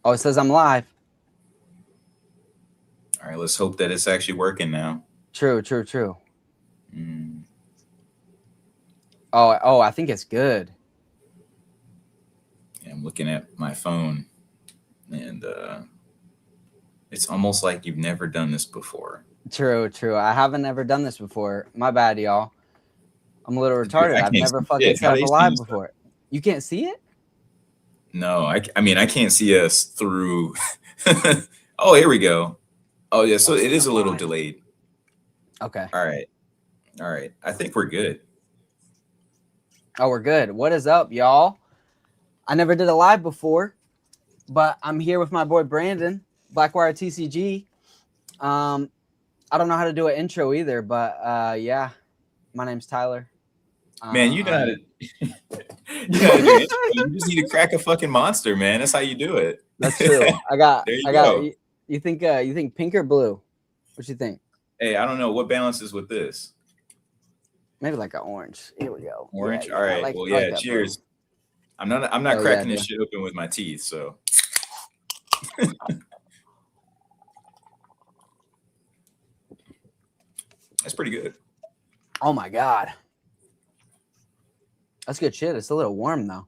Oh, it says I'm live. All right, let's hope that it's actually working now. True, true, true. Mm. Oh, I think it's good. Yeah, I'm looking at my phone, and it's almost like you've never done this before. True, true. I haven't ever done this before. My bad, y'all. I'm a little Dude, retarded. I I've can't never see fucking shit. How set do up a you see live stuff? before. You can't see it? No, I mean, I can't see us through. Oh, here we go. Oh, yeah, so it is a little delayed. Okay. All right. All right. I think we're good. Oh, we're good. What is up, y'all? I never did a live before, but I'm here with my boy Brandon, BlakwireTCG. I don't know how to do an intro either, but yeah, my name's Tyler. Man, you know how to you know how to do intro. You just need to crack a fucking monster, man. That's how you do it. That's true. I got. There you go. You think? You think pink or blue? What you think? Hey, I don't know what balances with this. Maybe like an orange. Here we go. Orange. Yeah, All I right. like. Well, I like yeah. that blue. Cheers. I'm not Oh yeah, cracking dude. this shit open with my teeth, so that's pretty good. Oh my god, that's good shit. It's a little warm though.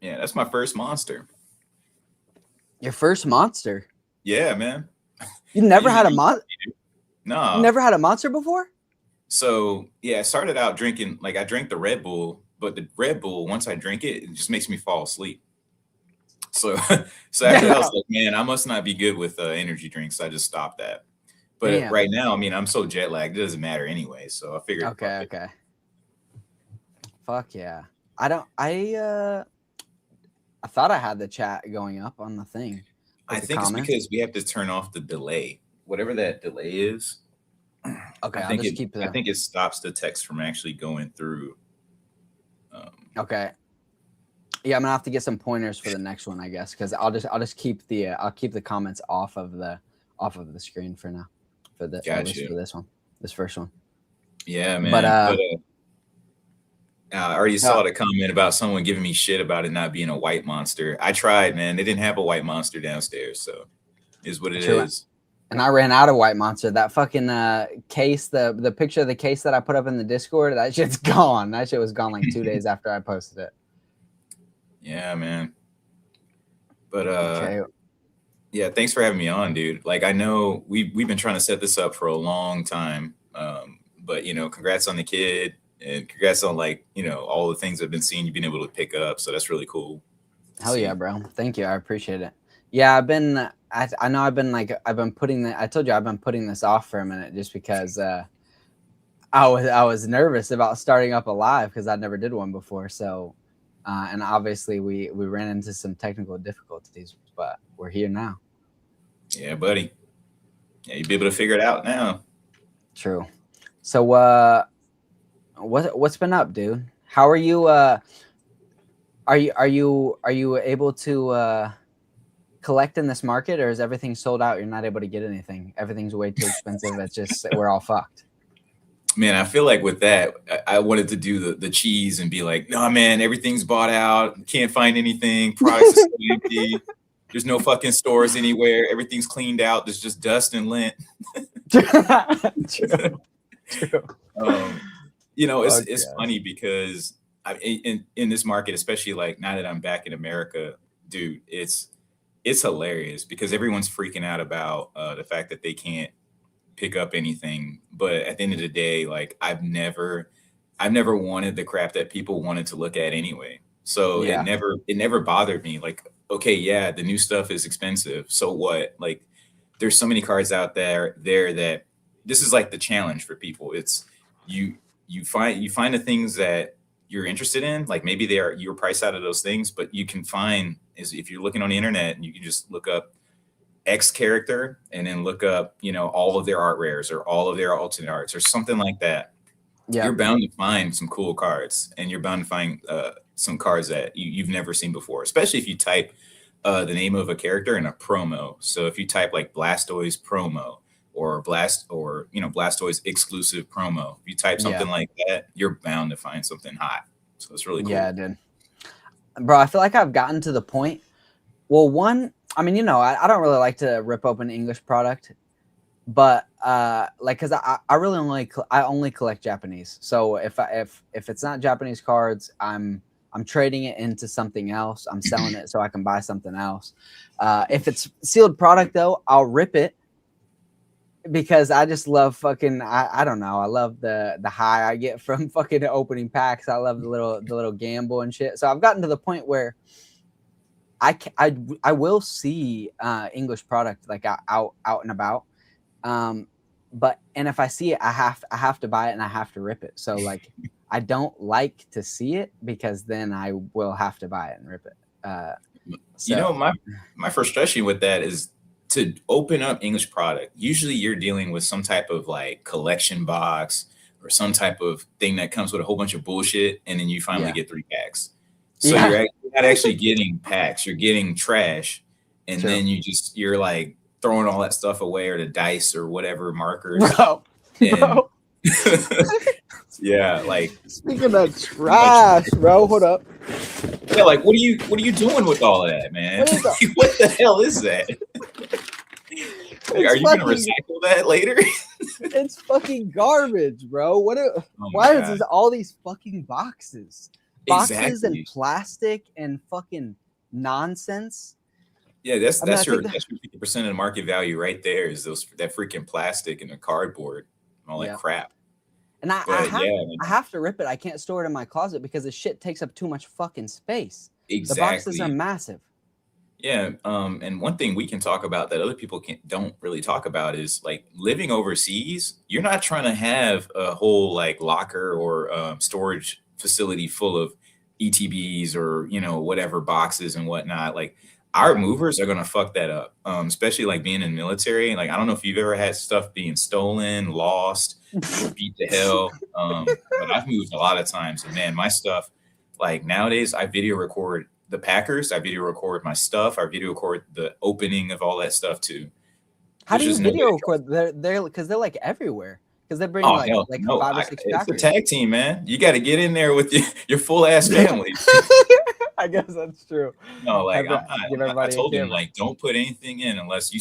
Yeah, that's my first monster. Your first monster. Yeah, man. You I never had a usually You no. never had a monster before? So yeah, I started out drinking like I drank the Red Bull, but the Red Bull once I drink it, it just makes me fall asleep. So so after that, I was like, man, I must not be good with energy drinks. So I just stopped that. But Damn. right now, I mean, I'm so jet lagged, it doesn't matter anyway. So I figured, fuck Okay. it. Okay. Fuck yeah. I don't. I thought I had the chat going up on the thing. I Like the think it's comments. because we have to turn off the delay, whatever that delay is. Okay, I'll just keep I the. think it stops the text from actually going through. Okay. Yeah, I'm gonna have to get some pointers for the next one, I guess, because I'll just keep the I'll keep the comments off of the screen for now, for the at least Gotcha. for this one, this first one. Yeah, But man. But I already uh, saw the comment about someone giving me shit about it not being a white monster. I tried, man. They didn't have a white monster downstairs, so is what it true. is. And I ran out of white monster. That fucking case, the picture of the case that I put up in the Discord, that shit's gone. That shit was gone like 2 days after I posted it. Yeah, man. But Okay. yeah, thanks for having me on, dude. Like I know we've been trying to set this up for a long time. But congrats on the kid and congrats on like, all the things I've been seeing you've been able to pick up. So that's really cool to Hell yeah, see. bro. Thank you. I appreciate it. Yeah, I've been I know I've been putting the I told you I've been putting this off for a minute just because I was nervous about starting up a live because I never did one before. So and obviously we ran into some technical difficulties, but we're here now. Yeah, buddy. Yeah, you'll be able to figure it out now. True. So what's been up, dude? How are you are you able to collect in this market, or is everything sold out? You're not able to get anything. Everything's way too expensive. It's just we're all fucked. Man, I feel like with that, I wanted to do the cheese and be like, no, man, everything's bought out. Can't find anything. Products are still empty. There's no fucking stores anywhere. Everything's cleaned out. There's just dust and lint. True. True. It's funny because in this market, especially like now that I'm back in America, dude, it's hilarious because everyone's freaking out about the fact that they can't pick up anything. But at the end of the day, like I've never wanted the crap that people wanted to look at anyway. So Yeah. it never bothered me. Like, okay, yeah, the new stuff is expensive. So what? Like there's so many cards out there that this is like the challenge for people. It's you find the things that you're interested in, like maybe you're priced out of those things, but you can find is if you're looking on the internet and you can just look up X character and then look up, all of their art rares or all of their alternate arts or something like that. Yeah. You're bound to find some cool cards and you're bound to find some cards that you've never seen before, especially if you type the name of a character in a promo. So if you type like Blastoise promo or Blastoise exclusive promo, if you type something like that, you're bound to find something hot. So it's really cool. Yeah, dude. Bro, I feel like I've gotten to the point. Well, one, I mean, you know, I don't really like to rip open English product, but like, cause I really only collect Japanese. So if it's not Japanese cards, I'm trading it into something else. I'm selling it so I can buy something else. If it's sealed product though, I'll rip it because I just love fucking I don't know. I love the high I get from fucking opening packs. I love the little gamble and shit. So I've gotten to the point where I will see English product like out and about. But and if I see it, I have to buy it and I have to rip it. So like I don't like to see it because then I will have to buy it and rip it. You know, my frustration with that is to open up English product. Usually you're dealing with some type of like collection box or some type of thing that comes with a whole bunch of bullshit, and then you finally get 3 packs. So you're not actually getting packs, you're getting trash, and then you're like throwing all that stuff away, or the dice or whatever markers. Bro. Yeah, like speaking of trash, bro, hold up. Yeah, like what are you doing with all of that, man? What the hell is that? Like, are you gonna recycle that later? It's fucking garbage, bro. Why is this all these fucking boxes? Boxes and plastic and fucking nonsense. Yeah, that's your 50% of the market value right there is that freaking plastic and the cardboard and all that crap. And I have to rip it. I can't store it in my closet because the shit takes up too much fucking space. Exactly. The boxes are massive. Yeah. And one thing we can talk about that other people don't really talk about is like living overseas. You're not trying to have a whole like locker or storage facility full of ETBs or, you know, whatever boxes and whatnot. Like our movers are going to fuck that up. Especially like being in the military. Like, I don't know if you've ever had stuff being stolen, lost, beat to hell. But I've moved a lot of times, and man, my stuff, like nowadays I video record the packers, I video record my stuff, I video record the opening of all that stuff too. How do you video record? They're because they're like everywhere. Because they're bringing 5 or 6 packers. It's a tag team, man. You got to get in there with your full ass family. I guess that's true. No, like I told him like don't put anything in unless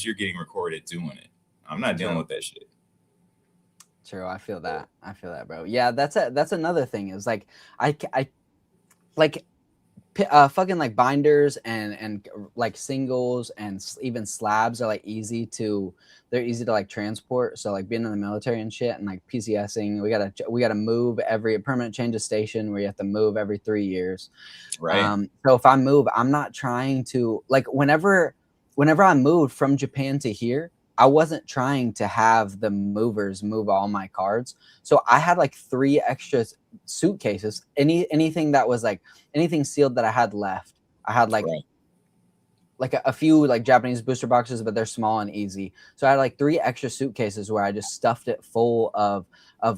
you're getting recorded doing it. I'm not dealing with that shit. True, I feel that, bro. Yeah, that's another thing is like I like fucking like binders and like singles and even slabs are like easy to like transport. So like being in the military and shit and like PCSing, we gotta move every permanent change of station where you have to move every 3 years. Right. So if I move, I'm not trying to like whenever I moved from Japan to here, I wasn't trying to have the movers move all my cards. So I had like 3 extra suitcases. Anything that was like anything sealed that I had left. I had like a few like Japanese booster boxes, but they're small and easy. So I had like 3 extra suitcases where I just stuffed it full of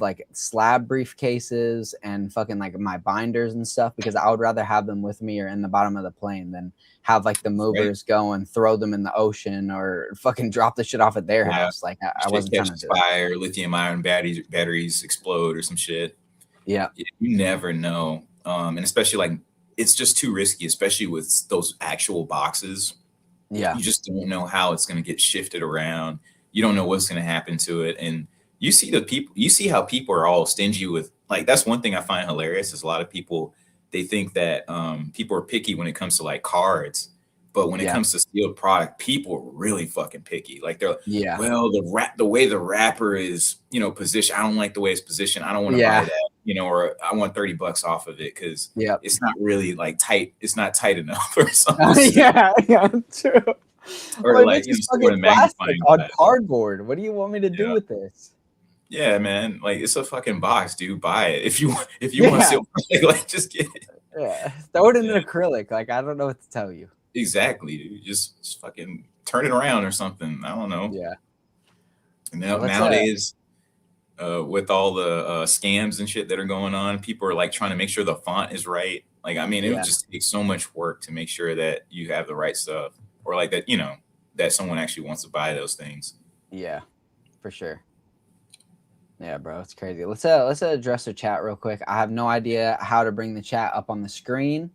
like slab briefcases and fucking like my binders and stuff, because I would rather have them with me or in the bottom of the plane than have like the movers go and throw them in the ocean or fucking drop the shit off at their house. Like I wasn't trying to do fire, lithium ion batteries explode or some shit. Yeah. You never know. And especially like it's just too risky, especially with those actual boxes. Yeah. You just don't know how it's going to get shifted around. You don't know what's going to happen to it. And you see how people are all stingy with, like, that's one thing I find hilarious is a lot of people, they think that people are picky when it comes to like cards, but when it comes to sealed product, people are really fucking picky. Like they're well, the way the wrapper is, you know, positioned, I don't like the way it's positioned. I don't want to buy that, you know, or I want $30 off of it because it's not really like tight. It's not tight enough or something. Yeah, true. Or like fucking plastic on cardboard. What do you want me to do with this? Yeah, man. Like it's a fucking box, dude. Buy it if you want to seal product, like just get it. Yeah, throw it in an acrylic. Like I don't know what to tell you. Exactly, dude. Just fucking turn it around or something. I don't know. Yeah. And nowadays, with all the scams and shit that are going on, people are like trying to make sure the font is right. Like, I mean, it would just take so much work to make sure that you have the right stuff, or like that, you know, that someone actually wants to buy those things. Yeah, for sure. Yeah, bro, it's crazy. Let's address the chat real quick. I have no idea how to bring the chat up on the screen.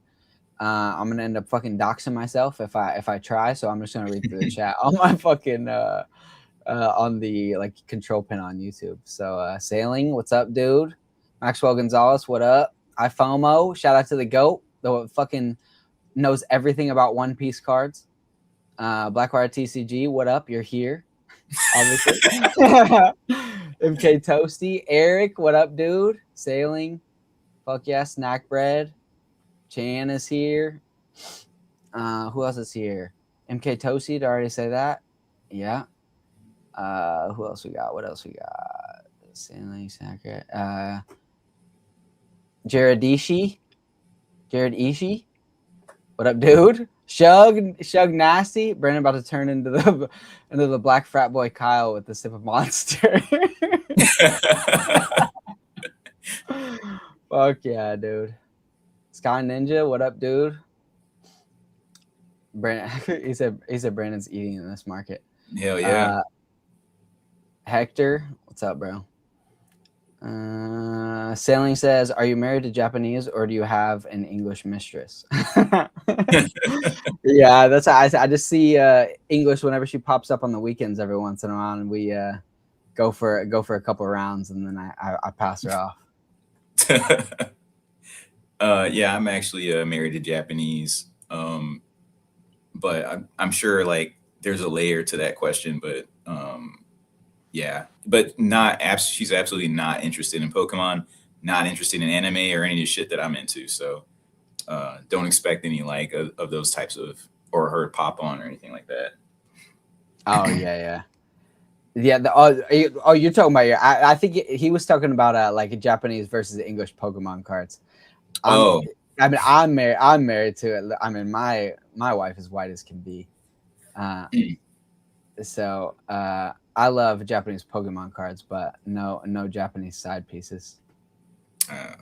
I'm gonna end up fucking doxing myself if I try. So I'm just gonna read through the chat on my fucking on the like control pin on YouTube. So Sailing, what's up, dude? Maxwell Gonzalez, what up? iFOMO, shout out to the GOAT, the fucking knows everything about One Piece cards. BlakwireTCG, what up? You're here. Obviously. MK Toasty, Eric, what up, dude? Sailing, fuck yeah, Snack Bread. Chan is here. Who else is here? MK Toasty, did I already say that? Yeah. Who else we got? What else we got? Sailing, Snack Bread. Jared Ishii. What up, dude? Shug Nasty. Brandon about to turn into the black frat boy Kyle with the sip of Monster. Fuck yeah, dude. Sky Ninja, what up, dude? Brandon, he said Brandon's eating in this market. Hell yeah. Hector, what's up, bro? Sailing says, are you married to Japanese or do you have an English mistress? Yeah, that's I just see English whenever she pops up on the weekends every once in a while, and we go for a couple of rounds, and then I pass her off. Yeah, I'm actually married to Japanese, but I'm sure like there's a layer to that question, but yeah, but she's absolutely not interested in Pokemon, not interested in anime or any of the shit that I'm into. So don't expect any like of those types of, or her pop on or anything like that. Oh yeah. You're talking about I think he was talking about like Japanese versus English Pokemon cards. I mean, I'm married to it. I mean, my wife is white as can be. So I love Japanese Pokemon cards, but no Japanese side pieces.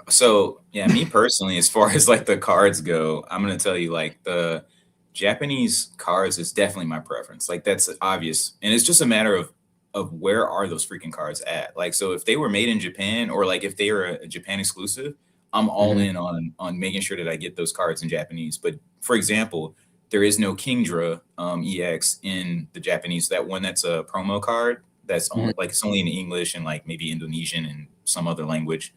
So yeah, me personally, as far as like the cards go, I'm gonna tell you like the Japanese cards is definitely my preference. Like that's obvious, and it's just a matter of where are those freaking cards at. Like so, if they were made in Japan or like if they are a Japan exclusive, I'm all in on making sure that I get those cards in Japanese. But for example, there is no Kingdra EX in the Japanese. That one that's a promo card that's only like it's only in English and like maybe Indonesian and some other language.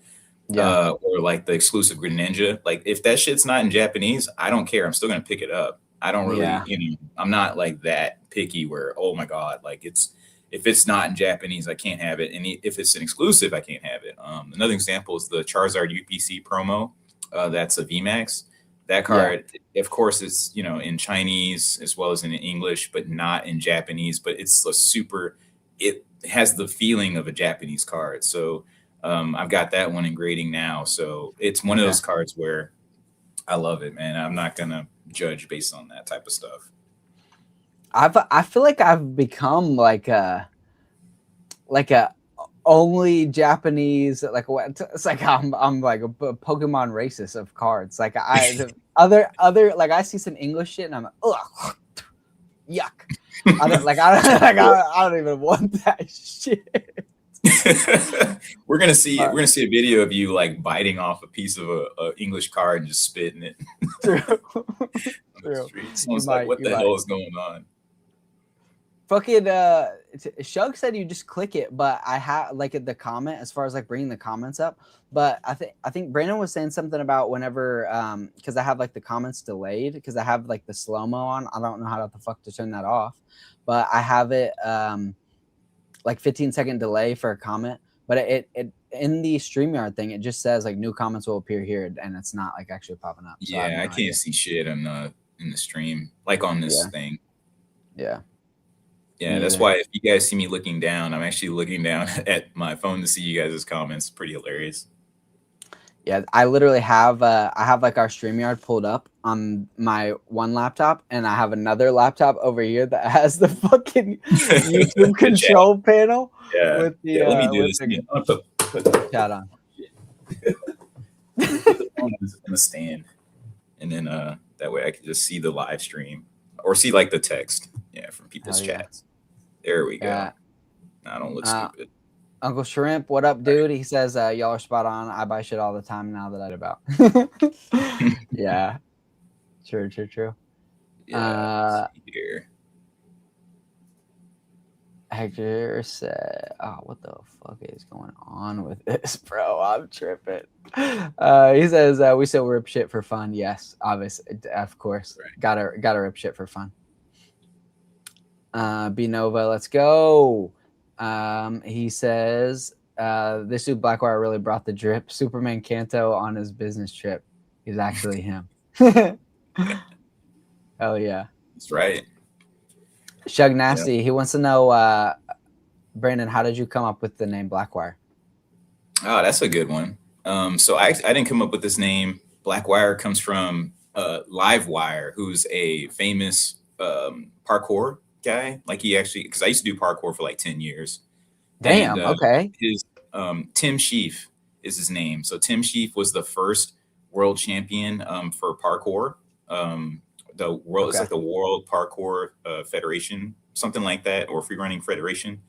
Yeah. Or like the exclusive Greninja. Like if that shit's not in Japanese, I don't care. I'm still gonna pick it up. I don't really, I'm not like that picky where, oh my God, like if it's not in Japanese, I can't have it. And if it's an exclusive, I can't have it. Another example is the Charizard UPC promo. That's a VMAX. That card, of course, is in Chinese as well as in English, but not in Japanese. But it's it has the feeling of a Japanese card. So I've got that one in grading now. So it's one of those cards where I love it, man. I'm not gonna judge based on that type of stuff. I feel like I've become like a only Japanese, like what it's like I'm like a Pokemon racist of cards. Like other like I see some English shit and I'm like, ugh, yuck. I don't even want that shit. We're gonna see a video of you like biting off a piece of a English card and just spitting it. True. Someone's like, what the hell is going on? Fucking Shug said you just click it, but I have like the comment as far as like bringing the comments up. But I think Brandon was saying something about whenever because I have like the comments delayed because I have like the slow-mo on. I don't know how the fuck to turn that off, but I have it like 15-second delay for a comment. But it in the StreamYard thing, it just says like new comments will appear here, and it's not like actually popping up. So yeah, I can't see shit in the stream like on this thing. Yeah, that's why if you guys see me looking down, I'm actually looking down at my phone to see you guys' comments. It's pretty hilarious. Yeah, I literally have I have like our StreamYard pulled up on my one laptop, and I have another laptop over here that has the fucking YouTube control panel. Yeah, with the, let me do this. Put the chat on. Put the phone in the stand, and then that way I can just see the live stream or see like the text. Yeah, from people's chats. There we go. I don't look stupid. Uncle Shrimp, what up, dude? He says, y'all are spot on. I buy shit all the time now that I about. Yeah. True. Yeah. Let's see here. Hector said, "Oh, what the fuck is going on with this, bro? I'm tripping." He says, "We still rip shit for fun." Yes, obviously, of course, Right. gotta rip shit for fun. B Nova, let's go. He says, "This dude Blackwire really brought the drip. Superman Kanto on his business trip. He's actually him." Hell yeah. That's right. Shug Nasty, he wants to know, Brandon, how did you come up with the name Blackwire? Oh, that's a good one. So I didn't come up with this name. Blackwire comes from Livewire, who's a famous parkour guy. Like he actually, because I used to do parkour for like 10 years. Damn, And okay. his Tim Sheaf is his name. So Tim Sheaf was the first world champion for parkour. The world is like the World Parkour Federation, something like that, or Free Running Federation.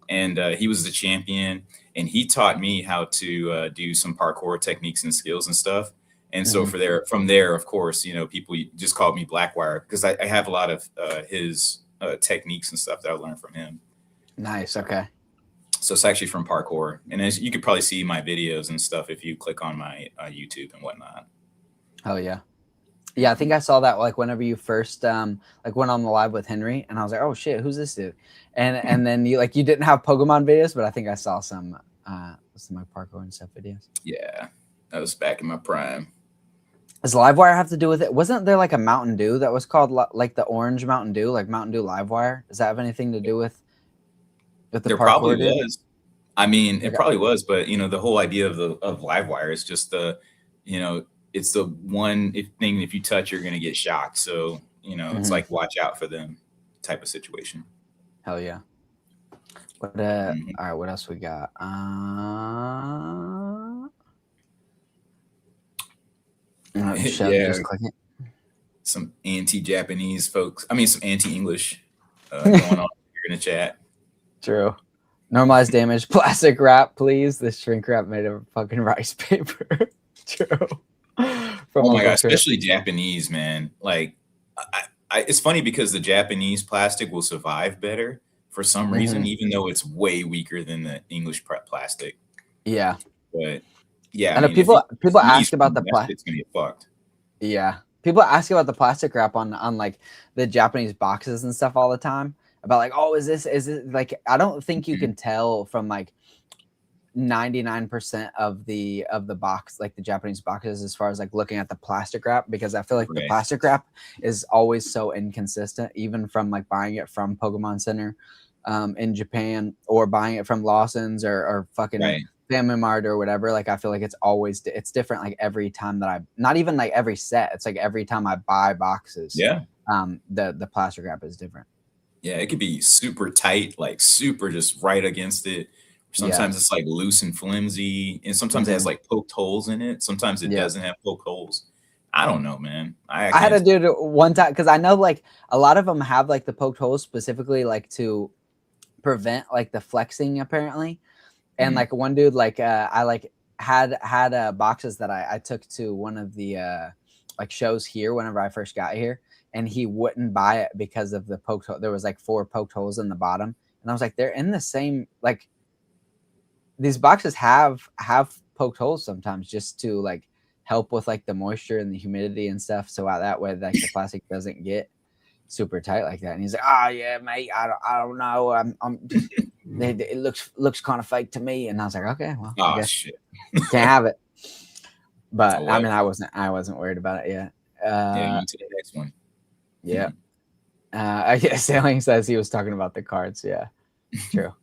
And he was the champion, and he taught me how to do some parkour techniques and skills and stuff. And so from there, of course, you know, people just called me Blackwire because I have a lot of his techniques and stuff that I learned from him. Nice. Okay. So it's actually from parkour, and as you could probably see my videos and stuff if you click on my YouTube and whatnot. Oh yeah. Yeah, I think I saw that like whenever you first like went on the live with Henry, and I was like, oh shit, who's this dude? And then you didn't have Pokemon videos, but I think I saw some like parkour and stuff videos. Yeah, that was back in my prime. Does Livewire have to do with it? Wasn't there like a Mountain Dew that was called like the Orange Mountain Dew, like Mountain Dew Livewire? Does that have anything to do with the there parkour? Probably was. I mean, it probably was, but you know, the whole idea of Livewire is just it's the one thing if you touch, you're gonna get shocked. So you know, it's like watch out for them type of situation. Hell yeah. But all right, what else we got? Just click it. Some anti-Japanese folks. I mean, some anti-English going on here in the chat. True. Normalized damage. Plastic wrap, please. This shrink wrap made of fucking rice paper. True. Oh my god, especially Japanese, man. Like, it's funny because the Japanese plastic will survive better for some reason, even though it's way weaker than the English plastic. Yeah. But yeah, and people ask about the plastic. It's gonna get fucked. Yeah, people ask about the plastic wrap on like the Japanese boxes and stuff all the time. About like, oh, is it like? I don't think you can tell from like 99% of the box, like the Japanese boxes, as far as like looking at the plastic wrap, because I feel like the plastic wrap is always so inconsistent, even from like buying it from Pokemon Center in Japan, or buying it from Lawson's or fucking Family Mart or whatever. Like I feel like it's different like every time that not even like every set, it's like every time I buy boxes, the plastic wrap is different. Yeah, it could be super tight, like super just right against it. Sometimes it's like loose and flimsy, and sometimes it has like poked holes in it. Sometimes it doesn't have poked holes. I don't know, man. I had to do it one time because I know like a lot of them have like the poked holes specifically like to prevent like the flexing apparently. And like one dude, like I like had boxes that I took to one of the like shows here whenever I first got here, and he wouldn't buy it because of the poked hole. There was like 4 poked holes in the bottom, and I was like, they're in the same, like these boxes have poked holes sometimes just to like help with like the moisture and the humidity and stuff, so that way like the plastic doesn't get super tight like that. And he's like, oh yeah, mate, I don't know, I'm just, it looks kind of fake to me. And I was like, okay, well, I guess shit, can't have it. But I mean, I wasn't worried about it yet. Yeah, to the next one. Yeah. I guess Sailing says he was talking about the cards. Yeah, true.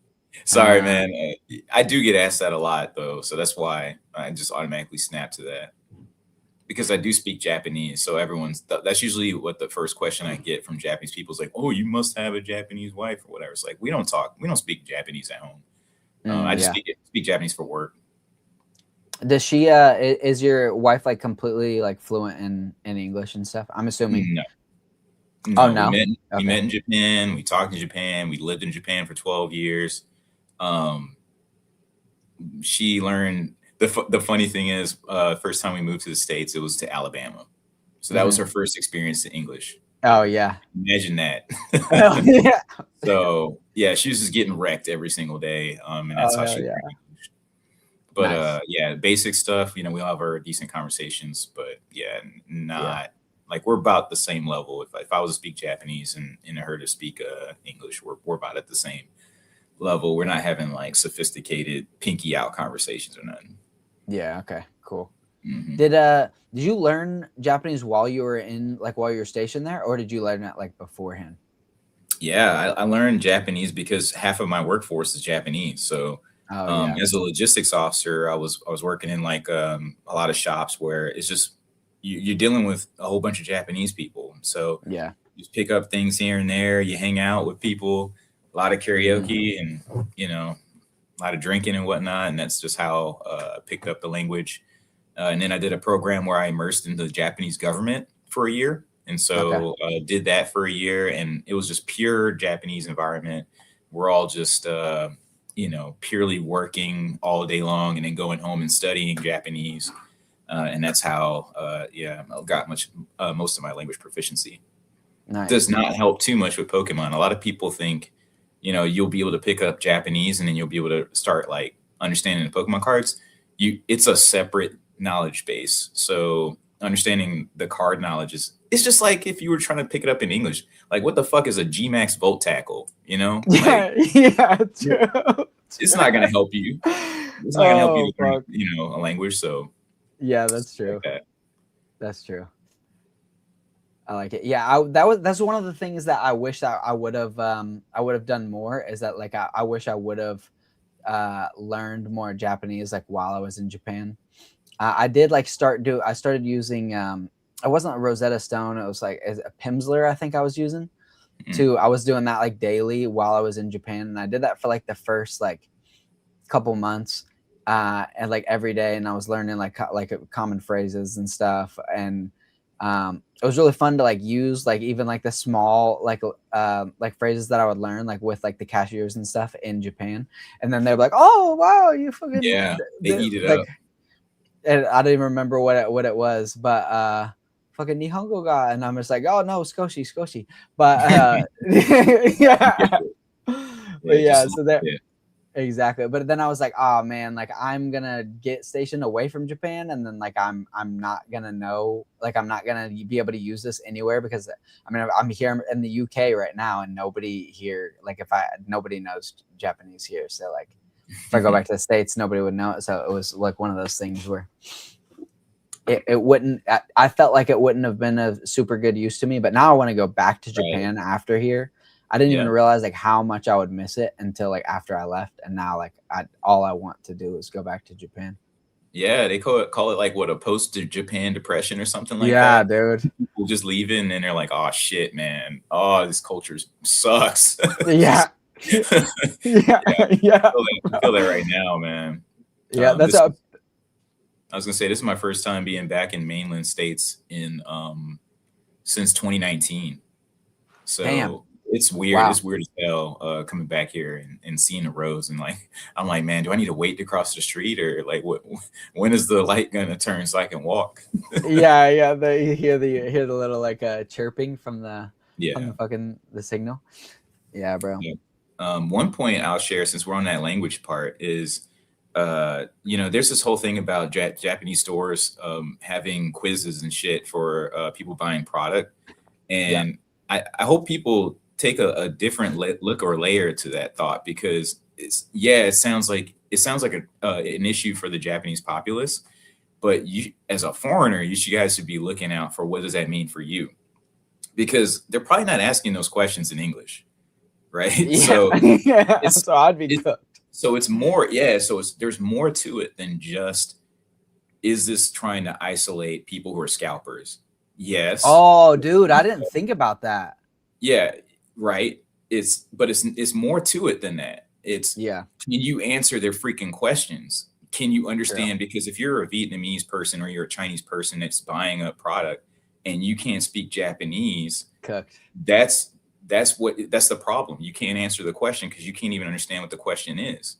Sorry, man. I do get asked that a lot though, so that's why I just automatically snap to that. Because I do speak Japanese, so that's usually what the first question I get from Japanese people is like, "Oh, you must have a Japanese wife or whatever." It's like we don't speak Japanese at home. I just speak Japanese for work. Does she? Is your wife like completely like fluent in English and stuff? I'm assuming. No. Oh no. We met in Japan. We talked in Japan. We lived in Japan for 12 years. She learned. The funny thing is, first time we moved to the States, it was to Alabama. So that was her first experience in English. Oh yeah. Imagine that. Oh yeah. So yeah, she was just getting wrecked every single day. And that's how she learned English. But Nice. yeah, basic stuff, we all have our decent conversations, but yeah, not like we're about the same level. If I was to speak Japanese and her to speak English, we're about at the same level. We're not having like sophisticated pinky out conversations or nothing. Yeah. Okay. Cool. Did you learn Japanese while you were stationed there, or did you learn it like beforehand? Yeah, I learned Japanese because half of my workforce is Japanese. So as a logistics officer, I was working in like a lot of shops where it's just you're dealing with a whole bunch of Japanese people. So yeah, you just pick up things here and there. You hang out with people, a lot of karaoke, and a lot of drinking and whatnot. And that's just how I picked up the language. And then I did a program where I immersed into the Japanese government for a year. And so I did that for a year, and it was just pure Japanese environment. We're all just, purely working all day long and then going home and studying Japanese. And that's how, I got most of my language proficiency. nice. Does not help too much with Pokemon. A lot of people think, you'll be able to pick up Japanese and then you'll be able to start like understanding the Pokemon cards. It's a separate knowledge base. So understanding the card knowledge it's just like if you were trying to pick it up in English. Like, what the fuck is a G-Max Volt Tackle? Yeah, Like, yeah, true. It's not going to help you. It's not going to help you learn, a language. So yeah, that's true. Like that's true. I like it. Yeah, that's one of the things that I wish that I would have done more, is that like I wish I would have learned more Japanese like while I was in Japan. I did like I started using it wasn't a Rosetta Stone, it was like a Pimsleur, I think I was using. I was doing that like daily while I was in Japan, and I did that for like the first like couple months, and like every day, and I was learning like common phrases and stuff, and it was really fun to like use like even like the small like phrases that I would learn like with like the cashiers and stuff in Japan, and then they're like, oh wow, you fucking they eat it like, up. And I don't even remember what it was, but fucking Nihongo ga, and I'm just like, oh no, skoshi, but yeah, but yeah, so there. Exactly. But then I was like, oh man, like I'm gonna get stationed away from Japan, and then like I'm not gonna know, like I'm not gonna be able to use this anywhere, because I mean I'm here in the UK right now, and nobody here, like nobody knows Japanese here, so like if I go back to the States, nobody would know it. So it was like one of those things where it wouldn't, I felt like it wouldn't have been a super good use to me, but now I want to go back to Japan after here. I didn't even realize like how much I would miss it until like after I left, and now like all I want to do is go back to Japan. Yeah, they call it like what, a post-Japan depression or something like that. Yeah, dude. People just leaving and they're like, oh shit, man. Oh, this culture sucks. Yeah. yeah. I feel that right now, man. Yeah, I was gonna say, this is my first time being back in mainland states in since 2019. So damn. It's weird. Wow. It's weird as hell coming back here and seeing the roads, and like I'm like, man, do I need to wait to cross the street, or like when is the light gonna turn so I can walk? yeah. You hear the little like chirping from the fucking the signal. Yeah, bro. Yeah. One point I'll share, since we're on that language part, is there's this whole thing about Japanese stores having quizzes and shit for people buying product, and I hope people take a different look or layer to that thought, because it sounds like an issue for the Japanese populace, but you, as a foreigner, you guys should be looking out for what does that mean for you, because they're probably not asking those questions in English, right? Yeah. So I'd be cooked. So it's more, there's more to it than just, is this trying to isolate people who are scalpers? Yes. Oh, dude, I didn't think about that. Yeah, right. It's more to it than that. It's can you answer their freaking questions? Can you understand? Because if you're a Vietnamese person or you're a Chinese person that's buying a product and you can't speak Japanese, cooked. That's the problem. You can't answer the question because you can't even understand what the question is.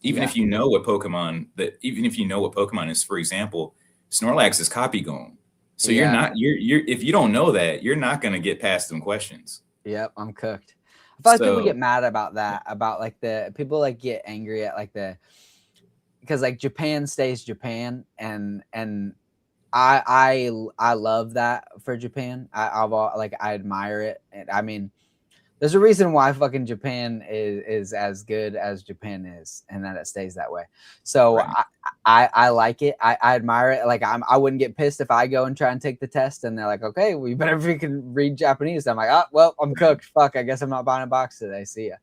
Even if you know what Pokemon is, for example, Snorlax is Copygone. So you're not you're if you don't know that, you're not gonna get past them questions. Yep, I'm cooked. I feel like people So get mad about that, about like the people like get angry at like because like Japan stays Japan, and I love that for Japan. I admire it, and I mean, there's a reason why fucking Japan is as good as Japan is, and that it stays that way. So right. I like it. I admire it. Like I wouldn't get pissed if I go and try and take the test, and they're like, okay, well, you better freaking read Japanese. I'm like, oh well, I'm cooked. Fuck, I guess I'm not buying a box today. See ya.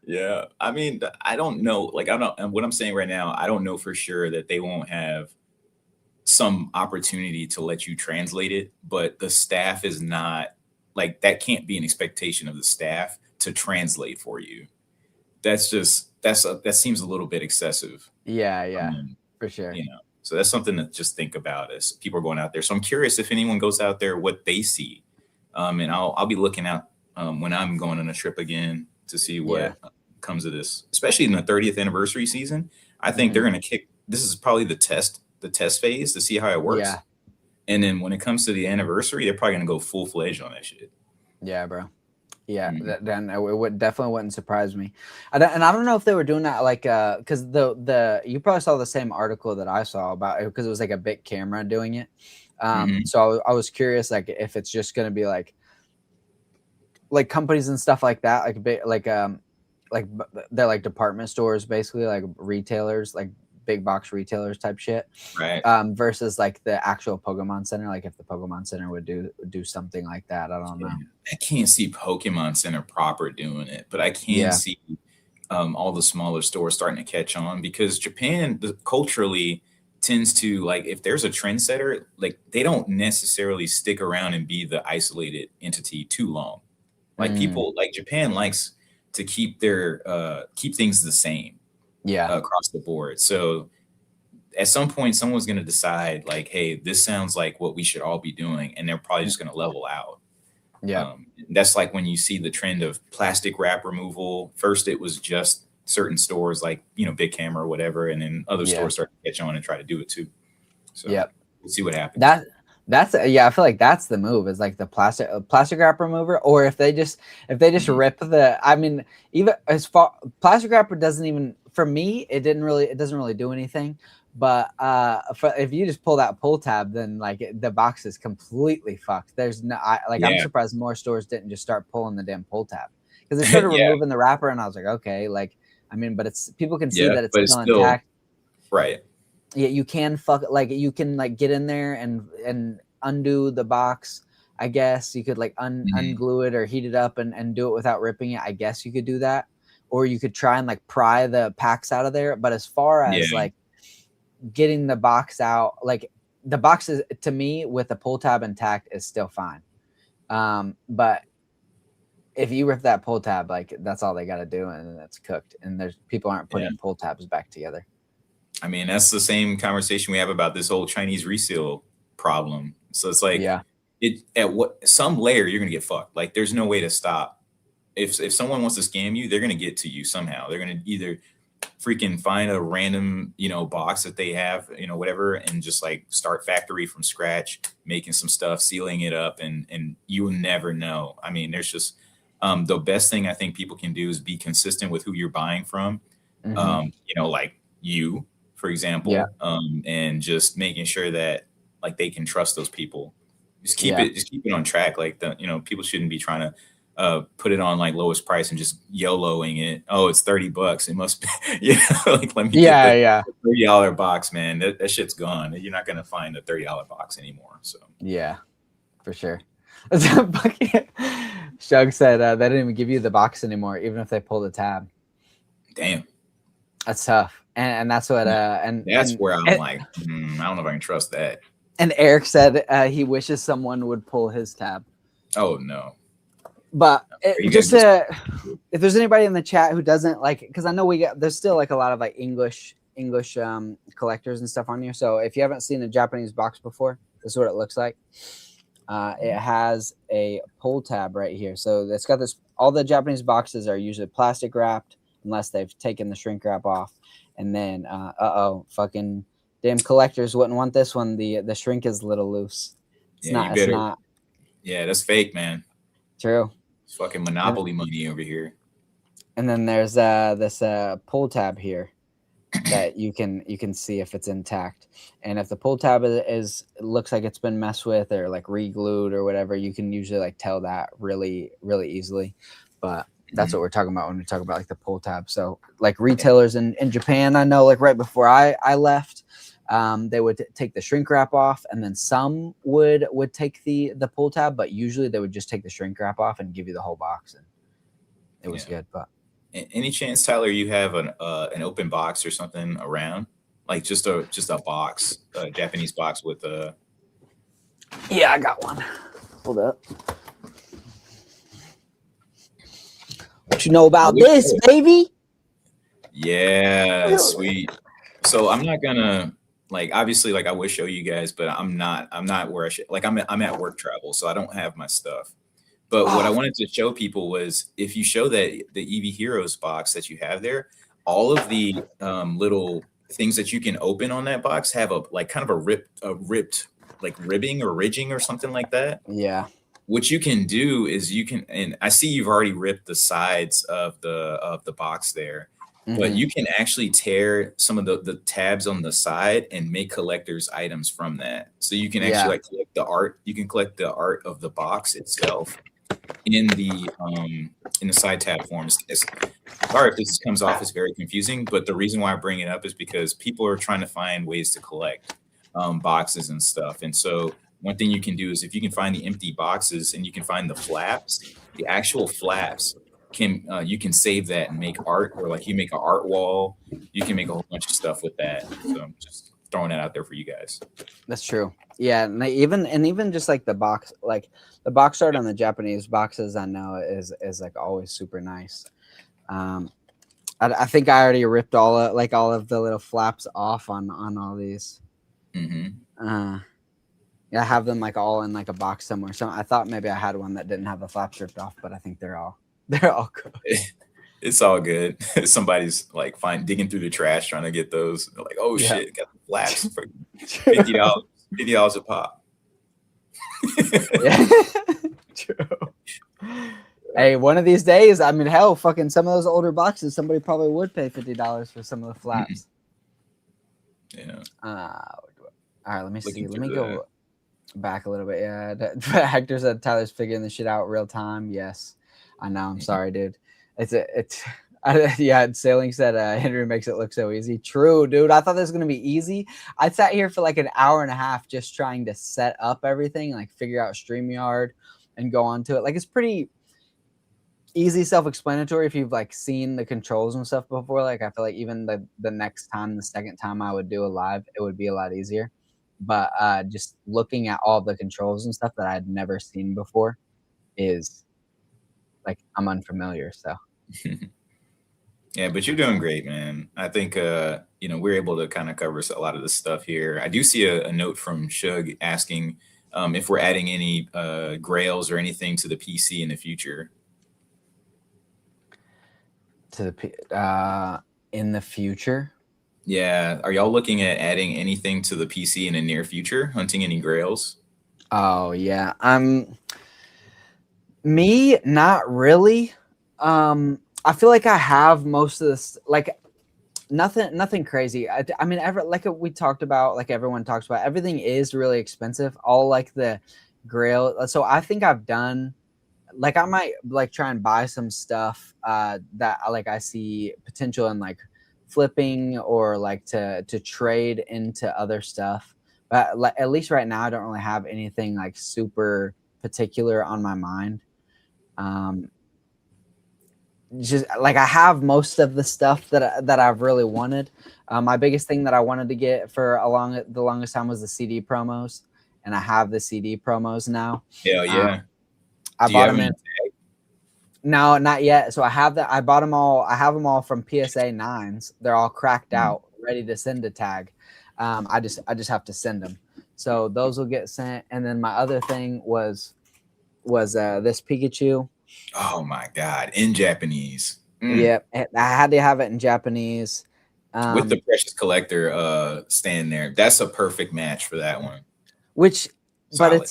Yeah, I mean, I don't know. Like, I don't. And what I'm saying right now, I don't know for sure that they won't have some opportunity to let you translate it, but the staff is not like that. Can't be an expectation of the staff to translate for you. That's just that seems a little bit excessive. Yeah, for sure. You know, so that's something to just think about as people are going out there. So I'm curious if anyone goes out there what they see, and I'll be looking out when I'm going on a trip again to see what comes of this, especially in the 30th anniversary season. I think they're going to kick. This is probably the test phase to see how it works. Yeah. And then when it comes to the anniversary, they're probably going to go full fledged on that shit. Yeah, bro. Yeah, then it would definitely wouldn't surprise me. And I don't know if they were doing that like because you probably saw the same article that I saw about it, because it was like a big camera doing it. So I was curious like if it's just gonna be like companies and stuff like that, like they're like department stores, basically like retailers, like big box retailers type shit, right? Versus like the actual Pokemon Center, like if the Pokemon Center would do something like that. I don't know. I can't see Pokemon Center proper doing it, but I can see all the smaller stores starting to catch on, because Japan culturally tends to, like, if there's a trendsetter, like they don't necessarily stick around and be the isolated entity too long. Like people like Japan likes to keep their keep things the same across the board. So at some point someone's going to decide like, hey, this sounds like what we should all be doing, and they're probably just going to level out. That's like when you see the trend of plastic wrap removal. First it was just certain stores like, you know, Big Camera or whatever, and then other stores start to catch on and try to do it too. So we'll see what happens. That's I feel like that's the move, is like the plastic wrap remover, or if they just rip the, I mean, even as far plastic wrapper doesn't even, for me, it doesn't really do anything. But if you just pull that pull tab, then like the box is completely fucked. There's no I'm surprised more stores didn't just start pulling the damn pull tab, because they started removing the wrapper, and I was like, okay, like I mean, but it's, people can see that it's still intact, right? Yeah, you can you can like get in there and undo the box. I guess you could like unglue it or heat it up and do it without ripping it. I guess you could do that, or you could try and like pry the packs out of there. But as far as like getting the box out, like the box is, to me, with the pull tab intact, is still fine. But if you rip that pull tab, like that's all they got to do, and that's cooked. And there's people aren't putting pull tabs back together. I mean, that's the same conversation we have about this whole Chinese reseal problem. So it's like, it at what some layer you're gonna get fucked. Like there's no way to stop. If someone wants to scam you, they're gonna get to you somehow. They're gonna either freaking find a random, you know, box that they have, you know, whatever, and just like start factory from scratch, making some stuff, sealing it up, and you will never know. I mean, there's just the best thing I think people can do is be consistent with who you're buying from. You know, like you, for example, and just making sure that like they can trust those people. Just keep it on track. Like you know, people shouldn't be trying to put it on like lowest price and just YOLOing it. Oh, it's $30. It must be, like let me get the $30 box, man. That shit's gone. You're not gonna find a $30 box anymore. So for sure. Shug said they didn't even give you the box anymore, even if they pull the tab. Damn, that's tough. And that's what and that's where I'm like, I don't know if I can trust that. And Eric said he wishes someone would pull his tab. Oh no. But if there's anybody in the chat who doesn't like, because I know there's still like a lot of like English collectors and stuff on here. So if you haven't seen a Japanese box before, this is what it looks like. It has a pull tab right here. So it's got this. All the Japanese boxes are usually plastic wrapped, unless they've taken the shrink wrap off. And then fucking Damn collectors wouldn't want this one. The shrink is a little loose. It's Yeah, not. you It's better. not Yeah, that's fake, man. true. It's fucking monopoly money over here. And then there's this pull tab here that you can see if it's intact. And if the pull tab is looks like it's been messed with or like re-glued or whatever, you can usually like tell that really easily. But that's what we're talking about when we talk about like the pull tab. So like retailers in Japan, I know like right before I left, they would take the shrink wrap off, and then some would take the pull tab, but usually they would just take the shrink wrap off and give you the whole box, and it was good. But any chance, Tyler, you have an open box or something around, like just a box, a Japanese box with a? Yeah, I got one. Hold up. What you know about this, baby? Yeah, sweet. So I'm not gonna like obviously like I would show you guys, but I'm not where I should like I'm at work travel, so I don't have my stuff. But what I wanted to show people was if you show that the EV Heroes box that you have there, all of the little things that you can open on that box have a like kind of a ripped like ribbing or ridging or something like that. Yeah. What you can do is you can, and I see you've already ripped the sides of the box there, but you can actually tear some of the tabs on the side and make collector's items from that. So you can actually like collect the art. You can collect the art of the box itself in the side tab forms. Sorry if this comes off as very confusing, but the reason why I bring it up is because people are trying to find ways to collect boxes and stuff. And so one thing you can do is if you can find the empty boxes and you can find the flaps, the actual flaps can you can save that and make art, or like you make an art wall. You can make a whole bunch of stuff with that. So I'm just throwing that out there for you guys. That's true. Yeah, and even just like the box art on the Japanese boxes, I know is like always super nice. I think I already ripped all of the little flaps off on all these. Yeah, I have them like all in like a box somewhere. So I thought maybe I had one that didn't have the flaps ripped off, but I think they're all good. It's all good. Somebody's like digging through the trash trying to get those. They're like, oh shit, got the flaps for $50 a pop. Yeah. True. Hey, one of these days, I mean, hell, fucking some of those older boxes, somebody probably would pay $50 for some of the flaps. Yeah. All right, let me see. Let me go back a little bit. Yeah, Hector said Tyler's figuring this shit out real time. Yes, I know. I'm sorry, dude. Yeah, Sailing said Henry makes it look so easy. True, dude. I thought this was gonna be easy. I sat here for like an hour and a half just trying to set up everything, like figure out StreamYard and go on to it. Like it's pretty easy, self-explanatory if you've like seen the controls and stuff before. Like I feel like even the second time I would do a live, it would be a lot easier. But just looking at all the controls and stuff that I'd never seen before is like I'm unfamiliar. So yeah, but you're doing great, man. I think we're able to kind of cover a lot of this stuff here. I do see a note from Shug asking if we're adding any grails or anything to the PC in the future. In the future? Yeah. Are y'all looking at adding anything to the PC in the near future? Hunting any grails? Oh yeah. Me, not really. I feel like I have most of this, like nothing crazy. I mean, like we talked about, like everyone talks about, everything is really expensive. All like the grail. So I think I've done, like I might like try and buy some stuff that like I see potential in like flipping or like to trade into other stuff. But like, at least right now, I don't really have anything like super particular on my mind. Just like I have most of the stuff that I've really wanted. My biggest thing that I wanted to get for the longest time was the CD promos, and I have the CD promos now. Hell yeah. I bought them in. No, not yet. So I have that. I bought them all. I have them all from PSA 9s. They're all cracked out, ready to send a tag. I just have to send them. So those will get sent. And then my other thing was this Pikachu. Oh my God, in Japanese. Yeah, I had to have it in Japanese. With the Precious Collector stand there, that's a perfect match for that one. Which, Solid.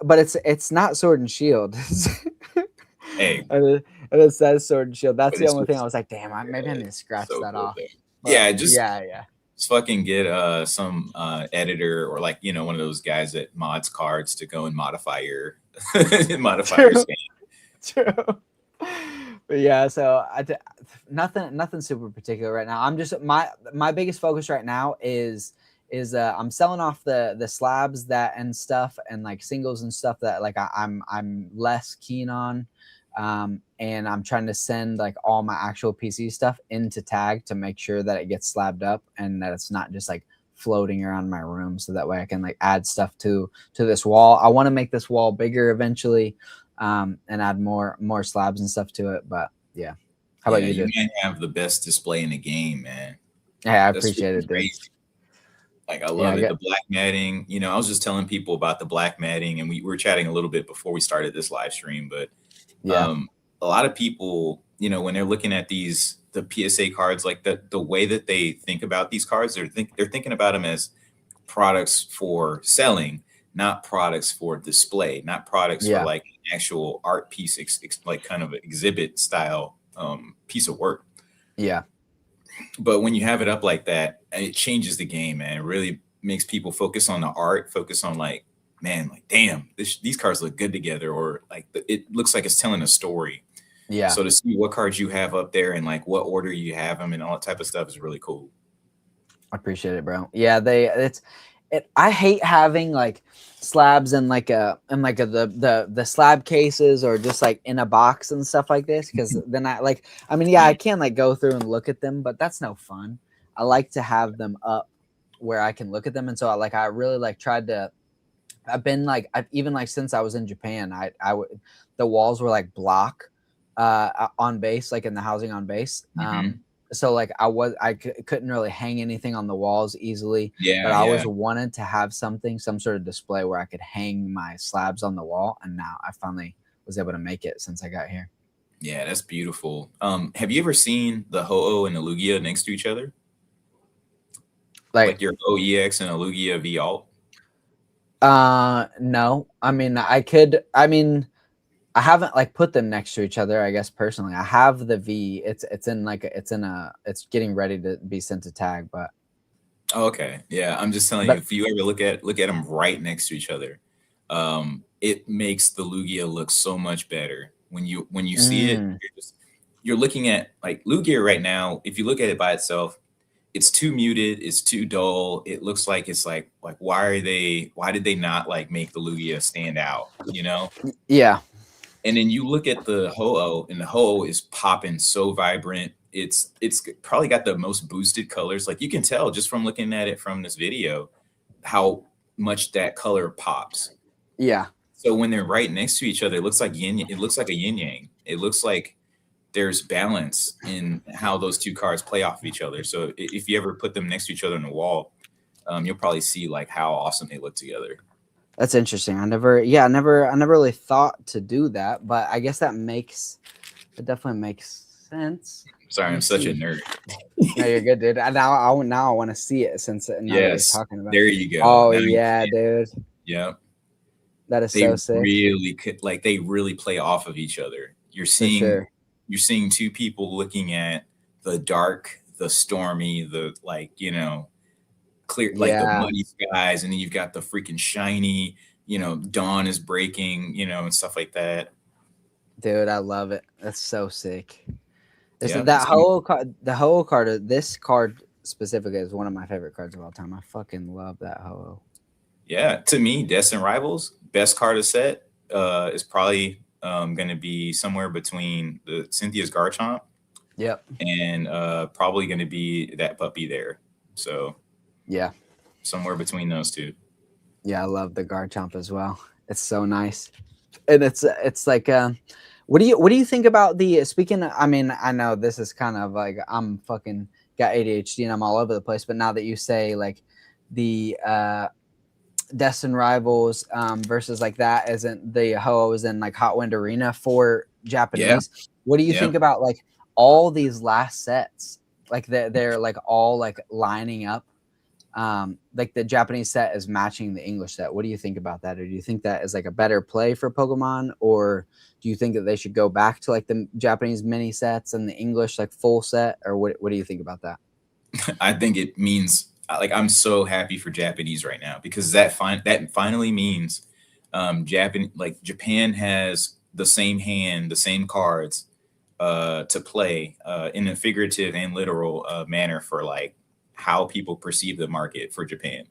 but it's not Sword and Shield. Hey, it says Sword and Shield. That's but the it's only thing I was like, damn, maybe I need to scratch so that cool off. though. But Yeah, just yeah. Just fucking get some editor or like one of those guys that mods cards to go and modify your your scan. True. But yeah, so nothing super particular right now. I'm just my biggest focus right now is I'm selling off the slabs that and stuff and like singles and stuff that like I'm less keen on. And I'm trying to send like all my actual PC stuff into tag to make sure that it gets slabbed up and that it's not just like floating around my room, so that way I can like add stuff to this wall. I want to make this wall bigger eventually, and add more slabs and stuff to it. But yeah, how about you? You might have the best display in the game, man. Hey, I appreciate it, dude. Like I love it. The black matting. I was just telling people about the black matting, and we were chatting a little bit before we started this live stream. But a lot of people, when they're looking at the PSA cards, like the way that they think about these cards, they're thinking about them as products for selling, not products for display, not products for like an actual art piece, like kind of exhibit style piece of work. Yeah. But when you have it up like that, it changes the game, man. It really makes people focus on the art, focus on like, man, like, damn, these cards look good together, or like it looks like it's telling a story. Yeah. So to see what cards you have up there and like what order you have them and all that type of stuff is really cool. I appreciate it, bro. Yeah, I hate having like slabs in the slab cases or just like in a box and stuff like this, because then I can like go through and look at them, but that's no fun. I like to have them up where I can look at them, and so I really like tried to. I've even like since I was in Japan, the walls were like block on base, like in the housing on base. So like I couldn't really hang anything on the walls easily. But I always wanted to have some sort of display where I could hang my slabs on the wall, and now I finally was able to make it since I got here. Yeah, that's beautiful. Have you ever seen the Ho-Oh and the Lugia next to each other? Like your OEX and a Lugia V alt? No. I haven't like put them next to each other, I guess personally. I have the V. It's getting ready to be sent to tag, but okay. Yeah, I'm just telling you, if you ever look at them right next to each other, it makes the Lugia look so much better. When you see it, you're looking at like Lugia right now, if you look at it by itself, it's too muted, it's too dull. It looks like it's like why did they not like make the Lugia stand out, Yeah. And then you look at the Ho-Oh, and the Ho-Oh is popping so vibrant. It's probably got the most boosted colors. Like you can tell just from looking at it from this video how much that color pops. Yeah. So when they're right next to each other, it looks like yin. It looks like a yin yang. It looks like there's balance in how those two cards play off of each other. So if you ever put them next to each other on the wall, you'll probably see like how awesome they look together. That's interesting. I never really thought to do that, but I guess it definitely makes sense. Sorry, I'm such a nerd. No, you're good, dude. Now I want to see it since now that you're talking about it. There you go. Oh yeah, dude. Yeah. That is so sick. They really play off of each other. You're seeing two people looking at the dark, the stormy, the clear, like the muddy skies, and then you've got the freaking shiny, dawn is breaking, and stuff like that. Dude, I love it. That's so sick. Yeah, that Ho-Oh card, the Ho-Oh card, this card specifically is one of my favorite cards of all time. I fucking love that Ho-Oh. Yeah, to me, Destined Rivals, best card of set is probably going to be somewhere between the Cynthia's Garchomp. Yep. And probably going to be that puppy there. So yeah, somewhere between those two. Yeah, I love the Garchomp as well. It's so nice, and it's like, what do you think about the speaking? I mean, I know this is kind of like I'm fucking got ADHD and I'm all over the place, but now that you say like the Destined Rivals versus like that isn't the Ho-Ohs in like Hot Wind Arena for Japanese. What do you think about like all these last sets like they're like all like lining up. Like the Japanese set is matching the English set. What do you think about that? Or do you think that is like a better play for Pokemon? Or do you think that they should go back to like the Japanese mini sets and the English like full set? Or what do you think about that? I think it means like I'm so happy for Japanese right now because that finally means Japan has the same hand, the same cards to play in a figurative and literal manner for like how people perceive the market for Japan.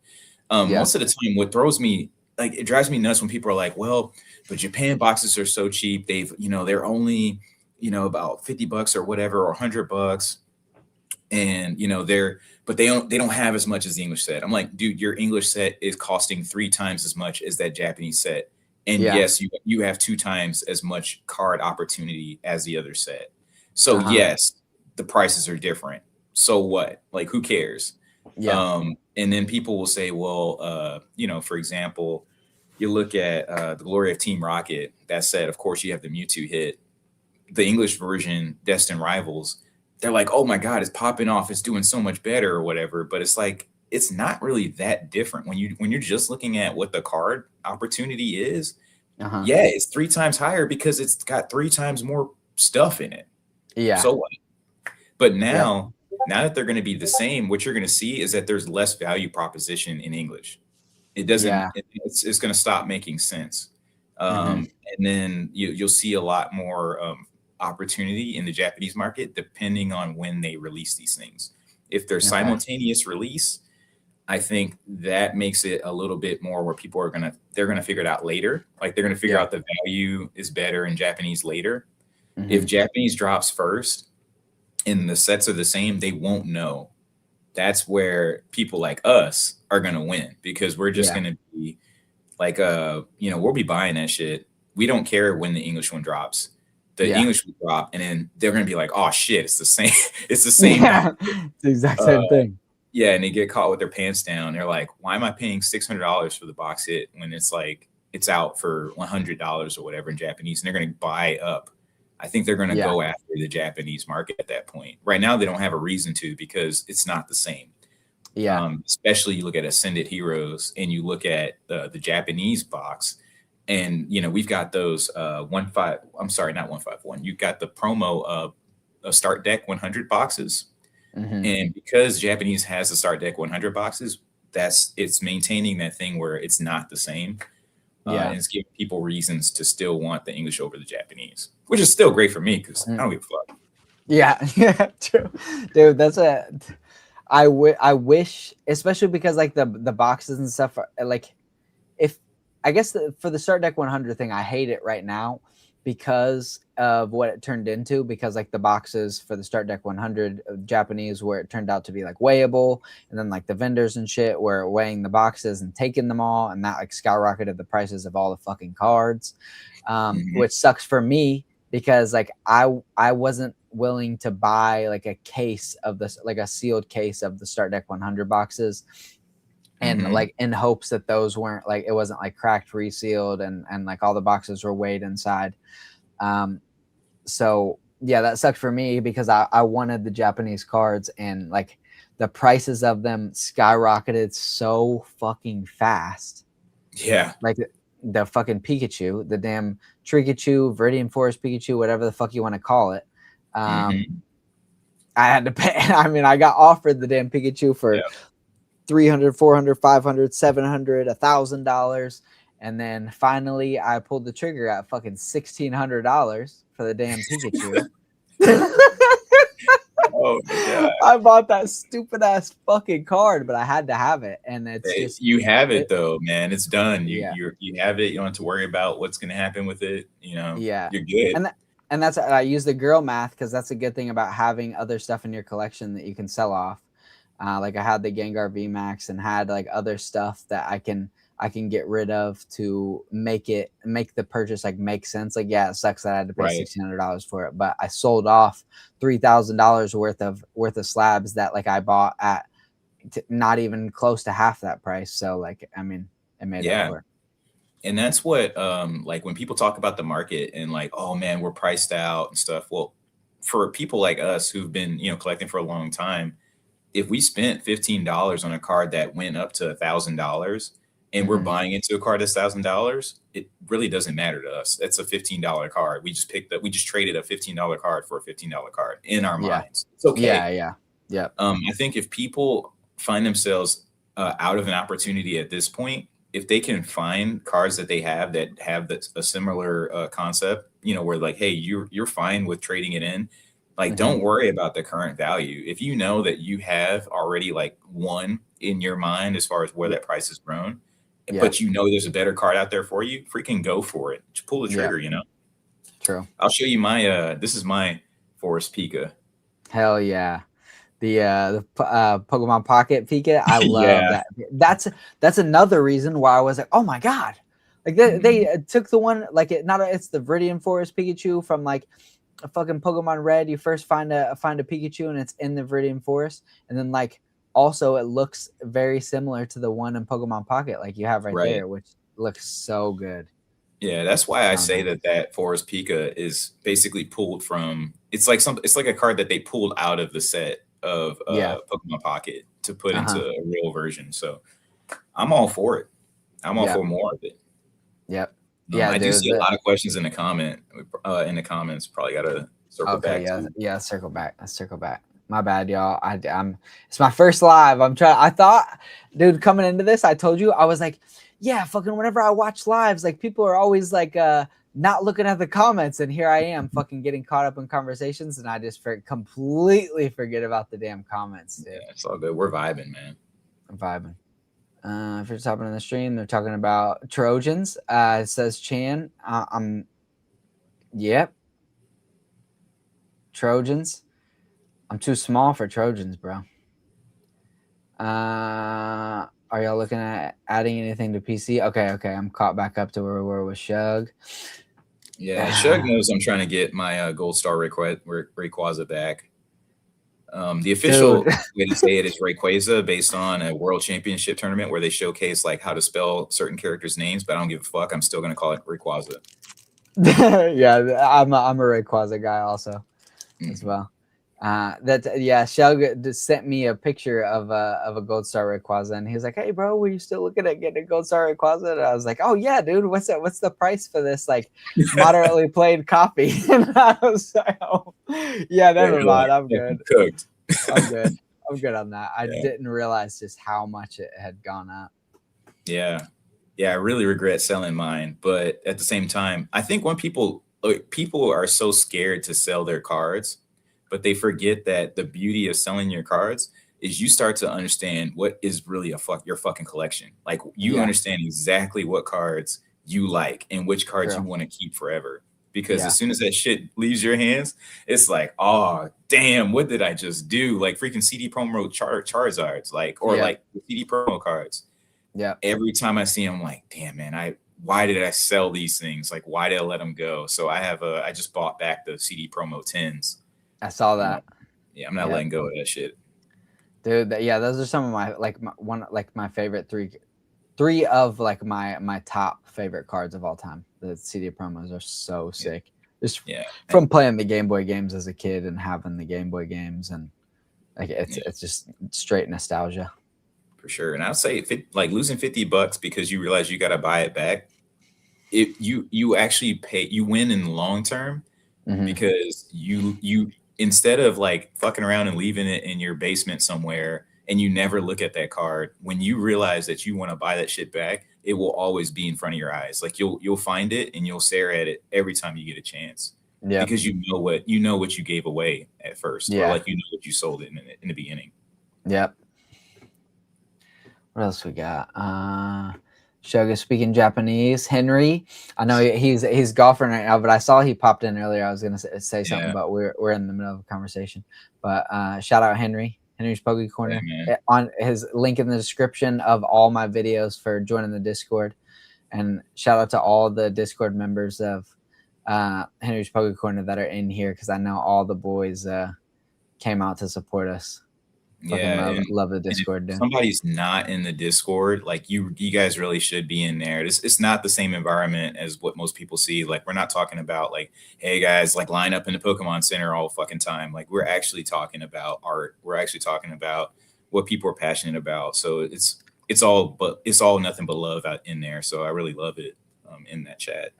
Yeah. Most of the time, what throws me, like it drives me nuts when people are like, well, but Japan boxes are so cheap. They're only, about $50 or whatever, or $100. And they don't have as much as the English set. I'm like, dude, your English set is costing 3 times as much as that Japanese set. And yes, you have 2 times as much card opportunity as the other set. So yes, the prices are different. So what? Like, who cares? Yeah. And then people will say, well, for example, you look at the Glory of Team Rocket, that set, of course, you have the Mewtwo hit. The English version, Destined Rivals, they're like, oh my God, it's popping off. It's doing so much better or whatever. But it's like, it's not really that different when you're just looking at what the card opportunity is. Yeah, it's 3 times higher because it's got 3 times more stuff in it. Yeah. So what? But now that they're going to be the same, what you're going to see is that there's less value proposition in English. It doesn't. It's going to stop making sense. And then you'll see a lot more opportunity in the Japanese market depending on when they release these things. If they're simultaneous release, I think that makes it a little bit more where people they're gonna figure it out later. Like they're gonna figure out the value is better in Japanese later. If Japanese drops first and the sets are the same, they won't know. That's where people like us are gonna win because we're just gonna be like we'll be buying that shit. We don't care when the English one drops. The English will drop, and then they're gonna be like, "Oh shit, it's the same. It's the same. It's the exact same thing." Yeah, and they get caught with their pants down. They're like, "Why am I paying $600 for the box hit when it's like it's out for $100 or whatever in Japanese?" And they're gonna buy up. I think they're gonna go after the Japanese market at that point. Right now, they don't have a reason to because it's not the same. Yeah. Especially you look at Ascended Heroes and you look at the Japanese box. And we've got those not 151. You've got the promo of Start Deck 100 boxes, and because Japanese has the Start Deck 100 boxes, it's maintaining that thing where it's not the same. And it's giving people reasons to still want the English over the Japanese, which is still great for me because I don't give a fuck. Yeah, true, dude. I wish, especially because like the boxes and stuff are like. I guess for the Start Deck 100 thing, I hate it right now because of what it turned into. Because like the boxes for the Start Deck 100 Japanese, where it turned out to be like weighable, and then like the vendors and shit were weighing the boxes and taking them all, and that like skyrocketed the prices of all the fucking cards, which sucks for me because like I wasn't willing to buy like a case of this, like a sealed case of the Start Deck 100 boxes. And like in hopes that those weren't like, it wasn't like cracked, resealed, and like all the boxes were weighed inside. So yeah, that sucked for me because I wanted the Japanese cards, and like the prices of them skyrocketed so fucking fast. Yeah. Like the fucking Pikachu, the damn Trikachu, Viridian Forest Pikachu, whatever the fuck you want to call it. I had to pay. I mean, I got offered the damn Pikachu for $300, $400, $500, $700, $1,000, and then finally I pulled the trigger at fucking $1,600 for the damn Pikachu. Oh my God. I bought that stupid ass fucking card, but I had to have it, and it's just you have it though, man. It's done. You have it. You don't have to worry about what's gonna happen with it. You're good. And that's I use the girl math because that's a good thing about having other stuff in your collection that you can sell off. Like I had the Gengar VMAX and had like other stuff that I can get rid of to make the purchase like make sense. Like, yeah, it sucks that I had to pay $1,600 for it, but I sold off $3,000 worth of slabs that like I bought at not even close to half that price. So like, I mean, it made up for it. And that's what like when people talk about the market and like, oh man, we're priced out and stuff. Well, for people like us who've been, collecting for a long time, if we spent $15 on a card that went up to $1,000 and we're buying into a card that's $1,000, it really doesn't matter to us. That's a $15 card. We just traded a $15 card for a $15 card in our minds. It's okay. Yeah. I think if people find themselves out of an opportunity at this point, if they can find cards that they have that have a similar concept, where like, hey, you're fine with trading it in. Like, don't worry about the current value. If you know that you have already like one in your mind as far as where that price has grown, but there's a better card out there for you, freaking go for it. Just pull the trigger, True. I'll show you my, this is my Forest Pika. Hell yeah. The Pokemon Pocket Pika. I love that. That's another reason why I was like, oh my God. Like they took the one, like it's the Viridian Forest Pikachu from like a fucking Pokemon Red. You first find a Pikachu and it's in the Viridian Forest, and then like also it looks very similar to the one in Pokemon Pocket like you have right there, which looks so good. Yeah, that's why I say that Forest Pika is basically pulled from. It's like a card that they pulled out of the set of Pokemon Pocket to put into a real version. So I'm all for it. I'm all for more of it. Yep. I do see a lot of questions in the comments. Probably gotta circle back. Circle back. Let's circle back. My bad, y'all. It's my first live. I thought, dude, coming into this, I told you, I was like, yeah, fucking whenever I watch lives, like people are always like not looking at the comments, and here I am fucking getting caught up in conversations, and I just completely forget about the damn comments, dude. Yeah, it's all good. We're vibing, man. I'm vibing. If you're hopping in the stream, they're talking about Trojans. It says Chan. Yep. Trojans. I'm too small for Trojans, bro. Are y'all looking at adding anything to PC? Okay. I'm caught back up to where we were with Shug. Yeah, Shug knows I'm trying to get my Gold Star Rayquaza back. The official way to say it is Rayquaza, based on a World Championship tournament where they showcase like how to spell certain characters' names, but I don't give a fuck. I'm still gonna call it Rayquaza. Yeah, I'm a Rayquaza guy also as well. Shug just sent me a picture of a Gold Star Rayquaza, and he was like, "Hey, bro, were you still looking at getting a Gold Star Rayquaza?" And I was like, "Oh yeah, dude. What's the price for this like moderately played copy?" And I was like, "Oh, yeah, never mind. I'm good. Cooked. I'm good. I'm good on that. I didn't realize just how much it had gone up." Yeah, I really regret selling mine, but at the same time, I think when people are so scared to sell their cards, but they forget that the beauty of selling your cards is you start to understand what is really your fucking collection. Like you understand exactly what cards you like and which cards you want to keep forever. Because as soon as that shit leaves your hands, it's like, oh damn, what did I just do? Like freaking CD promo Charizards, like the CD promo cards. Yeah. Every time I see them, I'm like, damn man, why did I sell these things? Like, why did I let them go? So I just bought back the CD promo 10s. I saw that. Yeah, I'm not letting go of that shit, dude. Those are some of my favorite three of like my top favorite cards of all time. The CD promos are so sick. Just from playing the Game Boy games as a kid and having the Game Boy games, and like it's just straight nostalgia. For sure. And I'll say like losing $50 because you realize you got to buy it back. You actually you win in the long term because you instead of like fucking around and leaving it in your basement somewhere and you never look at that card, when you realize that you want to buy that shit back, it will always be in front of your eyes. Like you'll find it and you'll stare at it every time you get a chance. Yeah. Because you know what you gave away at first. Yeah. Or like you know what you sold it in the beginning. Yep. What else we got? Shoga speaking Japanese. Henry, I know he's golfing right now, but I saw he popped in earlier. I was gonna say something, but we're in the middle of a conversation. But shout out Henry's Poke Corner, on his link in the description of all my videos for joining the Discord, and shout out to all the Discord members of Henry's Poke Corner that are in here, because I know all the boys came out to support us. Fucking Yeah, love the and if Discord, dude. somebody's not in the Discord, like you guys really should be in there. It's not the same environment as what most people see. Like we're not talking about like, hey guys, like line up in the Pokemon Center all fucking time. Like we're actually talking about art. We're actually talking about what people are passionate about. So it's all nothing but love out in there. So I really love it in that chat.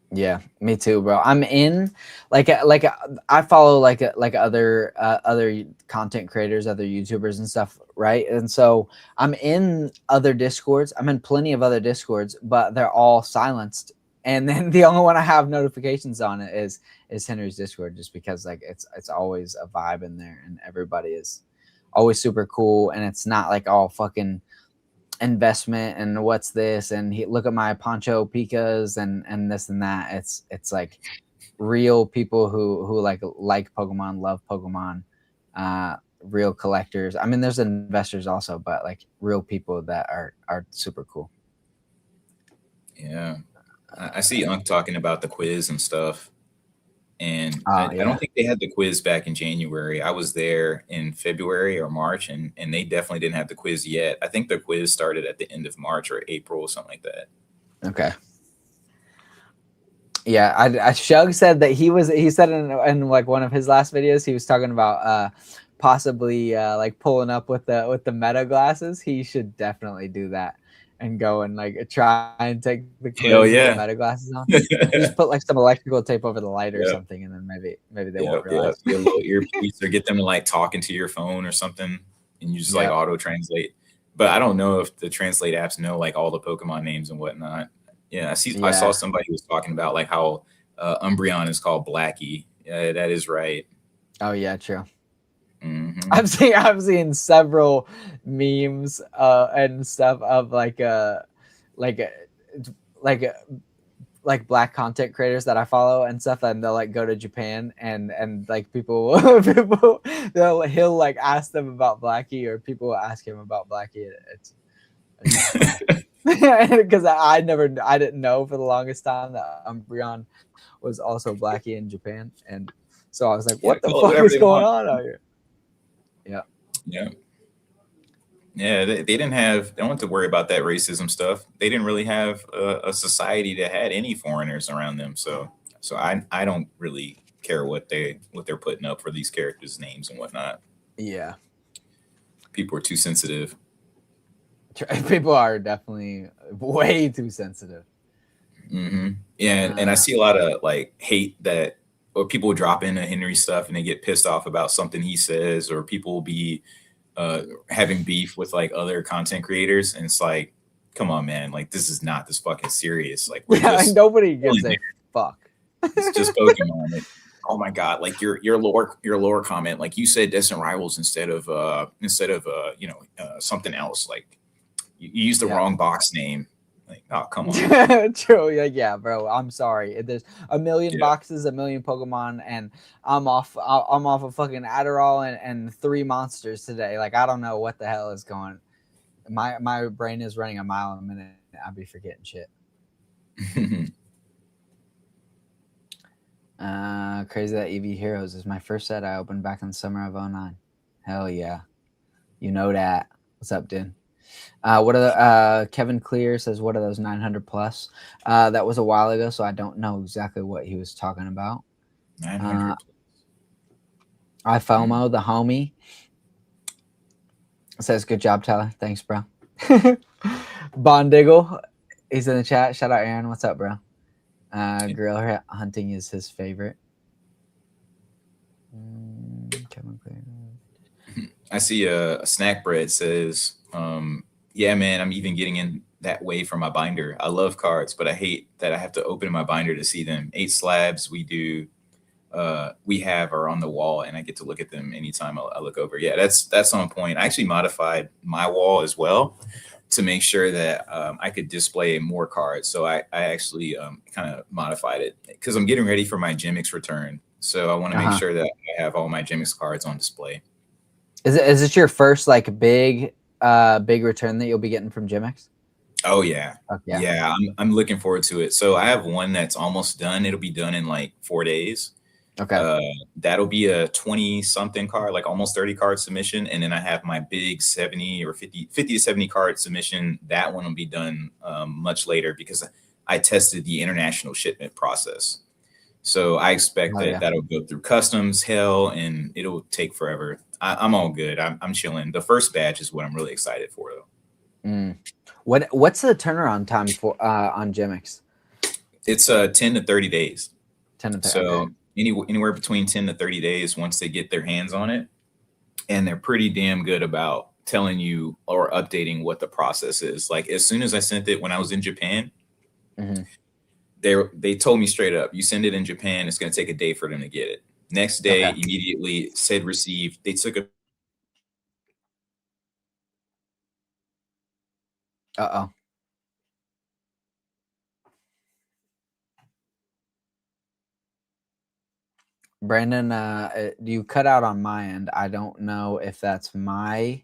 Yeah, me too, bro. I'm in like I follow like other content creators, other YouTubers and stuff, right? And so I'm in other Discords. I'm in plenty of other Discords, but they're all silenced. And then the only one I have notifications on it is Henry's Discord, just because like it's always a vibe in there, and everybody is always super cool, and it's not like all fucking investment and what's this and look at my Poncho Pikas and this and that. It's like real people who like Pokemon, love Pokemon, real collectors. I mean, there's investors also, but like real people that are super cool. Yeah, I see Unc talking about the quiz and stuff. And I Yeah. don't think they had the quiz back in January. I was there in February or March, and they definitely didn't have the quiz yet. I think the quiz started at the end of March or April or something like that. Okay. Yeah, Shug said that he said in like one of his last videos, he was talking about possibly like pulling up with the meta glasses. He should definitely do that and go and like try and take the quiz with the meta glasses on. Just put like some electrical tape over the light or something, and then maybe they won't realize. Get a little earpiece or get them to like talk into your phone or something, and you just like auto translate. But I don't know if the translate apps know like all the Pokemon names and whatnot. Yeah, I saw somebody who was talking about like how Umbreon is called Blackie. Yeah, that is right. Oh yeah, true. Mm-hmm. I've seen several memes and stuff of like black content creators that I follow and stuff, and they'll like go to Japan and like people he'll like ask them about Blackie, or people will ask him about Blackie. It's because I didn't know for the longest time that Umbreon was also Blackie in Japan, and so I was like, what the fuck is going on out here? Yeah, they didn't have to worry about that racism stuff. They didn't really have a society that had any foreigners around them. So I don't really care what they're putting up for these characters' names and whatnot. Yeah, people are too sensitive. People are definitely way too sensitive. Mm-hmm. Yeah, and I see a lot of like hate that, or people drop into Henry stuff and they get pissed off about something he says, or people will be having beef with like other content creators, and it's like, come on, man, like this is not this fucking serious. Like nobody gives a fuck. It's just Pokemon. Like, oh my god, like your lore comment, like you said Distant Rivals instead of something else. Like you used the wrong box name. Like, oh, come on. True. Yeah, bro. I'm sorry. There's a million boxes, a million Pokemon, and I'm off of fucking Adderall and 3 monsters today. Like, I don't know what the hell is going. My brain is running a mile a minute. I'll be forgetting shit. Crazy that EV Heroes is my first set I opened back in the summer of 2009. Hell yeah. You know that. What's up, dude? What are the Kevin Clear says, what are those 900 plus? That was a while ago, so I don't know exactly what he was talking about. 900 iFOMO, the homie, says, good job, Tyler. Thanks, bro. Bondiggle, he's in the chat. Shout out, Aaron. What's up, bro? Grill hunting is his favorite. Kevin Clear. I see a snack bread says, yeah, man, I'm even getting in that way for my binder. I love cards, but I hate that I have to open my binder to see them. 8 slabs we have are on the wall, and I get to look at them anytime I look over. Yeah, that's on point. I actually modified my wall as well to make sure that I could display more cards. So I actually kind of modified it because I'm getting ready for my Gemmix return. So I want to make sure that I have all my Gemmix cards on display. Is it your first like big return that you'll be getting from Gemmix? Oh yeah. Yeah, I'm looking forward to it. So I have one that's almost done. It'll be done in like 4 days. Okay. That'll be a 20 something card, like almost 30 card submission. And then I have my big 70 or 50 to 70 card submission. That one will be done much later because I tested the international shipment process. So I expect that that'll go through customs hell and it'll take forever. I'm all good. I'm chilling. The first batch is what I'm really excited for though. Mm. What's the turnaround time for on Gemix? It's 10 to 30 days. 10 to 30. So okay. Anywhere between 10 to 30 days once they get their hands on it. And they're pretty damn good about telling you or updating what the process is. Like as soon as I sent it when I was in Japan, they told me straight up, you send it in Japan, it's going to take a day for them to get it. Next day, immediately said received. They took a Brandon, you cut out on my end. I don't know if that's my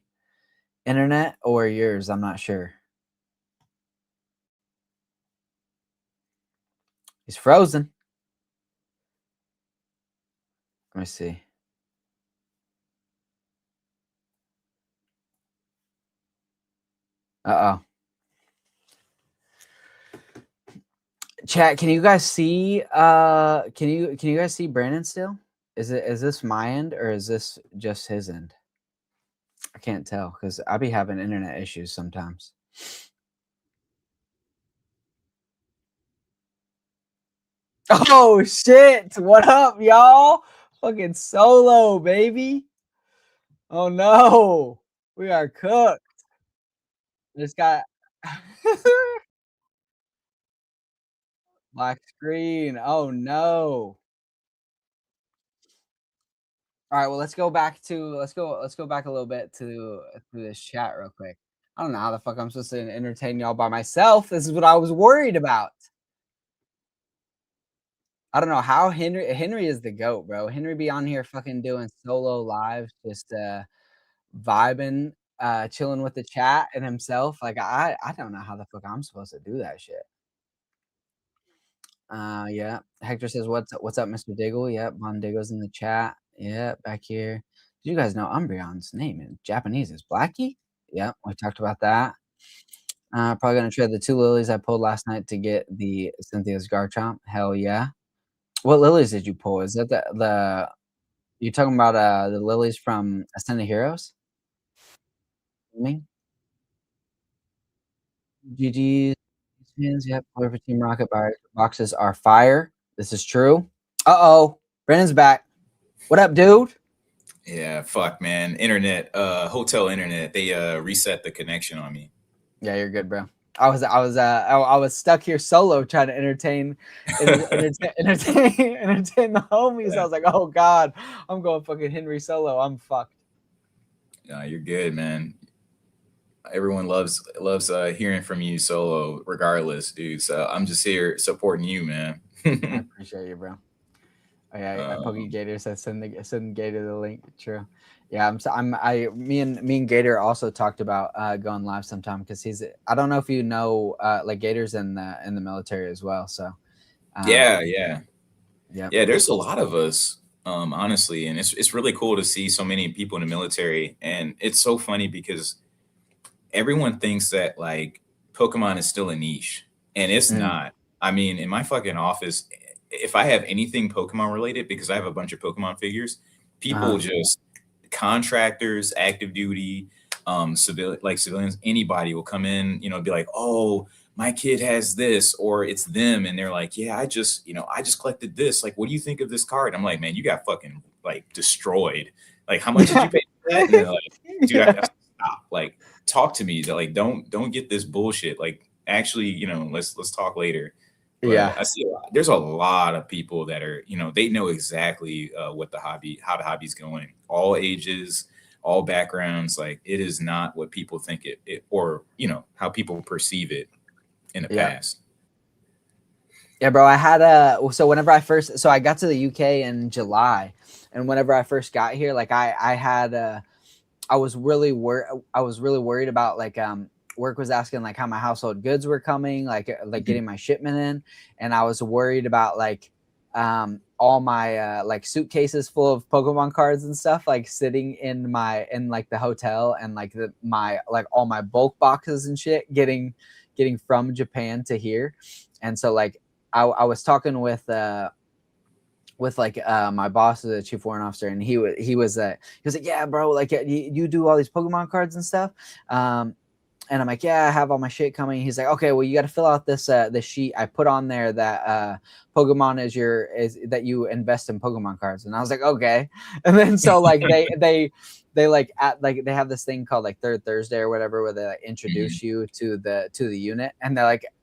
internet or yours. I'm not sure. He's frozen. Let me see. Chat, can you guys see can you guys see Brandon still? Is this my end or is this just his end? I can't tell because I be having internet issues sometimes. Oh shit! What up, y'all? Fucking solo, baby. Oh no, we are cooked. Just got black screen. Oh no. All right, well, let's go back a little bit to this chat real quick. I don't know how the fuck I'm supposed to entertain y'all by myself. This is what I was worried about. I don't know how Henry is the GOAT, bro. Henry be on here fucking doing solo lives, just vibing, chilling with the chat and himself. Like I don't know how the fuck I'm supposed to do that shit. Yeah. Hector says, "What's up, Mr. Diggle?" Yep, Von Diggle's in the chat. Yeah, back here. Did you guys know Umbreon's name in Japanese is Blackie? Yep, we talked about that. Probably gonna trade the 2 lilies I pulled last night to get the Cynthia's Garchomp. Hell yeah. What lilies did you pull? Is that the you talking about the lilies from Ascended Heroes? Me? GG's fans, yep. Player for Team Rocket boxes are fire. This is true. Uh-oh. Brandon's back. What up, dude? Yeah, fuck, man. Internet, hotel internet. They reset the connection on me. Yeah, you're good, bro. I was stuck here solo trying to entertain the homies. I was like, oh god, I'm going fucking Henry solo. I'm fucked. No, you're good, man. Everyone loves hearing from you solo, regardless, dude. So I'm just here supporting you, man. I appreciate you, bro. Oh, yeah, Pokey Gator says send Gator the link. True. Yeah, me and Gator also talked about going live sometime because I don't know if you know like Gator's in the military as well. So yeah. There's a lot of us, honestly, and it's really cool to see so many people in the military. And it's so funny because everyone thinks that like Pokemon is still a niche, and it's not. I mean, in my fucking office, if I have anything Pokemon related, because I have a bunch of Pokemon figures, people just contractors, active duty, civilians, anybody will come in, be like, oh, my kid has this, or it's them, and they're like, yeah, I just collected this. Like, what do you think of this card? I'm like, man, you got fucking like destroyed. Like, how much did you pay for that? And they're like, dude, I have to stop. Like, talk to me. Like, don't get this bullshit. Like, actually, let's talk later. But yeah, I see there's a lot of people that are, they know exactly how the hobby's going. All ages, all backgrounds. Like, it is not what people think it or how people perceive it in the past. Yeah, bro. I had so I got to the UK in July, and whenever I first got here, like I was really worried about like work was asking like how my household goods were coming, like getting my shipment in, and I was worried about like all all my like suitcases full of Pokemon cards and stuff, like sitting in like the hotel, and like my all my bulk boxes and shit getting from Japan to here. And so like I was talking with like my boss is a chief warrant officer, and he was like, yeah, bro, like you do all these Pokemon cards and stuff. And I'm like, yeah, I have all my shit coming. He's like, okay, well, you got to fill out this sheet I put on there that Pokemon is that you invest in Pokemon cards. And I was like, okay. And then so like they like they have this thing called like Third Thursday or whatever, where they like introduce you to the unit, and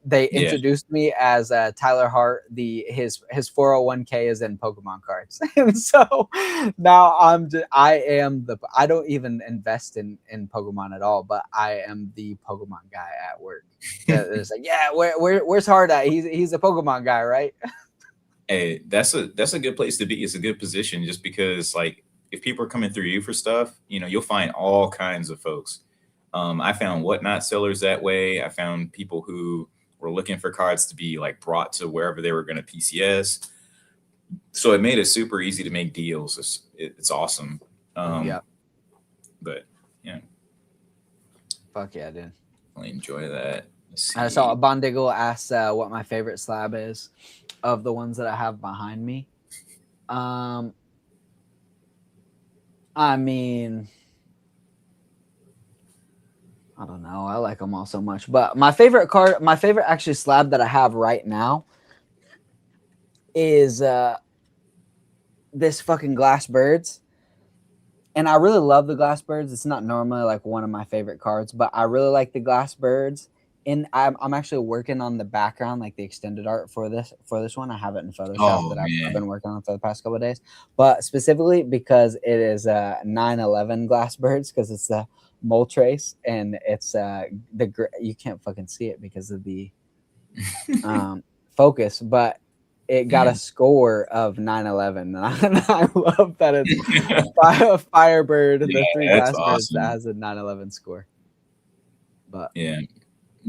they introduced me as Tyler Hart. His 401k is in Pokemon cards, and so now I don't even invest in Pokemon at all, but I am the Pokemon guy at work. It's like, yeah, where's Hart at? He's a Pokemon guy, right? Hey, that's a good place to be. It's a good position, just because like, if people are coming through you for stuff, you'll find all kinds of folks. I found whatnot sellers that way. I found people who were looking for cards to be like brought to wherever they were going to PCS. So it made it super easy to make deals. It's awesome. Yeah. But yeah. Fuck yeah, dude. I enjoy that. I saw Bondiggle asked what my favorite slab is of the ones that I have behind me. I mean, I don't know. I like them all so much, but my favorite actually slab that I have right now is this fucking Glass Birds. And I really love the Glass Birds. It's not normally like one of my favorite cards, but I really like the Glass Birds. And I'm actually working on the background, like the extended art for this one. I have it in Photoshop I've been working on for the past couple of days. But specifically because it is 9/11 Glass Birds, because it's a Moltres, and it's you can't fucking see it because of the focus, but it got a score of 9/11, and I love that it's Firebird, the 3 Glass Birds that has a 9/11 score. But yeah.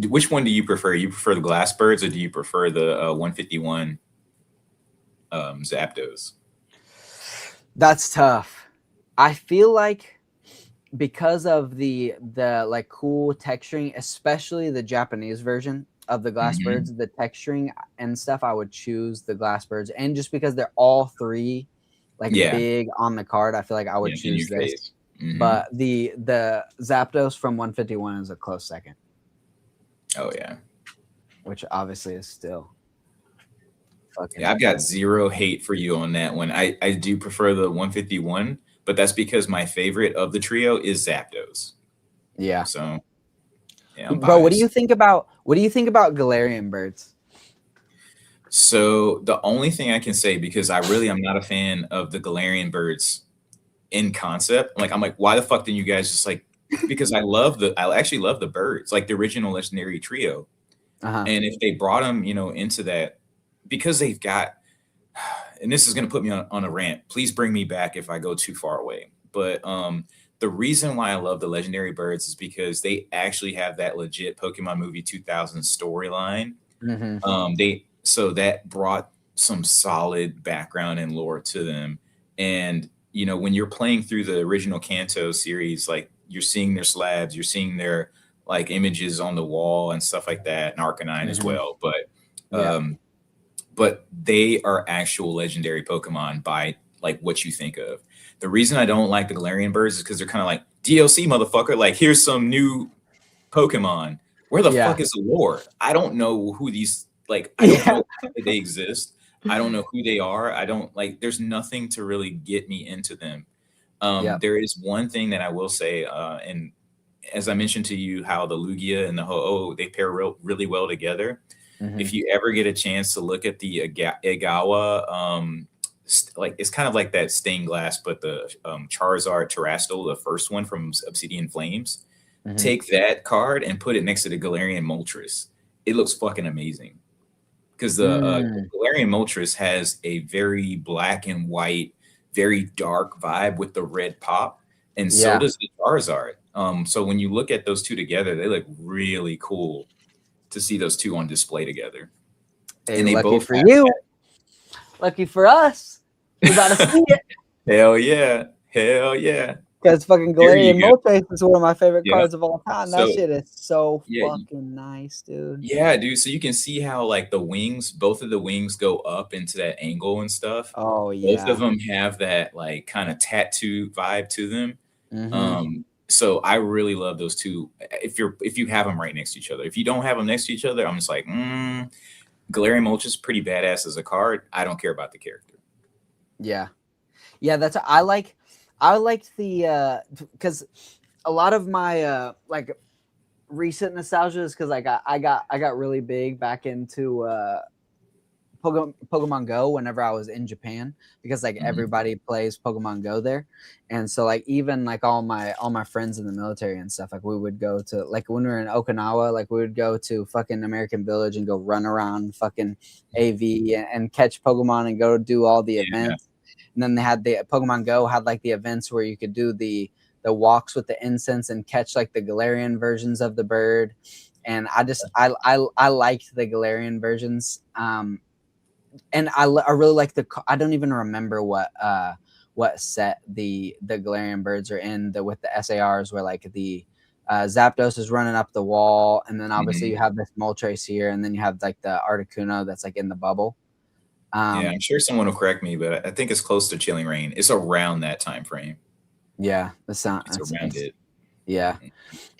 Which one do you prefer? You prefer the Glass Birds, or do you prefer the 151 Zapdos? That's tough. I feel like because of the like cool texturing, especially the Japanese version of the Glass Birds, the texturing and stuff, I would choose the Glass Birds. And just because they're all 3 like big on the card, I feel like I would choose this. But the Zapdos from 151 is a close second. Oh yeah, which obviously is still fucking. Yeah, I've got zero hate for you on that one. I do prefer the 151, but that's because my favorite of the trio is Zapdos. Yeah. So, yeah, bro, what do you think about Galarian Birds? So the only thing I can say, because I really am not a fan of the Galarian Birds in concept. Like, I'm like, why the fuck didn't you guys just like? Because I actually love the birds, like the original legendary trio. And if they brought them, into that, because they've got, and this is going to put me on a rant, please bring me back if I go too far away. But the reason why I love the legendary birds is because they actually have that legit Pokemon movie 2000 storyline. So that brought some solid background and lore to them. And, when you're playing through the original Kanto series, like, you're seeing their slabs, you're seeing their like images on the wall and stuff like that, and Arcanine as well. But they are actual legendary Pokemon by like what you think of. The reason I don't like the Galarian Birds is because they're kind of like, DLC motherfucker, like, here's some new Pokemon. Where the fuck is the lore? I don't know who these, like, I don't know that they exist. I don't know who they are. I don't like, there's nothing to really get me into them. There is one thing that I will say, and as I mentioned to you, how the Lugia and the Ho-Oh, they pair really well together. If you ever get a chance to look at the Egawa, like, it's kind of like that stained glass, but the Charizard Terrastal, the first one from Obsidian Flames, take that card and put it next to the Galarian Moltres. It looks fucking amazing. Because the Galarian Moltres has a very black and white, very dark vibe with the red pop, and so does the Charizard. So when you look at those two together, they look really cool to see those two on display together. Hey, and they lucky both for you, lucky for us. You about to see it. Hell yeah. Hell yeah. Because fucking There you Galarian go. Moltres is one of my favorite Yeah. cards of all time. That So shit is so yeah, fucking nice, dude. yeah, dude. So you can see how like the wings, both of the wings go up into that angle and stuff. Oh Both of yeah. them have that like kind of tattoo vibe to them. Mm-hmm. So I really love those two. If you have them right next to each other, if you don't have them next to each other, I'm just like, Galarian Moltres is pretty badass as a card. I don't care about the character. Yeah. Yeah, that's I liked the because a lot of my like recent nostalgia is because like I got really big back into Pokemon Go whenever I was in Japan because like everybody plays Pokemon Go there, and so like even like all my friends in the military and stuff, like we would go to, like when we were in Okinawa, like we would go to fucking American Village and go run around fucking AV and catch Pokemon and go do all the events. And then they had the Pokemon Go had like the events where you could do the walks with the incense and catch like the Galarian versions of the bird. And I liked the Galarian versions. And I really like I don't even remember what set the Galarian birds are in, with the SARs, where like the Zapdos is running up the wall, and then obviously you have this Moltres here, and then you have like the Articuno that's like in the bubble. Yeah, I'm sure someone will correct me, but I think it's close to Chilling Reign. It's around that time frame. Yeah, it's around it. Yeah,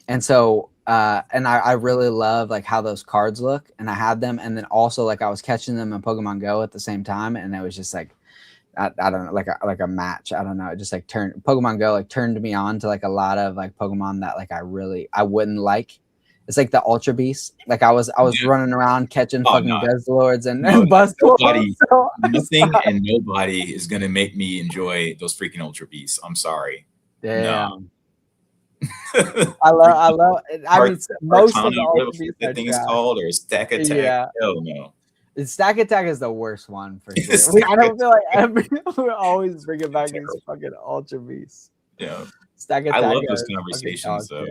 and so and I really love like how those cards look, and I had them, and then also like I was catching them in Pokemon Go at the same time, and it was just like I don't know, like a match. I don't know. It just like Pokemon Go like turned me on to like a lot of like Pokemon that like I wouldn't like. It's like the Ultra Beast. Like I was running around catching fucking Guzzlords and Buzzlords. Nothing and nobody is gonna make me enjoy those freaking Ultra Beasts. I'm sorry. Damn. No. I love. I mean, most of the Ultra Beasts that thing is called, or Stack Attack. Yeah. Hell no. Stack Attack is the worst one for sure. I don't feel like we always bring it back to these fucking Ultra Beasts. Yeah. Stack Attack. I love those conversations though.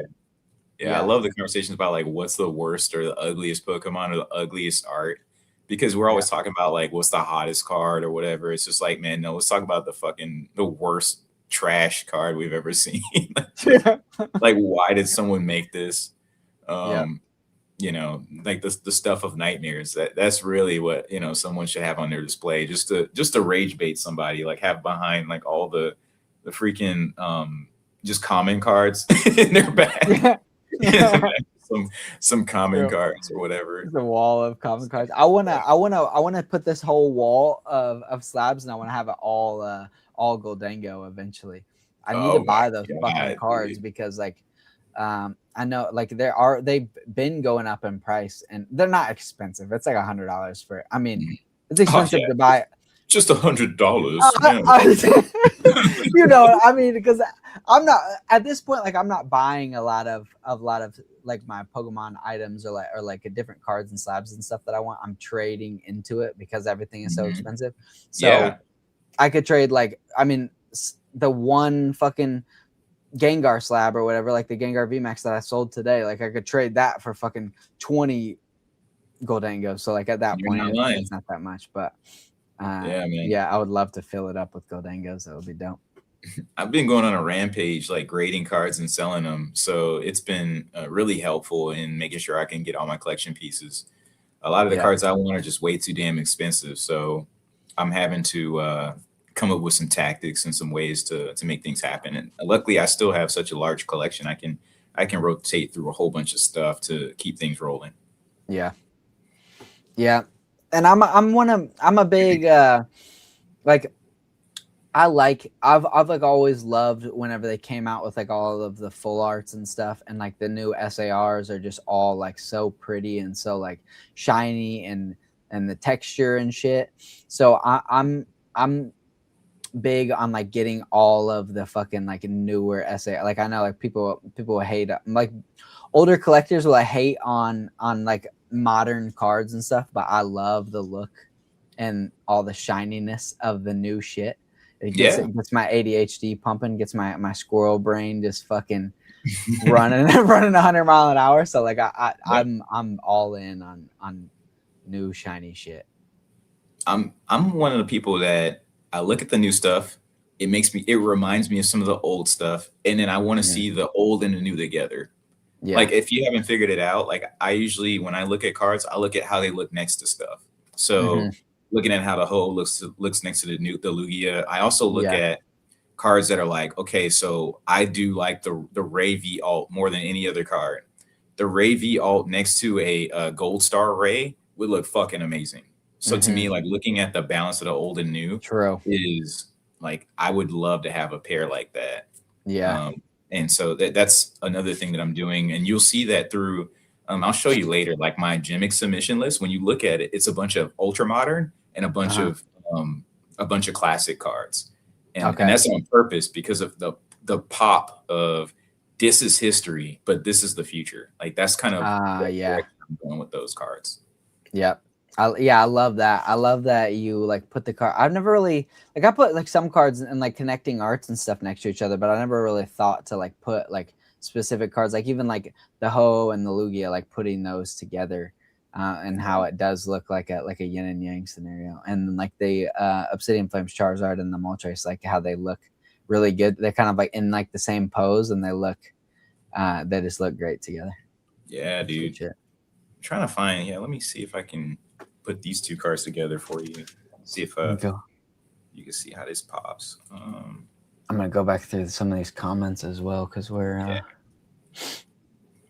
Yeah, I love the conversations about like what's the worst or the ugliest Pokemon or the ugliest art, because we're always talking about like what's the hottest card or whatever. It's just like, man, no, let's talk about the worst trash card we've ever seen. Like, why did someone make this? You know, like the stuff of nightmares. That's really what someone should have on their display, just to rage bait somebody, like have behind like all the freaking just common cards in their bag. some common cards or whatever. The wall of common cards. I wanna put this whole wall of slabs, and I wanna have it all Goldango eventually. I need to buy those fucking cards, because like I know like they've been going up in price, and they're not expensive. It's like $100 for. I mean, it's expensive to buy. Just $100. You know, I mean, because I'm not at this point, like I'm not buying a lot of like my Pokemon items or like different cards and slabs and stuff that I want. I'm trading into it because everything is so expensive. So I could trade, like, I mean, the one fucking Gengar slab or whatever, like the Gengar VMAX that I sold today, like I could trade that for fucking 20 Goldango. So like at that point, it's not that much, but yeah, man. Yeah, I would love to fill it up with Goldangos. That would be dope. I've been going on a rampage, like grading cards and selling them. So it's been really helpful in making sure I can get all my collection pieces. A lot of the cards I want are just way too damn expensive. So I'm having to come up with some tactics and some ways to make things happen. And luckily, I still have such a large collection. I can rotate through a whole bunch of stuff to keep things rolling. Yeah. Yeah. And I'm a big like I've like always loved whenever they came out with like all of the full arts and stuff, and like the new SARs are just all like so pretty and so like shiny and the texture and shit. So I'm big on like getting all of the fucking like newer SA. Like I know like people hate, like older collectors will hate on like modern cards and stuff, but I love the look and all the shininess of the new shit. It gets my ADHD pumping, gets my squirrel brain just fucking running 100 mile an hour. So like I'm all in on new shiny shit. I'm one of the people that I look at the new stuff. It reminds me of some of the old stuff, and then I want to see the old and the new together. Yeah. Like if you haven't figured it out, like I usually when I look at cards, I look at how they look next to stuff. So looking at how the Ho looks next to the Lugia. I also look at cards that are like, okay, so I do like the Ray V alt more than any other card. The Ray V alt next to a Gold Star Ray would look fucking amazing. So to me, like looking at the balance of the old and new is like I would love to have a pair like that. Yeah. And so that's another thing that I'm doing. And you'll see that through I'll show you later, like my Gimmick submission list. When you look at it, it's a bunch of ultra modern and a bunch of classic cards. And that's on purpose because of the pop of this is history, but this is the future. Like that's kind of I'm going with those cards. Yep. I love that. I love that you like put the card. I've never really like I put like some cards and like connecting arts and stuff next to each other, but I never really thought to like put like specific cards, like even like the Ho and the Lugia, like putting those together and how it does look like a yin and yang scenario. And like the Obsidian Flames Charizard and the Moltres, like how they look really good. They're kind of like in like the same pose and they just look great together. Yeah, dude. I'm trying to find, let me see if I can put these two cards together for you. See if you can see how this pops. I'm gonna go back through some of these comments as well because we're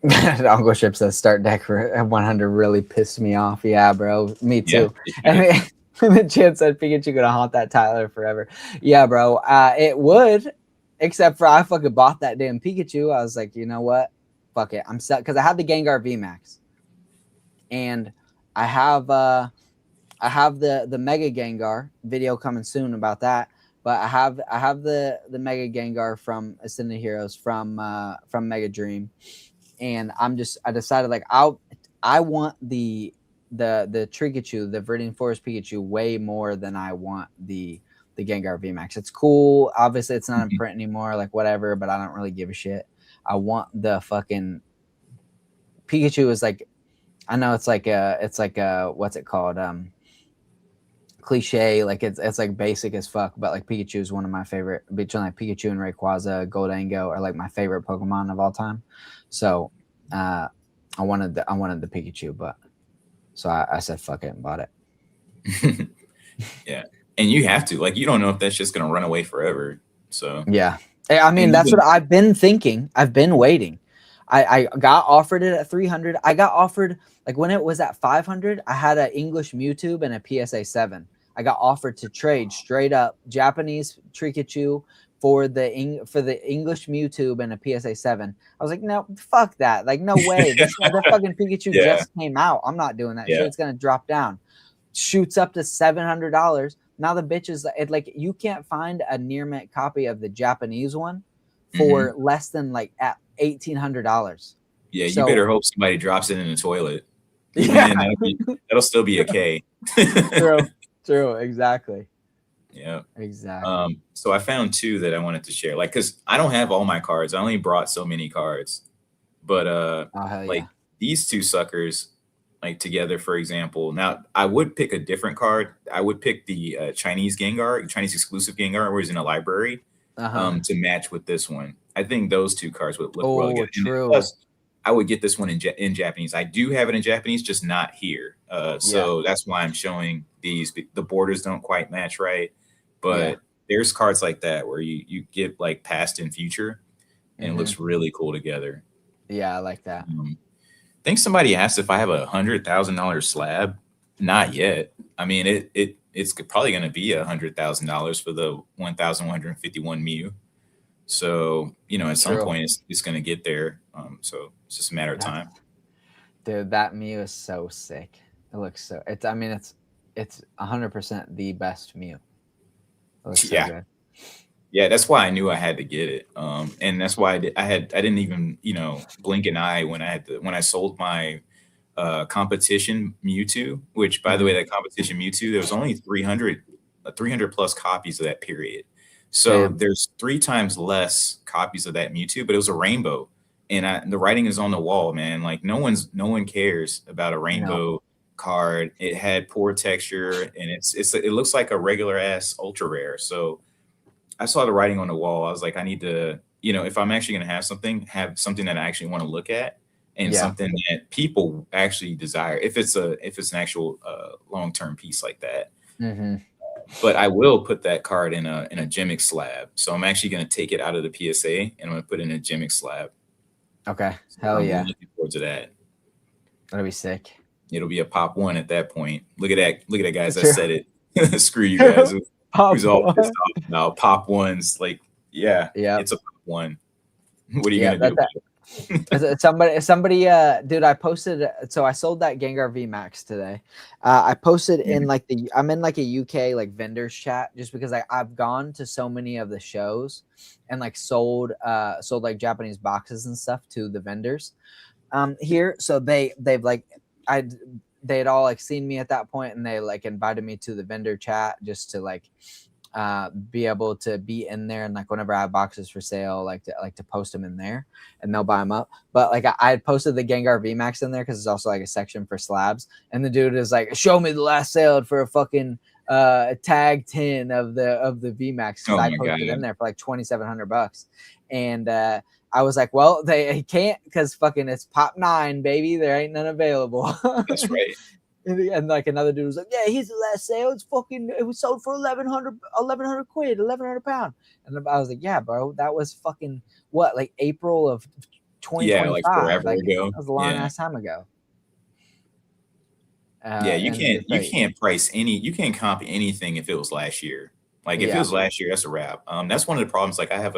Uncle Ship says start deck for 100 really pissed me off. Yeah, bro, me too. And the chat said Pikachu gonna haunt that Tyler forever. Yeah, bro, it would, except for I fucking bought that damn Pikachu. I was like, you know what, fuck it, I'm set because I have the Gengar VMAX, and I have the Mega Gengar video coming soon about that. But I have the Mega Gengar from Ascended Heroes from Mega Dream, and I decided like I want the Pikachu, the Viridian Forest Pikachu, way more than I want the Gengar VMAX. It's cool. Obviously, it's not in print anymore. Like whatever, but I don't really give a shit. I want the fucking Pikachu. Is like, I know it's like a what's it called? Cliche, like it's like basic as fuck, but like Pikachu is one of my favorite. Between like Pikachu and Rayquaza, Goldango are like my favorite Pokemon of all time. So I wanted the Pikachu, but so I said fuck it and bought it. Yeah, and you have to, like, you don't know if that's just gonna run away forever. So yeah, I mean that's what I've been thinking. I've been waiting. I got offered it at 300. I got offered like when it was at 500. I had an English Mewtwo and a PSA 7. I got offered to trade straight up Japanese Pikachu for the English Mewtwo and a PSA 7. I was like, no, fuck that. Like, no way. The fucking Pikachu just came out. I'm not doing that shit. It's gonna drop down. Shoots up to $700. Now the bitch is like you can't find a near mint copy of the Japanese one for less than like at $1,800. Yeah, you better hope somebody drops it in the toilet. Yeah, that'll still be a K. True, exactly. Yeah, exactly. So I found two that I wanted to share, like, because I don't have all my cards. I only brought so many cards, but like these two suckers, like together, for example. Now I would pick a different card. I would pick the Chinese Gengar, Chinese exclusive Gengar, where he's in a library, to match with this one. I think those two cards would look really good. True. Plus, I would get this one in Japanese. I do have it in Japanese, just not here. So that's why I'm showing these. The borders don't quite match right, but there's cards like that where you get like past and future, and it looks really cool together. Yeah, I like that. I think somebody asked if I have $100,000 slab. Not yet. I mean, it's probably going to be $100,000 for the 1,151 Mew. So, at some point it's going to get there. So it's just a matter of time. Dude, that Mew is so sick. It looks so. It's 100% the best Mew. It looks so good. Yeah, that's why I knew I had to get it. And that's why I didn't even blink an eye when I sold my competition Mewtwo. Which, by the way, that competition Mewtwo, there was only 300 plus copies of that period. So there's 3 times less copies of that Mewtwo, but it was a rainbow, and the writing is on the wall, man. Like no one cares about a rainbow card. It had poor texture, and it looks like a regular ass ultra rare. So I saw the writing on the wall. I was like, I need to, if I'm actually going to have something that I actually want to look at, and something that people actually desire. If it's an actual long-term piece like that. But I will put that card in a gimmick slab. So I'm actually going to take it out of the PSA and I'm going to put it in a gimmick slab. Okay. Hell I'm yeah. looking forward to that. That'll be sick. It'll be a pop 1 at that point. Look at that, guys. I said it. Screw you guys. Who's all pissed off now? Pop 1s, like, it's a pop 1. What are you gonna do? Somebody, dude, I posted. So I sold that Gengar VMAX today. I posted in like I'm in like a UK like vendors chat, just because I've gone to so many of the shows and like sold like Japanese boxes and stuff to the vendors here. So they've like they had all like seen me at that point, and they like invited me to the vendor chat just to like be able to be in there, and like whenever I have boxes for sale, like to post them in there and they'll buy them up. But like I had posted the Gengar VMAX in there because it's also like a section for slabs, and the dude is like, show me the last sale for a fucking tag 10 of the VMAX. I posted in there for like $2,700, and I was like, well, they can't, because fucking it's pop 9, baby. There ain't none available. That's right. And like another dude was like, yeah, he's the last sale. It was sold for 1,100 quid, 1,100 pound. And I was like, yeah, bro, that was fucking what, like April of 2025. Yeah, like forever ago. That was a long ass time ago. You can't comp anything if it was last year. Like if it was last year, that's a wrap. That's one of the problems. Like I have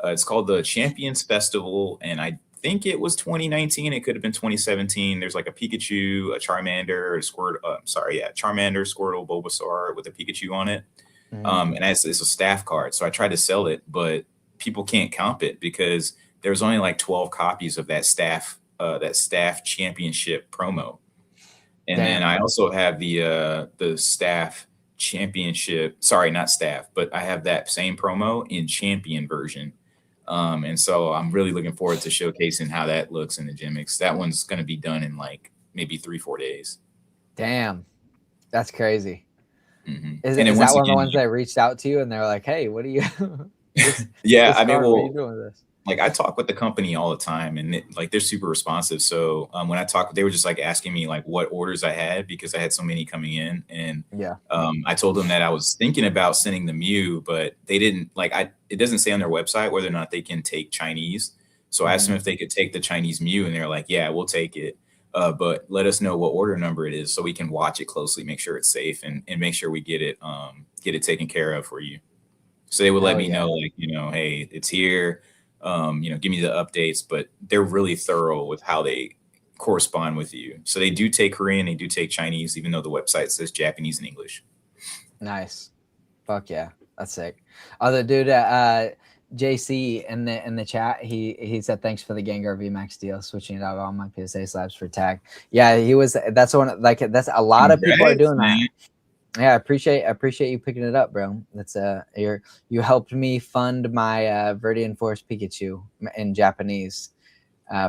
it's called the Champions Festival, and I think it was 2019. It could have been 2017. There's like a Pikachu, a Charmander, Charmander, Squirtle, Bulbasaur with a Pikachu on it. And it's a staff card. So I tried to sell it, but people can't comp it because there's only like 12 copies of that staff championship promo. And then I also have the staff championship. Sorry, not staff, but I have that same promo in champion version. And so I'm really looking forward to showcasing how that looks in the Gimmicks. That one's going to be done in like maybe 3-4 days. Damn, that's crazy. Is that one of the ones that reached out to you and they're like, hey, what do you? What are you doing with this? Like I talk with the company all the time, and they're super responsive. So when I talked, they were just like asking me like what orders I had because I had so many coming in, and I told them that I was thinking about sending the Mew, but they didn't it doesn't say on their website whether or not they can take Chinese. So I asked them if they could take the Chinese Mew, and they're like, yeah, we'll take it. But let us know what order number it is so we can watch it closely, make sure it's safe, and make sure we get it taken care of for you. So they would let me know, like, hey, it's here. Give me the updates, but they're really thorough with how they correspond with you. So they do take Korean, they do take Chinese, even though the website says Japanese and English. Nice. Fuck yeah. That's sick. Other dude, JC in the chat, he said thanks for the Gengar VMAX deal, switching it out of all my PSA slabs for tag. Yeah, that's a lot of people are doing that. Yeah, I appreciate you picking it up, bro. That's you helped me fund my Viridian Force Pikachu in Japanese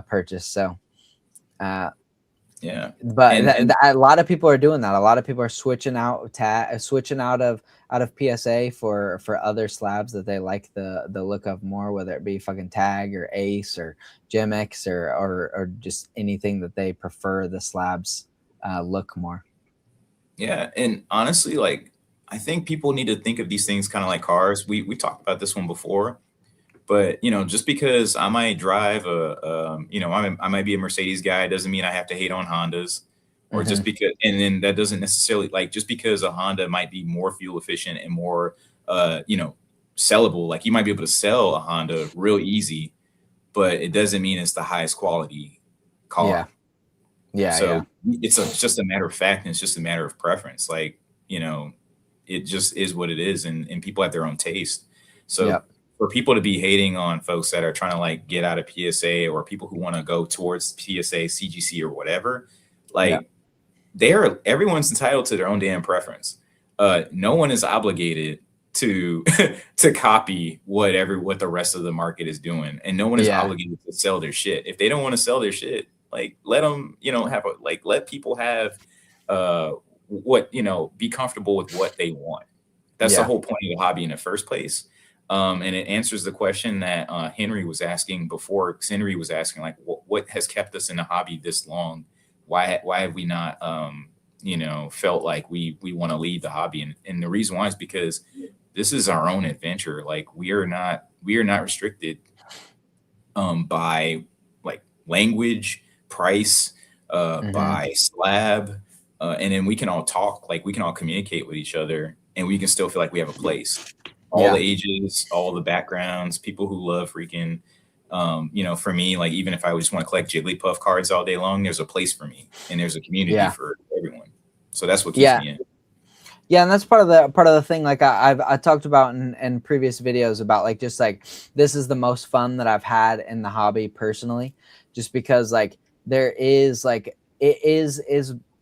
purchase. So but a lot of people are doing that. A lot of people are switching out of PSA for other slabs that they like the look of more, whether it be fucking tag or ace or Gem-X or just anything that they prefer the slabs look more. Yeah, and honestly, like I think people need to think of these things kind of like cars. We talked about this one before, but just because I might drive I might be a Mercedes guy doesn't mean I have to hate on Hondas, or just because, and then that doesn't necessarily just because a Honda might be more fuel efficient and more sellable. Like you might be able to sell a Honda real easy, but it doesn't mean it's the highest quality car. It's just a matter of fact, and it's just a matter of preference. Like, it just is what it is, and people have their own taste. So for people to be hating on folks that are trying to get out of PSA, or people who want to go towards PSA, CGC, or whatever, everyone's entitled to their own damn preference. No one is obligated to copy what the rest of the market is doing, and no one is obligated to sell their shit. If they don't want to sell their shit, Like let them, have let people have what, be comfortable with what they want. That's the whole point of the hobby in the first place. And it answers the question that Henry was asking before. 'Cause Henry was asking, like, what has kept us in the hobby this long? Why have we not, felt like we want to leave the hobby? And the reason why is because this is our own adventure. Like we are not restricted by like language, price, by slab, and then we can all talk. Like we can all communicate with each other, and we can still feel like we have a place. All the ages, all the backgrounds, people who love freaking, for me, like even if I just want to collect Jigglypuff cards all day long, there's a place for me, and there's a community for everyone. So that's what keeps me in. Yeah, and that's part of the thing. Like I talked about in previous videos about like just like this is the most fun that I've had in the hobby personally, just because like there is like it is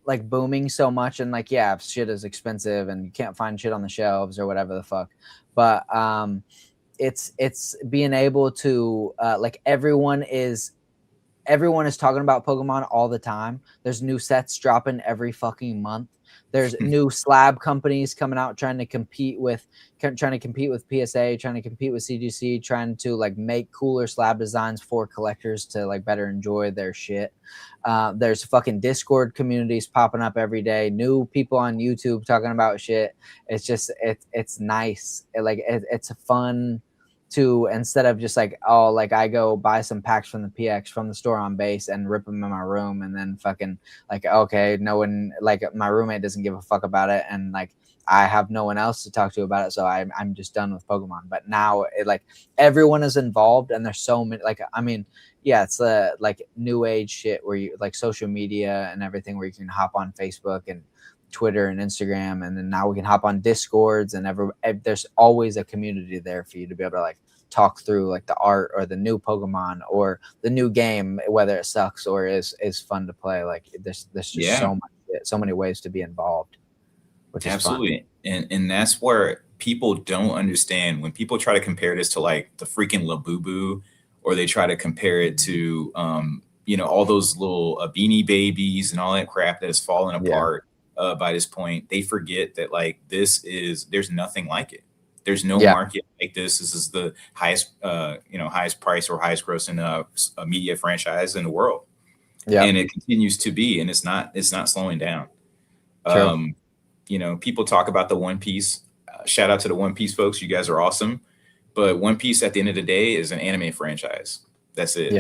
like booming so much, and like shit is expensive and you can't find shit on the shelves or whatever the fuck. But it's being able to like everyone is talking about Pokemon all the time. There's new sets dropping every fucking month. There's new slab companies coming out trying to compete with PSA, trying to compete with CGC, trying to like make cooler slab designs for collectors to like better enjoy their shit. There's fucking Discord communities popping up every day. New people on YouTube talking about shit. It's just it's nice. It's fun to, instead of just like, oh, like I go buy some packs from the PX from the store on base and rip them in my room, and then fucking like, okay, no one, like my roommate doesn't give a fuck about it, and like I have no one else to talk to about it, so I'm just done with Pokemon. But now it like everyone is involved, and there's so many, like, I mean, it's the like new age shit where you like social media and everything, where you can hop on Facebook and Twitter and Instagram, and then now we can hop on Discords, and there's always a community there for you to be able to like talk through like the art or the new Pokemon or the new game, whether it sucks or is fun to play. Like there's just so many ways to be involved, which is absolutely fun. And that's where people don't understand when people try to compare this to like the freaking Labubu, or they try to compare it to all those little Beanie Babies and all that crap that has fallen apart. By this point, they forget that like there's nothing like it. There's no market like this. This is the highest, highest price or highest gross in a media franchise in the world. And it continues to be, and it's not slowing down. People talk about the One Piece. Shout out to the One Piece folks. You guys are awesome. But One Piece at the end of the day is an anime franchise. That's it.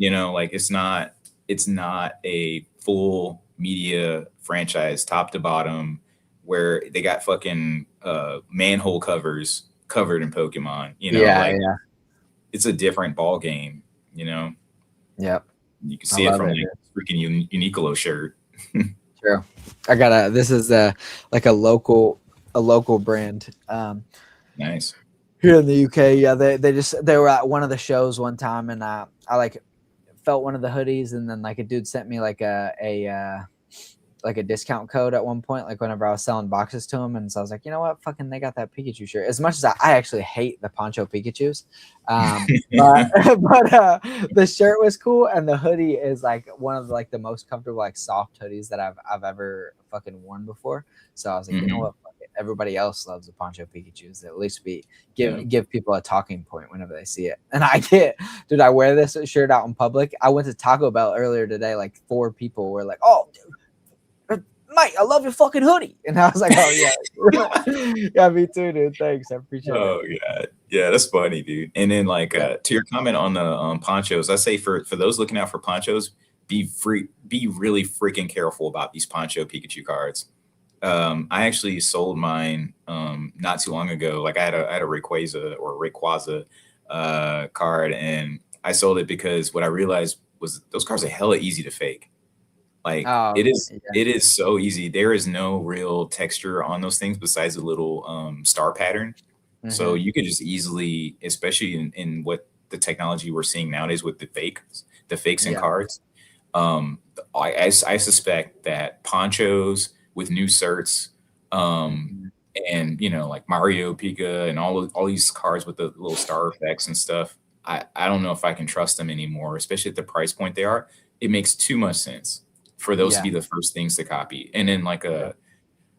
Like it's not a full media franchise top to bottom where they got fucking manhole covers covered in Pokemon. It's a different ball game. You can see it from like freaking Uniqlo shirt. True. This is like a local brand. Nice. Here in the UK, they were at one of the shows one time, and I like felt one of the hoodies, and then like a dude sent me like a discount code at one point, like whenever I was selling boxes to him, and so I was like, you know what, fucking, they got that Pikachu shirt. As much as I actually hate the Poncho Pikachus, but the shirt was cool, and the hoodie is like one of like the most comfortable like soft hoodies that I've ever fucking worn before. So I was like, you know what, fuck it. Everybody else loves the Poncho Pikachus. At least give people a talking point whenever they see it. And I wear this shirt out in public. I went to Taco Bell earlier today. Like 4 people were like, oh, dude, Mike, I love your fucking hoodie. And I was like, oh yeah. Yeah, me too, dude. Thanks. I appreciate it. Oh yeah, that's funny, dude. And then like to your comment on the ponchos, I say for those looking out for ponchos, be really freaking careful about these Poncho Pikachu cards. I actually sold mine not too long ago. Like I had a Rayquaza card, and I sold it because what I realized was those cards are hella easy to fake. Like it is so easy. There is no real texture on those things besides a little star pattern. So you could just easily, especially in what the technology we're seeing nowadays with the fakes in cards. I suspect that ponchos with new certs, and like Mario, Pika, and all these cards with the little star effects and stuff. I don't know if I can trust them anymore, especially at the price point they are. it makes too much sense for those to Yeah. be the first things to copy. And then like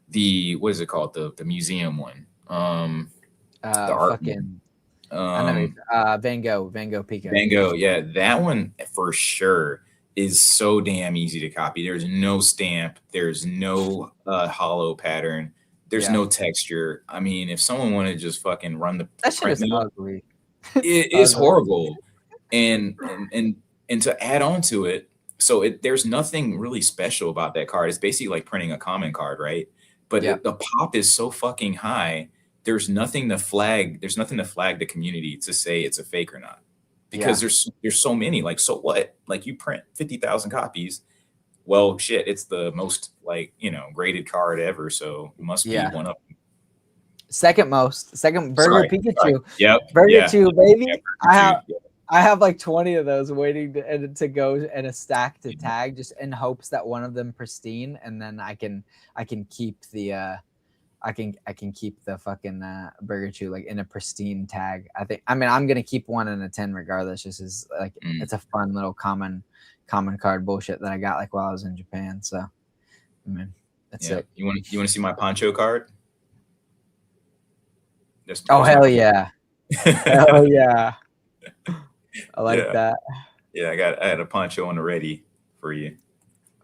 the what is it called, the museum one, the art one. Fucking. I know. um Van Gogh Pico. Van Gogh, yeah, that one for sure is so damn easy to copy. There's no stamp, there's no hollow pattern, there's Yeah. no texture. I mean, if someone wanted to just fucking run the That shit print is mill, ugly. it is horrible. And to add on to it, so there's nothing really special about that card. It's basically like printing a common card, right? But Yeah. the pop is so fucking high. There's nothing to flag. There's nothing to flag the community to say it's a fake or not, because there's so many. Like, so what? Like, you print 50,000 copies. Well, shit, it's the most, like, graded card ever, so it must be one of them. Second Burger Pikachu. Sorry. Yep. Burger Chew, baby. Yeah, I have like 20 of those waiting to go in a stack to tag, just in hopes that one of them pristine, and then I can keep the I can keep the fucking Burger Chew like in a pristine tag. I'm gonna keep 1 in a 10 regardless. Just as like it's a fun little common card bullshit that I got like while I was in Japan. So I mean, that's it. You want to see my poncho card? Oh hell yeah. Hell yeah. I like that. Yeah, I had a poncho on the ready for you.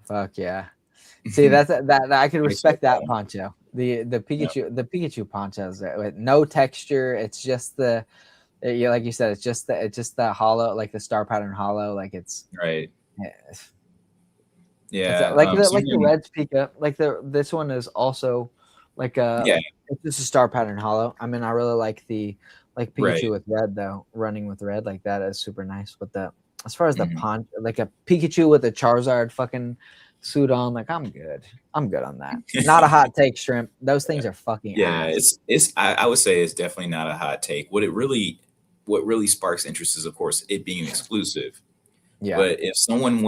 Fuck yeah. See, that I can respect that poncho. The Pikachu ponchos with no texture. It's just like you said, it's just the hollow, like the star pattern hollow, like it's right. Yeah, like the Red's Pika, like this one is also like it's just a star pattern hollow. I mean, I really like the Pikachu with red though, running with red, like that is super nice. But as far as the poncho, like a Pikachu with a Charizard fucking suit on, like I'm good on that. Not a hot take, Shrimp. Those things are fucking ass. I would say it's definitely not a hot take. What really sparks interest is, of course, it being exclusive. Yeah. But if someone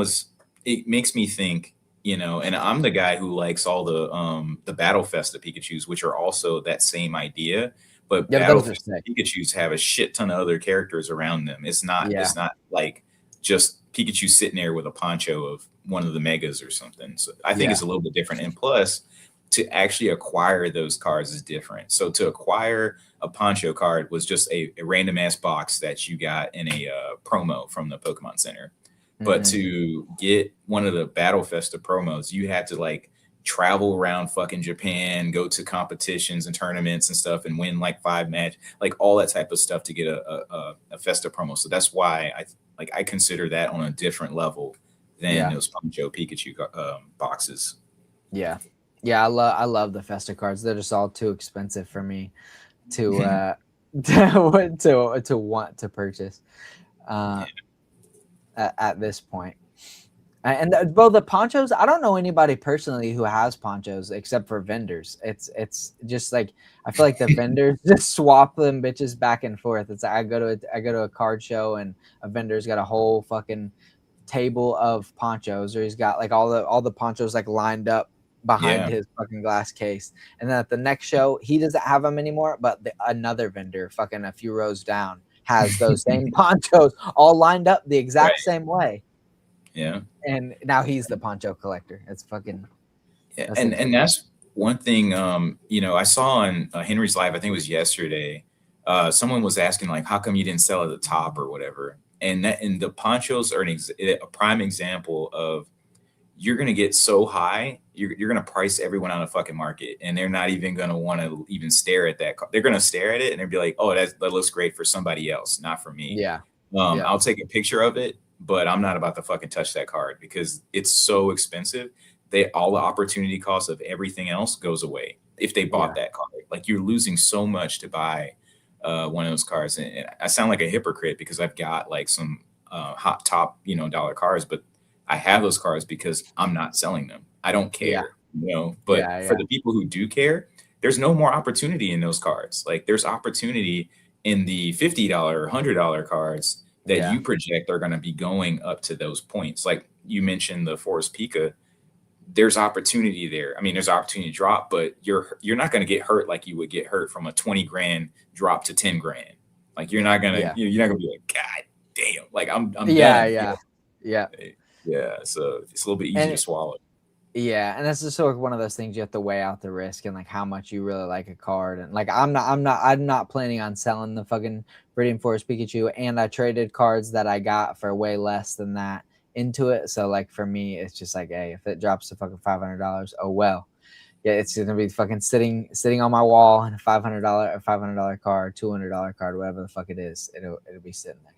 it makes me think, and I'm the guy who likes all the Battle Festa Pikachus, which are also that same idea. But Battle Festa Pikachus have a shit ton of other characters around them. It's not like just Pikachu sitting there with a poncho of one of the megas or something. So I think it's a little bit different. And plus, to actually acquire those cards is different. So to acquire a poncho card was just a random ass box that you got in a promo from the Pokemon Center. But to get one of the Battle Festa promos, you had to like travel around fucking Japan, go to competitions and tournaments and stuff, and win like 5 matches, like all that type of stuff to get a Festa promo. So that's why I consider that on a different level than those Poncho Pikachu boxes. Yeah, I love the Festa cards. They're just all too expensive for me to to want to purchase at this point. And both the ponchos, I don't know anybody personally who has ponchos except for vendors. It's just like I feel like the vendors just swap them bitches back and forth. It's like I go to a card show and a vendor's got a whole fucking table of ponchos, or he's got like all the ponchos like lined up behind his fucking glass case. And then at the next show, he doesn't have them anymore, but another vendor fucking a few rows down has those same ponchos all lined up the exact same way. Yeah. And now he's the poncho collector. It's fucking. And that's one thing, I saw on Henry's live, I think it was yesterday, someone was asking like, how come you didn't sell at the top or whatever? And the ponchos are a prime example of, you're going to get so high, you're going to price everyone on the fucking market, and they're not even going to want to even stare at that. They're going to stare at it and they'll be like, oh, that looks great for somebody else, not for me. Yeah. I'll take a picture of it, but I'm not about to fucking touch that card because it's so expensive. All the opportunity cost of everything else goes away if they bought that card. Like, you're losing so much to buy one of those cards. And I sound like a hypocrite because I've got like some hot top, dollar cards, but I have those cards because I'm not selling them. I don't care, but for the people who do care, there's no more opportunity in those cards. Like, there's opportunity in the $50 or $100 cards that you project are going to be going up to those points. Like you mentioned the Forest Pika, there's opportunity there. I mean, there's opportunity to drop, but you're not going to get hurt like you would get hurt from a 20 grand drop to 10 grand. Like, you're not going to, you're not going to be like, God damn. Like, I'm done. Yeah, so it's a little bit easier to swallow. Yeah, and that's just sort of one of those things you have to weigh out the risk and like how much you really like a card. And like I'm not planning on selling the fucking Breeding Forest Pikachu, and I traded cards that I got for way less than that into it. So like for me, it's just like, hey, if it drops to fucking $500, oh well. Yeah, it's gonna be fucking sitting on my wall, and a $500 card, $200 card, whatever the fuck it is, it'll be sitting there.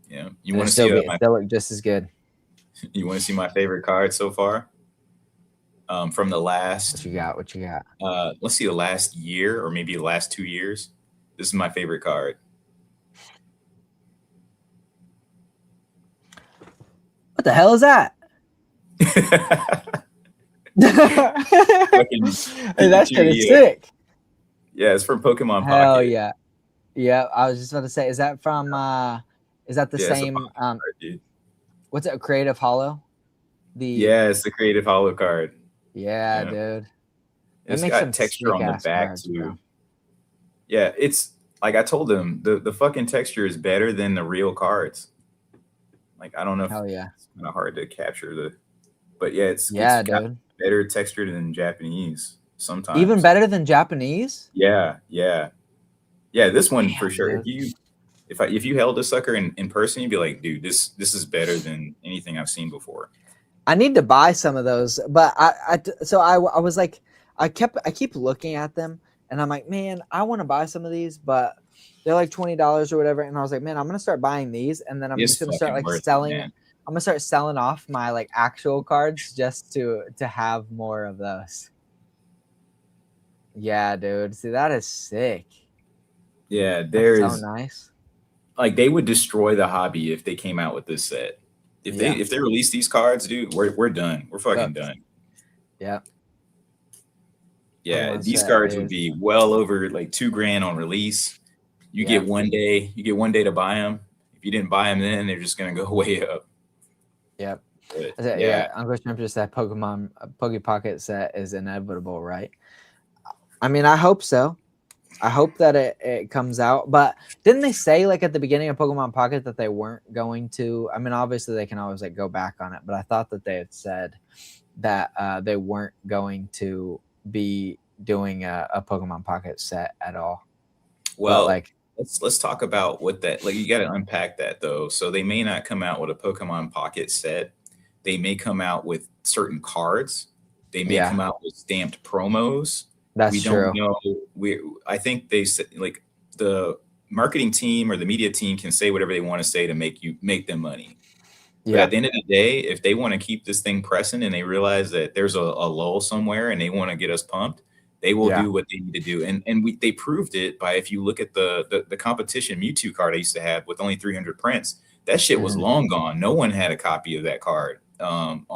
Yeah, you want to see still look just as good. You want to see my favorite card so far? From the last. What you got? Let's see, the last year or maybe the last 2 years. This is my favorite card. What the hell is that? That shit is sick. Yeah, it's from Pokemon Pocket. Hell yeah. Yeah, I was just about to say, is that from is that the same card, what's it, Creative Hollow? It's the Creative Hollow card. Yeah, dude. It's got texture on the back cards, too. Bro. Yeah, it's like I told them, the fucking texture is better than the real cards. Like I don't know if it's kind of hard to capture but yeah, it's dude. Better textured than Japanese sometimes. Even better than Japanese? Yeah. This one for sure. Dude. If you held this sucker in person, you'd be like, dude, this is better than anything I've seen before. I need to buy some of those, but I was like, I keep looking at them, and I'm like, man, I want to buy some of these, but they're like $20 or whatever. And I was like, man, I'm gonna start buying these, and then I'm just gonna start like selling. I'm gonna start selling off my like actual cards just to have more of those. Yeah, dude. See, that is sick. Yeah, that's so nice. Like they would destroy the hobby if they came out with this set. If they release these cards, dude, we're done. We're fucking done. Yeah. Yeah, these cards would be well over like $2,000 on release. You get 1 day. You get 1 day to buy them. If you didn't buy them, then they're just gonna go way up. Yep. Uncle Shrimp just said Pokemon Poke Pocket set is inevitable, right? I mean, I hope so. I hope that it comes out. But didn't they say like at the beginning of Pokemon Pocket that they weren't going to? I mean, obviously they can always like go back on it, but I thought that they had said that they weren't going to be doing a Pokemon Pocket set at all. Well, like let's talk about what that, like, you got to unpack that though. So they may not come out with a Pokemon Pocket set. They may come out with certain cards. They may come out with stamped promos. That's true. We don't know. I think they said like the marketing team or the media team can say whatever they want to say to make them money. Yeah. But at the end of the day, if they want to keep this thing pressing and they realize that there's a lull somewhere and they want to get us pumped, they will do what they need to do. And they proved it by, if you look at the competition Mewtwo card I used to have with only 300 prints, that shit was long gone. No one had a copy of that card on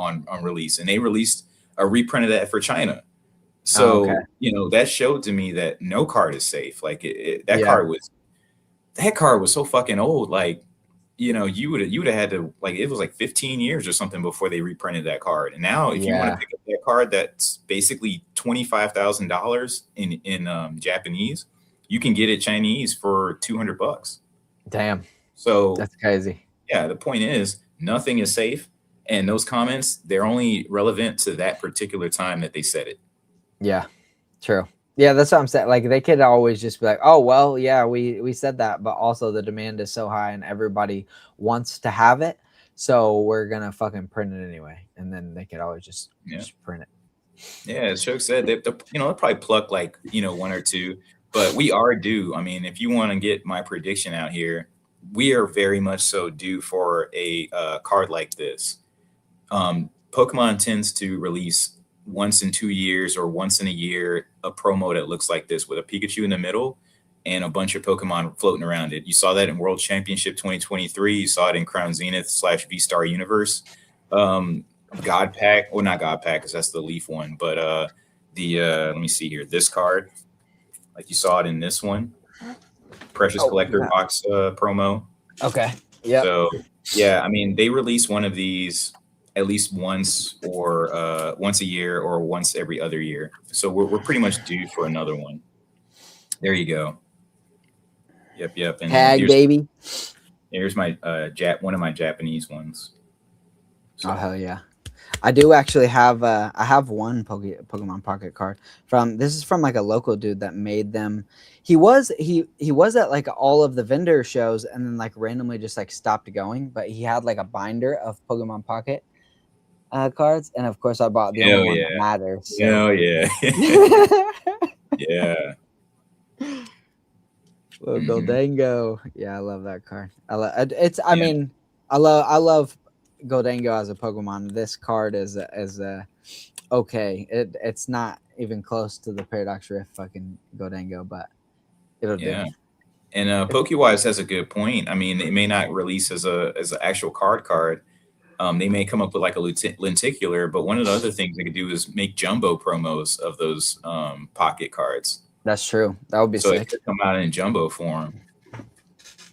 release, and they released a reprint of that for China. So, that showed to me that no card is safe. Like that card was so fucking old. Like, you would have had to, like, it was like 15 years or something before they reprinted that card. And now if you want to pick up that card that's basically $25,000 in Japanese, you can get it Chinese for $200. Damn. So that's crazy. Yeah. The point is nothing is safe. And those comments, they're only relevant to that particular time that they said it. Yeah, true. Yeah, that's what I'm saying. Like, they could always just be like, oh, well, yeah, we said that, but also the demand is so high and everybody wants to have it, so we're going to fucking print it anyway. And then they could always just print it. Yeah, as Choke said, they'll probably pluck like, 1 or 2, but we are due. I mean, if you want to get my prediction out here, we are very much so due for a card like this. Pokemon tends to release once in 2 years or once in a year a promo that looks like this with a Pikachu in the middle and a bunch of Pokemon floating around it. You saw that in World Championship 2023. You saw it in Crown Zenith / V-Star Universe. God Pack, or not God Pack, because that's the Leaf one, but let me see here, this card, like you saw it in this one, Precious Collector Box promo. Okay. Yeah. So yeah, I mean, they release one of these at least once or once a year or once every other year. So we're pretty much due for another one. There you go. Yep. And tag, baby. Here's my one of my Japanese ones. Oh hell yeah! I do actually have I have one Pokemon Pocket card from this is from like a local dude that made them. He was at like all of the vendor shows and then like randomly just like stopped going, but he had like a binder of Pokemon Pocket cards, and of course I bought the only Hell one yeah. that matters. So. Hell yeah. Yeah. Little Mhm. Goldango. Yeah, I love that card. It's. I Yeah. mean, I love Goldango as a Pokemon. This card is okay. It's not even close to the Paradox Rift fucking Goldango, but it'll do. Yeah. And PokeWise has a good point. I mean, it may not release as an actual card. They may come up with like a lenticular, but one of the other things they could do is make jumbo promos of those pocket cards. That's true. That would be So sick. it could come out in jumbo form.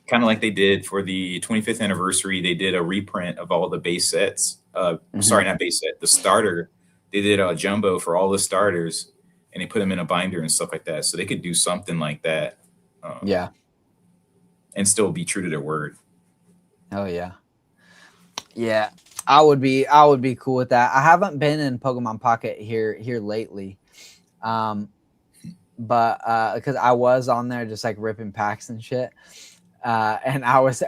Kind of like they did for the 25th anniversary. They did a reprint of all the base sets. Sorry, not base set. The starter. They did a jumbo for all the starters, and they put them in a binder and stuff like that. So they could do something like that. Yeah. And still be true to their word. Oh yeah. Yeah, I would be cool with that. I haven't been in Pokemon Pocket here lately, but because I was on there just like ripping packs and shit, and I was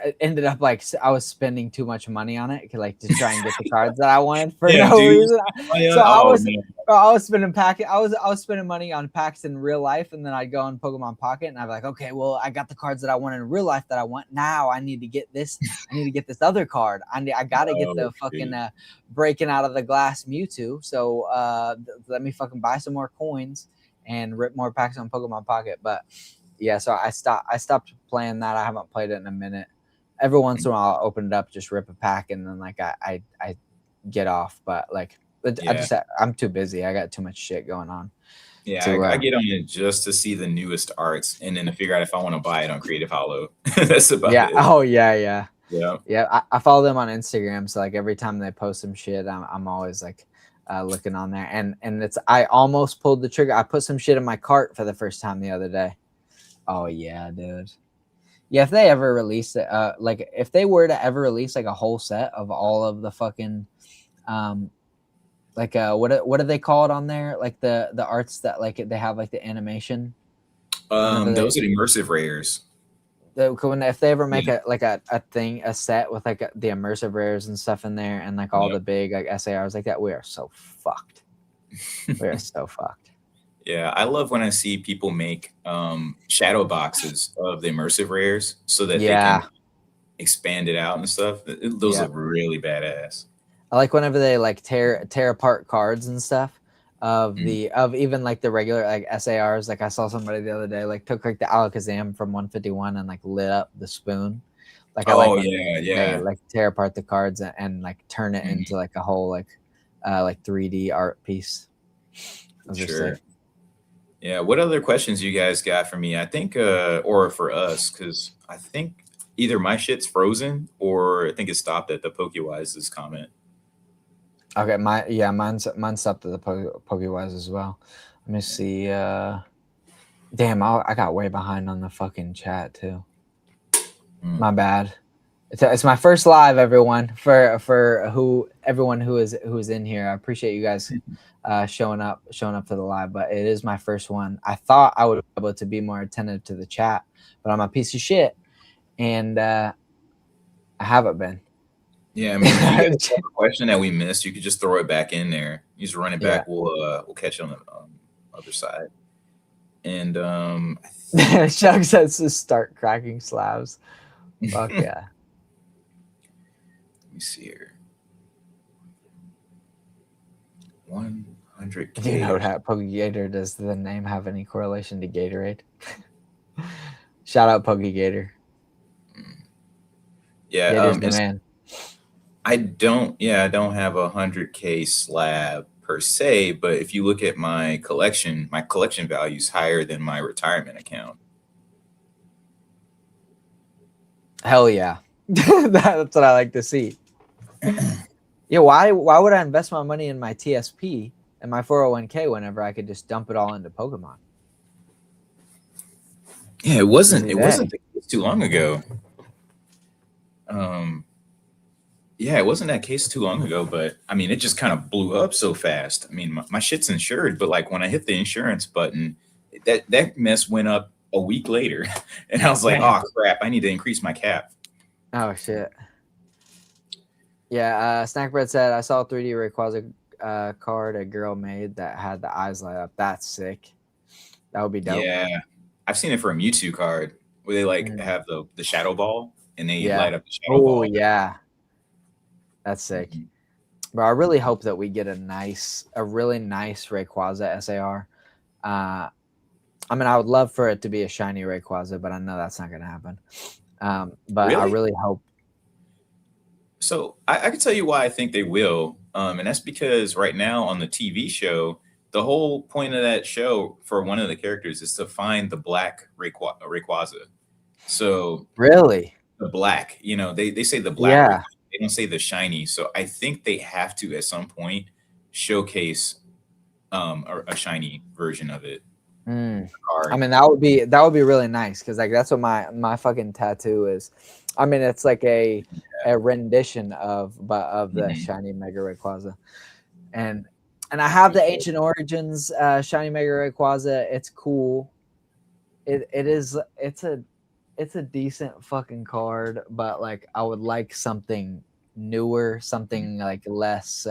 spending too much money on it, like to try and get the cards that I wanted for no reason. So I was spending money on packs in real life, and then I'd go on Pokemon Pocket, and I'd be like, okay, well, I got the cards that I want in real life that I want. Now I need to get this. I need to get this other card. I gotta get the fucking breaking out of the glass Mewtwo. So let me fucking buy some more coins and rip more packs on Pokemon Pocket. But yeah, so I stopped playing that. I haven't played it in a minute. Every once in a while I'll open it up, just rip a pack, and then like I get off. But like I'm too busy. I got too much shit going on. Yeah, I get on it just to see the newest arts, and then to figure out if I want to buy it on Creative Hollow. That's about it. Oh yeah. Yeah. I follow them on Instagram, so like every time they post some shit, I'm always like looking on there, and I almost pulled the trigger. I put some shit in my cart for the first time the other day. Oh yeah, dude. Yeah, if they ever release it, like if they were to ever release like a whole set of all of the fucking, like what do they call it on there? Like the arts that like they have like the animation. Those are immersive rares. If they ever make a set with like the immersive rares and stuff in there, and like all the big like SARs like that, we are so fucked. We are so fucked. Yeah, I love when I see people make shadow boxes of the immersive rares so that they can expand it out and stuff. Those look really badass. I like whenever they like tear apart cards and stuff of even like the regular like SARs. Like I saw somebody the other day like took like the Alakazam from 151 and like lit up the spoon. Like they like tear apart the cards and like turn it into like a whole like 3D art piece. Sure. Yeah. What other questions you guys got for me? I think, or for us, because I think either my shit's frozen or I think it stopped at the PokeWise's comment. Okay, mine stopped at the PokeWise as well. Let me see. Damn, I got way behind on the fucking chat too. My bad. It's my first live, everyone. For everyone who is in here, I appreciate you guys showing up for the live, but it is my first one. I thought I would be able to be more attentive to the chat, but I'm a piece of shit, and I haven't been. Yeah, I mean, if you guys have a question that we missed, you could just throw it back in there. You just run it back. We'll catch it on the other side. And Shug says to start cracking slabs. Fuck yeah. Let me see here. 100K. Do you know that PokeGator, does the name have any correlation to Gatorade? Shout out PokeGator. Yeah, Gator's the man. I don't have 100K slab per se, but if you look at my collection value is higher than my retirement account. Hell yeah. That's what I like to see. Yeah, why would I invest my money in my TSP and my 401k whenever I could just dump it all into Pokemon? Yeah, it wasn't the case too long ago. Yeah, it wasn't that case too long ago, but I mean, it just kind of blew up so fast. I mean, my shit's insured, but like when I hit the insurance button, that mess went up a week later, and I was like, Damn. oh crap, I need to increase my cap. Oh shit. Yeah, Snackbread said I saw a 3D Rayquaza card a girl made that had the eyes light up. That's sick. That would be dope. Yeah, I've seen it for a Mewtwo card where they like Mm. have the shadow ball and they Yeah. light up the shadow Oh ball. yeah. That's sick. Mhm. But I really hope that we get a really nice Rayquaza SAR. I mean, I would love for it to be a shiny Rayquaza, but I know that's not going to happen. But I Really? really hope. So I can tell you why I think they will, and that's because right now on the TV show, the whole point of that show for one of the characters is to find the black Rayquaza. So Really? the black, they say the black Yeah. Rayquaza. They don't say the shiny. So I think they have to at some point showcase a shiny version of it. Mm. Card. I mean, that would be really nice because like that's what my fucking tattoo is. I mean, it's like a rendition of the shiny Mega Rayquaza, and I have the Ancient Origins shiny Mega Rayquaza. It's cool. It's a decent fucking card, but like I would like something newer, something like less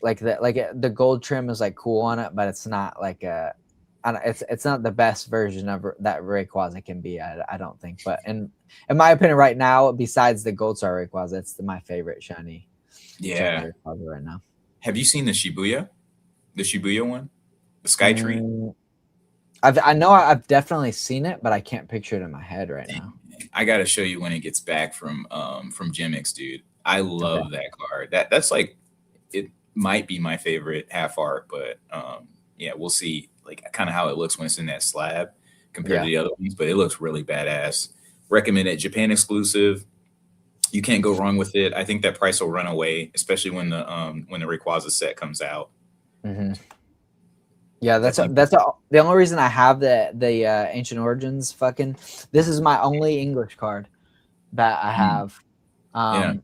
like the gold trim is like cool on it, but it's not like it's not the best version of that Rayquaza can be. I don't think, but in my opinion, right now, besides the Gold Star Rayquaza, it's my favorite shiny. Yeah. Shiny Rayquaza right now. Have you seen the Shibuya one, the Sky Tree? I know I've definitely seen it, but I can't picture it in my head right now. I got to show you when it gets back from Gemix, dude. I love that card. That's like, it might be my favorite half art, but yeah, we'll see like kind of how it looks when it's in that slab compared to the other ones, but it looks really badass. Recommend it. Japan exclusive. You can't go wrong with it. I think that price will run away, especially when the Rayquaza set comes out. Mm-hmm. Yeah, that's the only reason I have the Ancient Origins fucking. This is my only English card that I have. I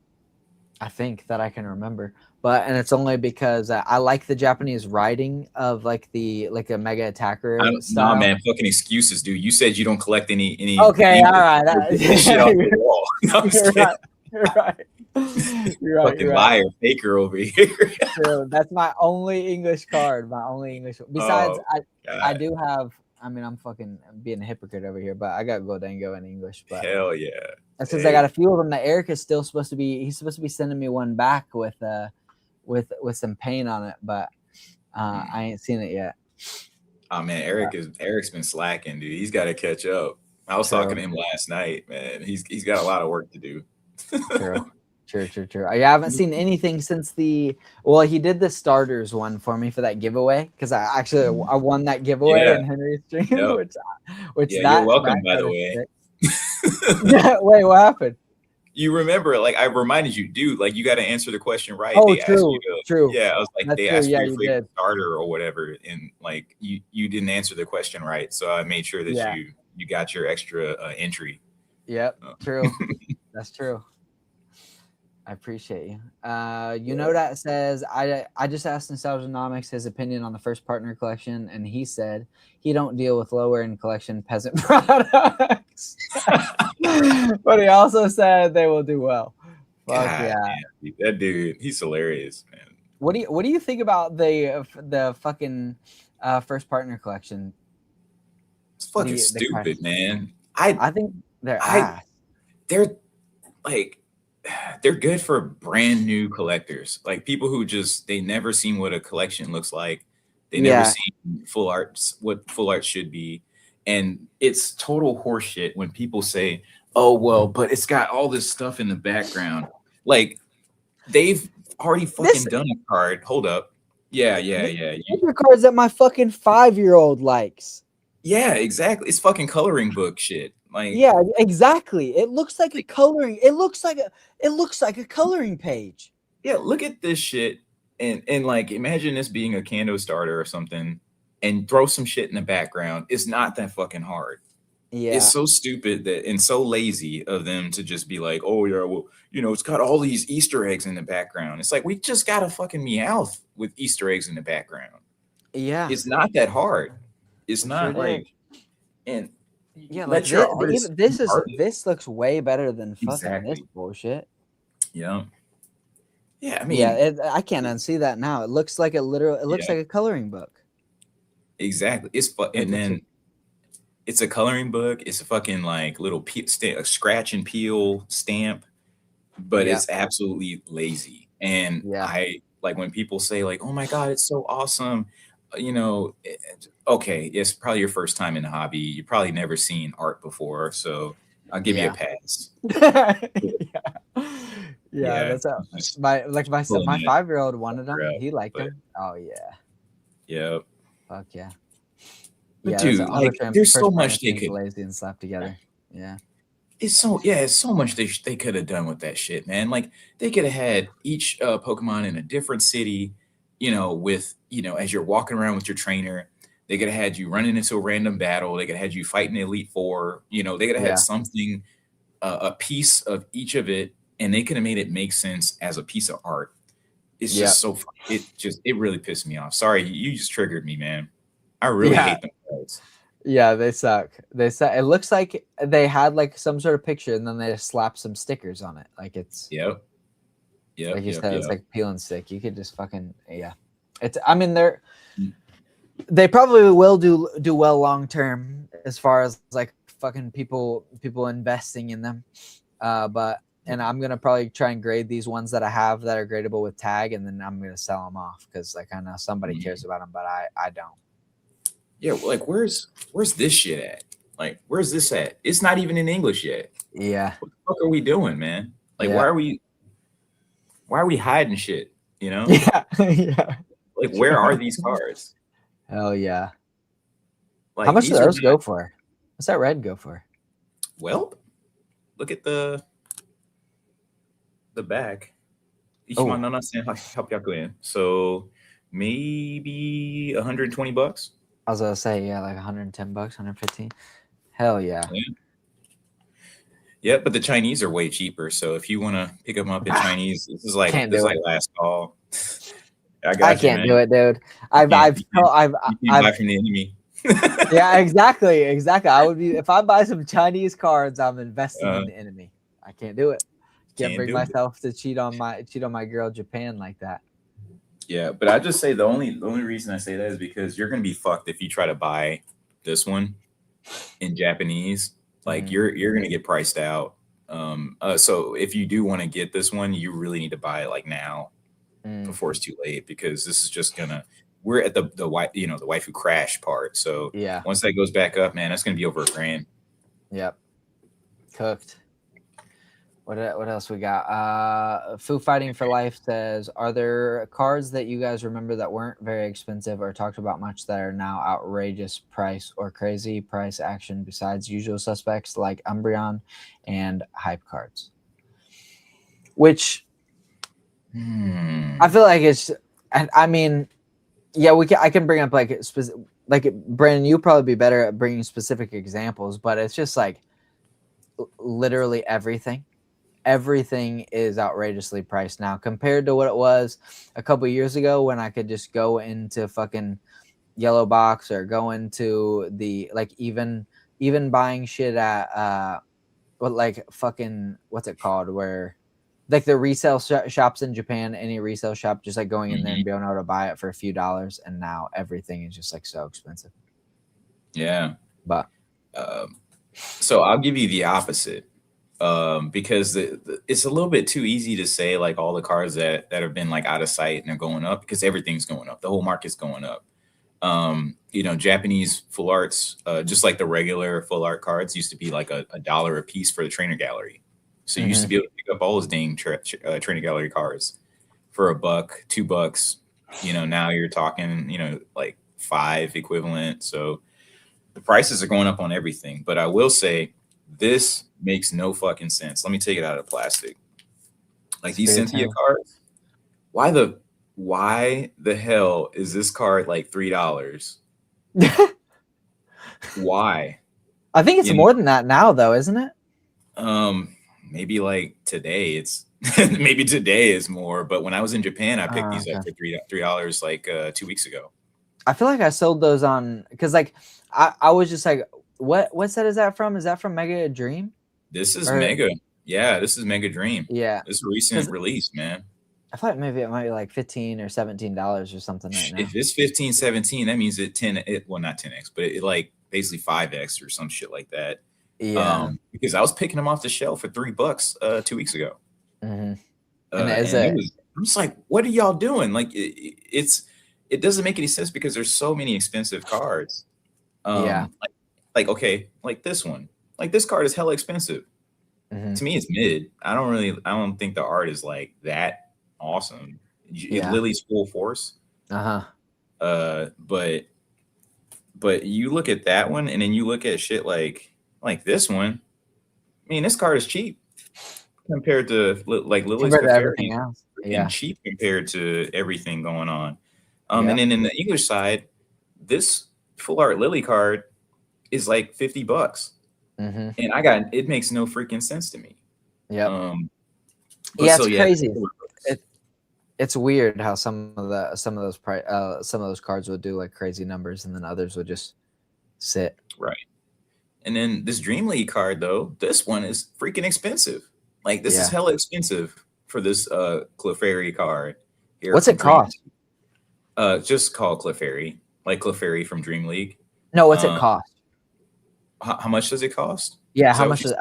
think that I can remember, and it's only because I like the Japanese writing of like a Mega Attacker style. Nah, man, fucking excuses, dude. You said you don't collect any. Okay, English. all right. Shit off the wall. No, You're right. Fucking liar, faker over here. True. That's my only English card. My only English. Besides, I do have. I mean, I'm fucking being a hypocrite over here, but I got Goldango in English. But hell yeah. That's because I got a few of them. That Eric is still supposed to be. He's supposed to be sending me one back with some paint on it, but I ain't seen it yet. Oh man, Eric's been slacking, dude. He's got to catch up. I was talking to him last night, man. He's got a lot of work to do. True. I haven't seen anything since he did the starters one for me for that giveaway because I won that giveaway in Henry's stream, which you're welcome, by the way. Wait, what happened? You remember, like I reminded you, dude, like you got to answer the question right. Oh, true. Yeah, I was like, they asked for your favorite starter or whatever, and like you didn't answer the question right, so I made sure that you got your extra entry. Yep, true. That's true. I appreciate you. That says I just asked Nostalgianomics his opinion on the first partner collection, and he said he don't deal with lower end collection peasant products. But he also said they will do well. Fuck yeah. Man, that dude, he's hilarious, man. What do you think about the fucking first partner collection? It's fucking stupid, man. I think they're ass. They're like, they're good for brand new collectors, like people who they never seen what a collection looks like. They never seen full art, what full art should be. And it's total horseshit when people say, oh, well, but it's got all this stuff in the background. Like they've already fucking done a card. Hold up. Yeah. These are cards that my fucking 5-year-old likes. Yeah, exactly. It's fucking coloring book shit. Like, yeah, exactly. It looks like a coloring. It looks like a coloring page. Yeah, look at this shit and like imagine this being a Kando starter or something, and throw some shit in the background. It's not that fucking hard. It's Yeah. so stupid that and so lazy of them to just be like, oh yeah, well, it's got all these Easter eggs in the background. It's like we just got a fucking Meowth with Easter eggs in the background. Yeah. It's not that hard. It's We sure not did. like and Yeah, like let your this, artist even be artist. this looks way better than fucking this Exactly. bullshit. Yeah. Yeah. I Yeah, mean, I can't unsee that now. It looks like it looks yeah, like a coloring book. exactly. Like And it's a, then it's a coloring book. It's a fucking like little a scratch and peel stamp, but yeah, it's absolutely lazy. And yeah, I like when people say like, "Oh my god, it's so awesome." Okay, it's probably your first time in the hobby. You probably never seen art before, so I'll give you a yeah. pass. Yeah. Yeah, Yeah, that's how just pulling my that 5-year-old wanted sucker them. out. He liked But them. Oh yeah. yeah, Fuck yeah. but Yeah, that's a dude, like, there's so first part much they machine's could. lazy and slapped together. Yeah. It's so much they could have done with that shit, man. Like they could have had each Pokemon in a different city, with as you're walking around with your trainer. They could have had you running into a random battle. They could have had you fighting the Elite Four. They could have had Yeah. something, a piece of each of it, and they could have made it make sense as a piece of art. It's Yeah. just so it really pissed me off. Sorry, you just triggered me, man. I really Yeah. hate them cards. Yeah, they suck. They suck. It looks like they had like some sort of picture and then they just slapped some stickers on it. Like it's Yep, like yep, you yep, said, it's yep. like peel and stick. You could just fucking yeah. It's I mean Mm. they probably will do well long term as far as like fucking people investing in them. But and I'm gonna probably try and grade these ones that I have that are gradable with tag, and then I'm gonna sell them off because like I know somebody cares about them, but I don't. Yeah, like where's this shit at? Like, where's this at? It's not even in English yet. Yeah, What the fuck are we doing, man? Like, yeah, why are we hiding shit? You know? yeah, yeah. Like, where are these cards? Hell yeah. How Like, much do these are those not go for? What's that red go for? well, look at the back. Oh, Ichiman Nanasen Hapyaku yen. So maybe $120. I was gonna say yeah, like 110 bucks, 115. Hell yeah. Yeah. Yeah, but the Chinese are way cheaper. So if you want to pick them up in Ah, Chinese, can't this is do like it. last call. I I got you, can't man. do it, dude. You can't you can't buy I've from the enemy. yeah, exactly. I would be if I buy some Chinese cards, I'm investing uh, in the enemy. I can't do it. Can't can't bring do it. myself to cheat on my girl Japan like that. Yeah, but I just say the only reason I say that is because you're gonna be fucked if you try to buy this one in Japanese. Like Mhm. you're gonna get priced out. So if you do want to get this one, you really need to buy it like now Mm, before it's too late because this is just gonna. We're at the wife, the waifu crash part. So yeah. once that goes back up, man, that's gonna be over $1,000. Yep. Cooked. What else we got? Foo Fighting for Life says, are there cards that you guys remember that weren't very expensive or talked about much that are now outrageous price or crazy price action besides usual suspects like Umbreon and hype cards? Which I feel like it's. I mean, yeah, I can bring up like like Brandon. You probably be better at bringing specific examples, but it's just like literally everything. Everything is outrageously priced now compared to what it was a couple years ago when I could just go into fucking Yellow Box or go into the like even buying shit at what like fucking what's it called where like the resale shops in Japan, any resale shop, just like going in there and being able to buy it for a few dollars, and now everything is just like so expensive. Yeah. But So I'll give you the opposite. Because it's a little bit too easy to say like all the cards that have been like out of sight and are going up because everything's going up. The whole market's going up. Japanese full arts, just like the regular full art cards, used to be like a dollar a piece for the trainer gallery. So you used to be able to pick up all those dang trainer gallery cards for $1, $2. Now you're talking, like 5 equivalent. So the prices are going up on everything. But I will say this makes no fucking sense. Let me take it out of plastic. Like these Cynthia cards, why the hell is this card like $3? Why? I think it's You more than that now, though, isn't it? Maybe like today it's maybe today is more. But when I was in Japan, I picked these up Okay. for $3 like 2 weeks ago. I feel like I sold those on because like I was just like, what set is that from? Is that from Mega Dream? This is Or Mega. Yeah, this is Mega Dream. yeah, This is a recent release, man. I thought maybe it might be like $15 or $17 or something right now. If it's 15, 17, that means well, not 10x, but it like basically 5x or some shit like that. Yeah. Because I was picking them off the shelf for $3 2 weeks ago. Mm-hmm. And I'm just like, what are y'all doing? Like it doesn't make any sense because there's so many expensive cards. Yeah. Like okay, like this one. Like this card is hella expensive. Mm-hmm. To me, it's mid. I don't think the art is like that awesome. Lily's full force. But you look at that one and then you look at shit like this one. I mean, this card is cheap compared to like Lily's everything else. Yeah, cheap compared to everything going on. Yep. And then in the English side, this full art Lily card is like $50. Mm-hmm. And it makes no freaking sense to me. Yeah. It's crazy. It's weird how some of those cards would do like crazy numbers and then others would just sit. Right. And then this Dream League card though, this one is freaking expensive. Like this is hella expensive for this Clefairy card here. What's it cost? Just call Clefairy, like Clefairy from Dream League. No, what's it cost? How much does it cost? Yeah, how much does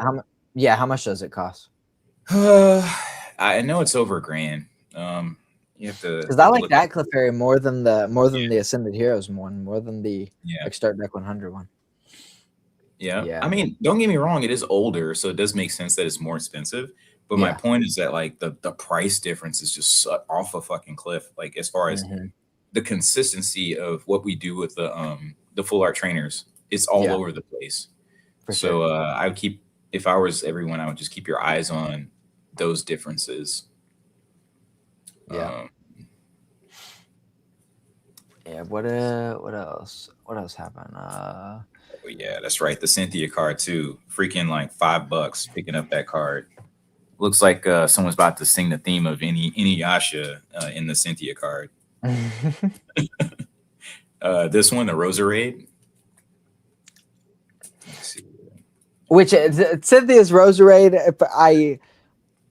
it cost? I know it's over $1,000. You have to, because I like that Clefairy more than the Ascended Heroes one, more than the like Start Deck 100 one. Yeah. I mean, don't get me wrong, it is older, so it does make sense that it's more expensive. But my point is that like the price difference is just off a fucking cliff. Like as far as the consistency of what we do with the full art trainers, it's all over the place. So I would keep, if I was everyone, I would just keep your eyes on those differences. Yeah. What else? What else happened? Yeah, that's right. The Cynthia card too. Freaking like $5 picking up that card. Looks like someone's about to sing the theme of Inuyasha in the Cynthia card. This one, the Roserade. Let's see. Which Cynthia's Roserade.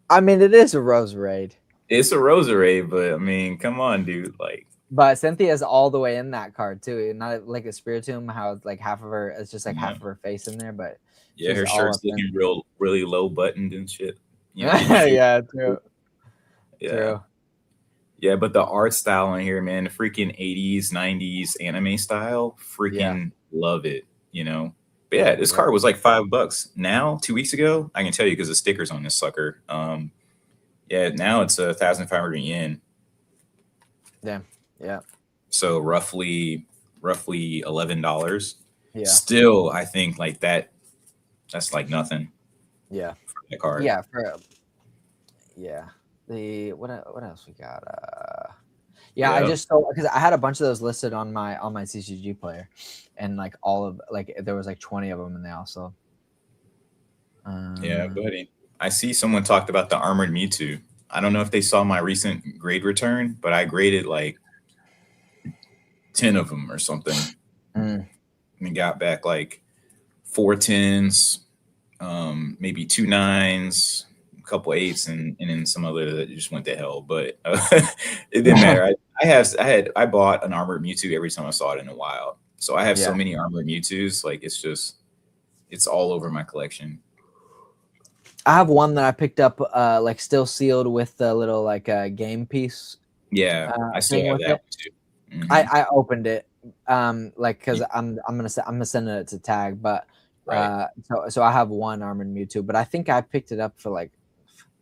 I mean, it is a Roserade. It's a Roserade, but I mean, come on, dude. Like, but Cynthia's all the way in that card too. Not like a Spiritomb, how it's like half of her. It's just like half of her face in there, but yeah, her shirt's looking really low buttoned and shit. You know, yeah, true. Yeah. True. Yeah, but the art style on here, man, the freaking 80s, 90s anime style, freaking love it, you know? But yeah, this card was like $5. Now, 2 weeks ago, I can tell you because the stickers on this sucker. Yeah, now it's 1,500 yen. Damn. Yeah. So roughly $11. Yeah. Still, I think like that's like nothing. Yeah. For that card. Yeah. The what else we got? I just sold because I had a bunch of those listed on my CCG player, and like all of like there was like 20 of them, and they all sold. Yeah, buddy. I see someone talked about the Armored Mewtwo. I don't know if they saw my recent grade return, but I graded like 10 of them or something. And got back like 4 10s, maybe 2 9s, a couple 8s, and then some other that just went to hell. But it didn't matter. I bought an Armored Mewtwo every time I saw it in the wild. So I have so many Armored Mewtwo's, like it's all over my collection. I have one that I picked up, like still sealed with the little like game piece. Yeah, I still have that one too. Mm-hmm. I opened it, like because I'm gonna send it to Tag, but so I have one Armored Mewtwo, but I think I picked it up for like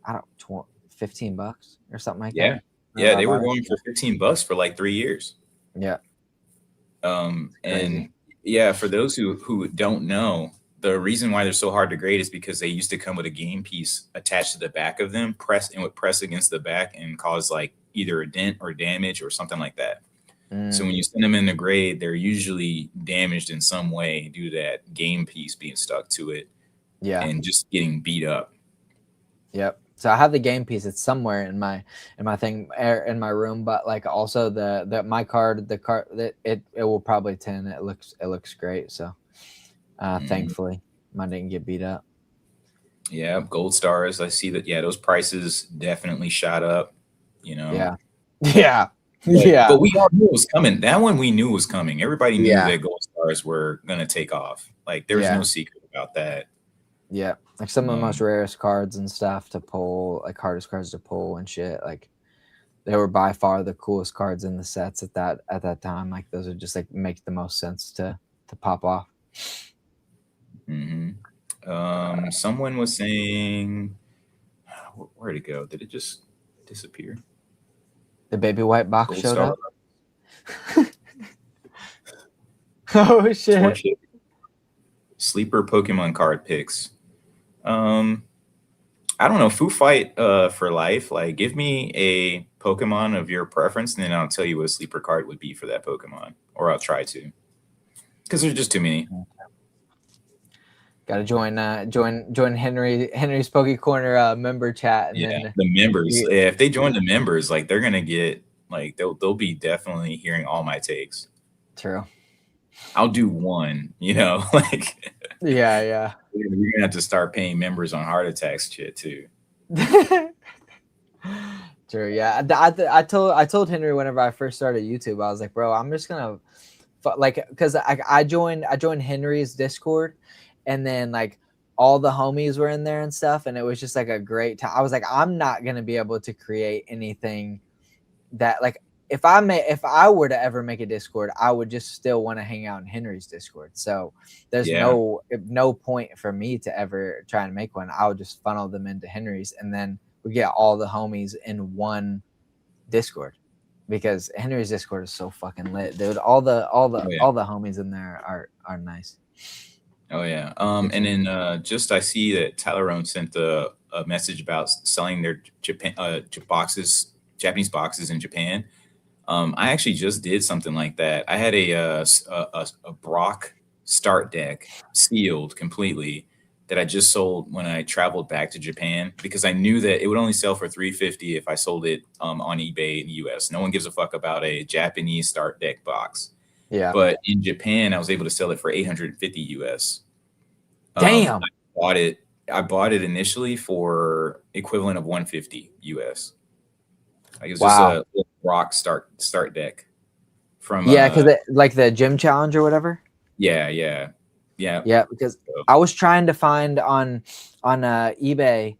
$15 or something like that. Yeah, they were going for $15 for like 3 years. Yeah. And yeah, for those who don't know, the reason why they're so hard to grade is because they used to come with a game piece attached to the back of them, would press against the back and cause like either a dent or damage or something like that. So when you send them in the grade, they're usually damaged in some way due to that game piece being stuck to it. Yeah. And just getting beat up. Yep. So I have the game piece. It's somewhere in my thing in my room, but like also the my card, the card that it will probably 10. It looks great. So thankfully mine didn't get beat up. Yeah, gold stars. I see that. Yeah, those prices definitely shot up. You know. Yeah. Yeah. But we all knew it was coming. That one we knew was coming. Everybody knew that gold stars were gonna take off. Like there was no secret about that. Yeah, like some of the most rarest cards and stuff to pull, like hardest cards to pull and shit. Like they were by far the coolest cards in the sets at that time. Like those are just like make the most sense to pop off. Someone was saying, where'd it go? Did it just disappear? The baby white box showed up. Oh shit! Sleeper Pokemon card picks. I don't know. Foo Fight for life. Like, give me a Pokemon of your preference, and then I'll tell you what a sleeper card would be for that Pokemon, or I'll try to, because there's just too many. Got to join Henry's Poke Corner member chat. And then the members. Yeah, if they join the members, like they're gonna get like they'll be definitely hearing all my takes. True. I'll do one. You know, like. Yeah. We're gonna have to start paying members on heart attacks shit too. True. Yeah. I told Henry whenever I first started YouTube, I was like, bro, I'm just gonna because I joined Henry's Discord, and then like all the homies were in there and stuff, and it was just like a great time. I was like, I'm not gonna be able to create anything that like. If I were to ever make a Discord, I would just still want to hang out in Henry's Discord. So there's no point for me to ever try and make one. I would just funnel them into Henry's, and then we get all the homies in one Discord, because Henry's Discord is so fucking lit, dude. All the homies in there are nice. Oh yeah. And then just I see that Tylerone sent a message about selling their Japanese boxes in Japan. I actually just did something like that. I had a Brock start deck sealed completely that I just sold when I traveled back to Japan, because I knew that it would only sell for $350 if I sold it on eBay in the US. No one gives a fuck about a Japanese start deck box. Yeah. But in Japan, I was able to sell it for $850 US. Damn. I bought it initially for equivalent of $150 US. Like it was just a rock start deck from because like the gym challenge or whatever. Yeah. Because I was trying to find on eBay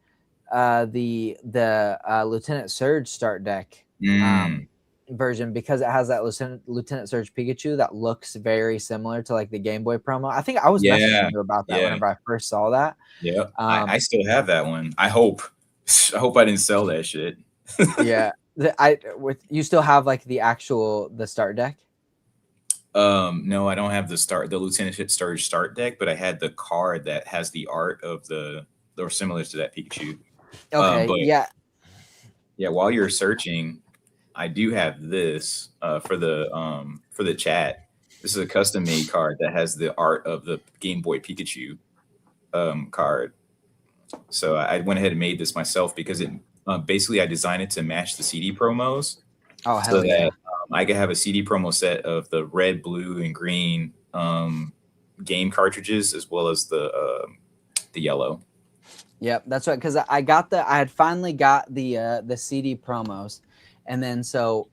the Lieutenant Surge start deck version, because it has that Lieutenant Surge Pikachu that looks very similar to like the Game Boy promo. I think I was messaging you about that whenever I first saw that. Yeah, I still have that one. I hope I didn't sell that shit. Yeah. You still have like the start deck? No, I don't have the Lieutenant Surge start deck, but I had the card that has the art of or similar to that Pikachu. Okay, yeah. While you're searching, I do have this for the chat. This is a custom made card that has the art of the Game Boy Pikachu card. So I went ahead and made this myself because it. Basically, I designed it to match the CD promos. Oh, hell yeah. That I could have a CD promo set of the red, blue, and green game cartridges, as well as the yellow. Yep, that's right. Because I had finally got the CD promos, and then so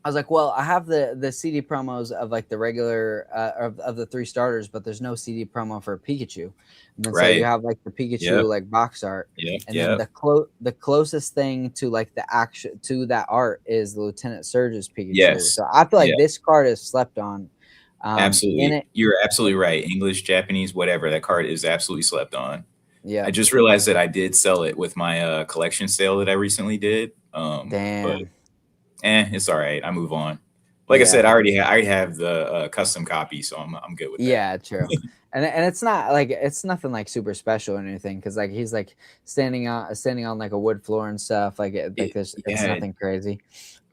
I was like, well, I have the CD promos of like the regular of the 3 starters, but there's no CD promo for Pikachu. And then so you have like the Pikachu like box art, and then the closest thing to like to that art is the Lieutenant Surge's Pikachu. Yes. So I feel like this card is slept on. Absolutely, you're absolutely right. English, Japanese, whatever. That card is absolutely slept on. Yeah, I just realized that I did sell it with my collection sale that I recently did. Damn. But, it's all right. I move on. Like I said, I already have the custom copy, so I'm good with that. Yeah, true. And it's not like it's nothing like super special or anything because like he's like standing on like a wood floor and stuff like it's Yeah, nothing crazy,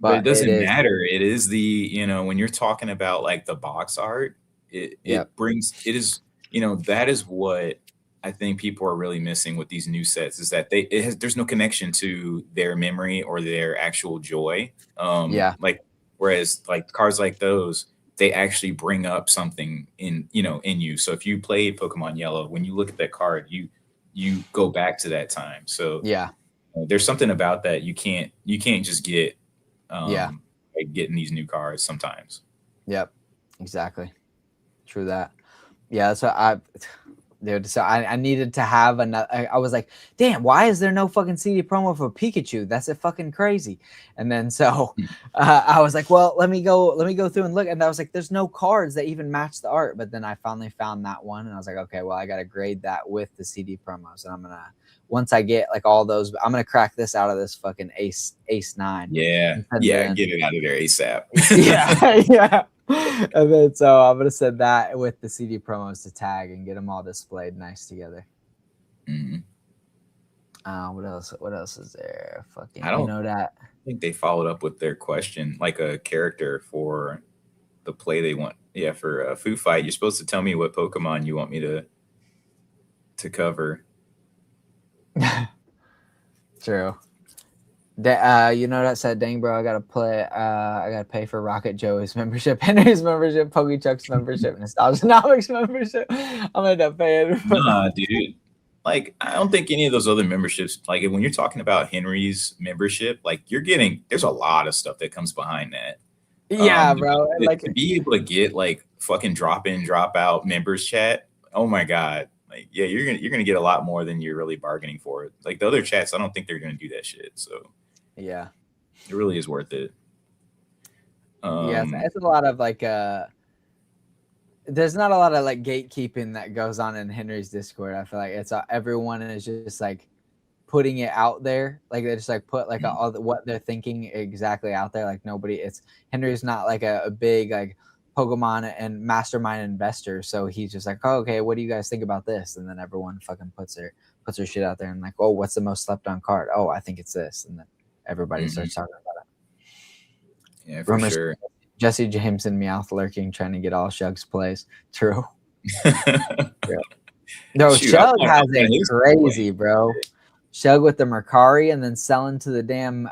but it but it doesn't is. matter. It is when you're talking about like the box art, Yep. it is, that is what I think people are really missing with these new sets is that there's no connection to their memory or their actual joy. Yeah. Like whereas like cards like those, they actually bring up something in you. So if you play Pokemon Yellow, when you look at that card, you go back to that time. So Yeah. there's something about that you can't just get Yeah. like getting these new cards sometimes. Yep. Exactly. True that. Yeah. So dude, so I needed to have another. I was like, damn, why is there no fucking CD promo for Pikachu? That's a fucking crazy. And then so I was like, well, let me go through and look. And I was like, there's no cards that even match the art. But then I finally found that one, and I was like, okay, well, I gotta grade that with the CD promos, and I'm gonna once I get like all those, I'm gonna crack this out of this fucking Ace 9. Yeah, And send it yeah, in. get it out of there ASAP. Yeah, yeah. And then so I'm gonna send that with the CD promos to tag and get them all displayed nice together. Mhm. What else? What else is there? Fucking, I don't that. think they followed up with their question, like a character for the play they want. Yeah, for a Foo Fight, you're supposed to tell me what Pokemon you want me to cover. True. That said, dang bro, I gotta pay for Rocket Joey's membership, Henry's membership, Pokechuck's membership, Nostalgianomics membership. I'm gonna end up paying. Nah, dude. Like, I don't think any of those other memberships, like when you're talking about Henry's membership, like there's a lot of stuff that comes behind that. Yeah, To bro. be, Like, to be able to get like fucking drop in, drop out members chat. Oh my God. Like, yeah, you're gonna get a lot more than you're really bargaining for. Like the other chats, I don't think they're gonna do that shit. So yeah. it really is worth it. Yeah, it's a lot of like there's not a lot of like gatekeeping that goes on in Henry's Discord. I feel like it's everyone is just like putting it out there. Like they just like put like all what they're thinking exactly out there. Like Henry's not like a big like Pokemon and mastermind investor. So he's just like, oh, okay, what do you guys think about this? And then everyone fucking puts their shit out there and like, oh, what's the most slept on card? Oh, I think it's this. And then everybody starts talking about it. Yeah, for Rumors, sure. Jesse James and Meowth lurking, trying to get all Shug's plays. True. No, Shoot, Shug has a crazy, bro. Shug with the Mercari and then selling to the damn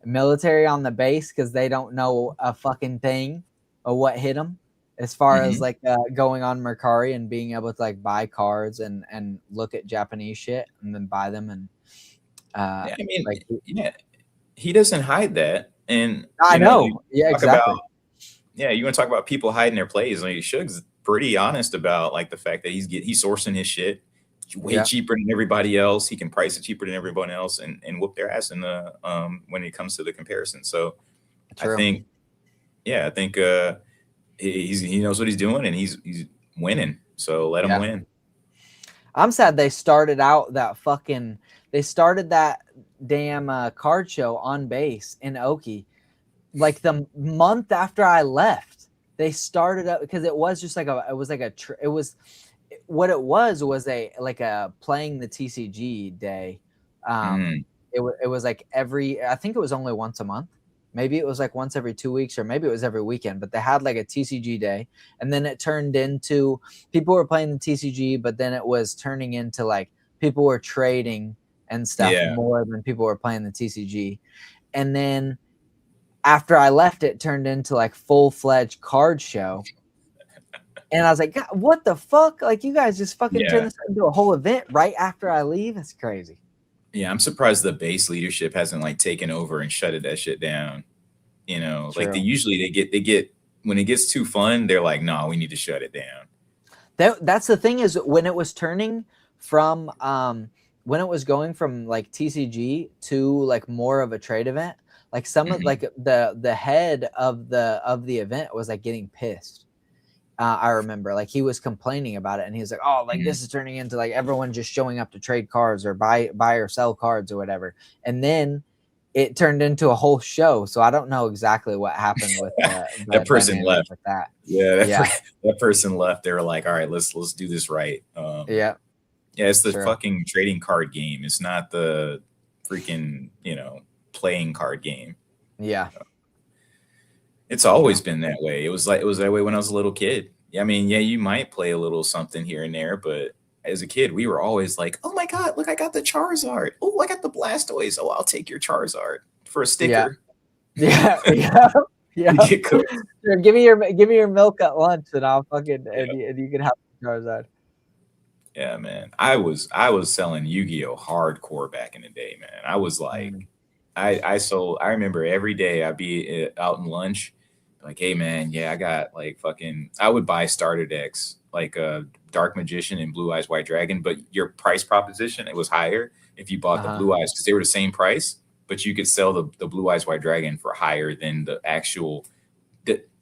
military on the base because they don't know a fucking thing of what hit them as far as like going on Mercari and being able to like buy cards and look at Japanese shit and then buy them. And yeah, I mean, like, yeah, he doesning hide that. And I know. Yeah, exactly. You want to talk about people hiding their plays. Like Shug's pretty honest about like the fact that he's sourcing his shit way cheaper than everybody else. He can price it cheaper than everyone else and whoop their ass in the when it comes to the comparison. So true. I think he knows what he's doing and he's winning. So let him win. I'm sad they started out that damn card show on base in Oki like the month after I left. They started up because it was just like what it was a playing the TCG day. It was like I think it was only once a month. Maybe it was like once every 2 weeks, or maybe it was every weekend, but they had like a TCG day, and then it turned into people were playing the TCG, but then it was turning into like people were trading and stuff more than people were playing the TCG. And then after I left, it turned into like full-fledged card show. And I was like, God, what the fuck? Like, you guys just fucking turn this into a whole event right after I leave? It's crazy. Yeah, I'm surprised the base leadership hasn't like taken over and shutted that shit down. You know, true. Like they get when it gets too fun, they're like, no, we need to shut it down. That's the thing is when it was turning from when it was going from like TCG to like more of a trade event, like some of like the head of the event was like getting pissed. I remember like he was complaining about it and he was like, oh, like this is turning into like everyone just showing up to trade cards or buy or sell cards or whatever. And then it turned into a whole show. So I don't know exactly what happened with the That person dynamic left. with that. Yeah, Yeah. that person left. They were like, all right, let's do this right. Yeah. Yeah, it's the Sure. fucking trading card game. It's not the freaking, playing card game. Yeah. It's always been that way. It was that way when I was a little kid. I mean, yeah, you might play a little something here and there, but as a kid, we were always like, "Oh my god, look, I got the Charizard. Oh, I got the Blastoise. Oh, I'll take your Charizard for a sticker." Yeah. Yeah. Yeah. You get cooked. Sure, give me your milk at lunch, and I'll fucking Yeah. and you can have the Charizard. Yeah, man. I was selling Yu-Gi-Oh hardcore back in the day, man. I was like, I remember every day I'd be out in lunch, like, hey man, yeah, I got like fucking. I would buy starter decks like Dark Magician and Blue Eyes White Dragon, but your price proposition, it was higher if you bought the Blue Eyes because they were the same price, but you could sell the Blue Eyes White Dragon for higher than the actual.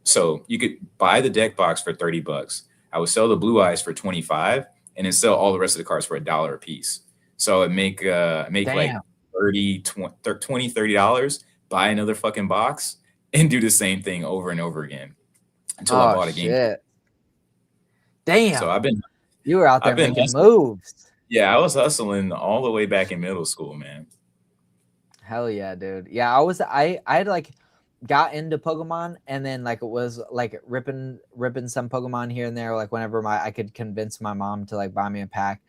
So you could buy the deck box for $30. I would sell the Blue Eyes for 25, and then sell all the rest of the cards for $1 a piece. So it make like $30, $20, $30, buy another fucking box, and do the same thing over and over again until I bought a game. Damn. So you were out there making moves. Yeah, I was hustling all the way back in middle school, man. Hell yeah, dude. Yeah, I had like got into Pokemon, and then like it was like ripping some Pokemon here and there, like whenever I could convince my mom to like buy me a pack.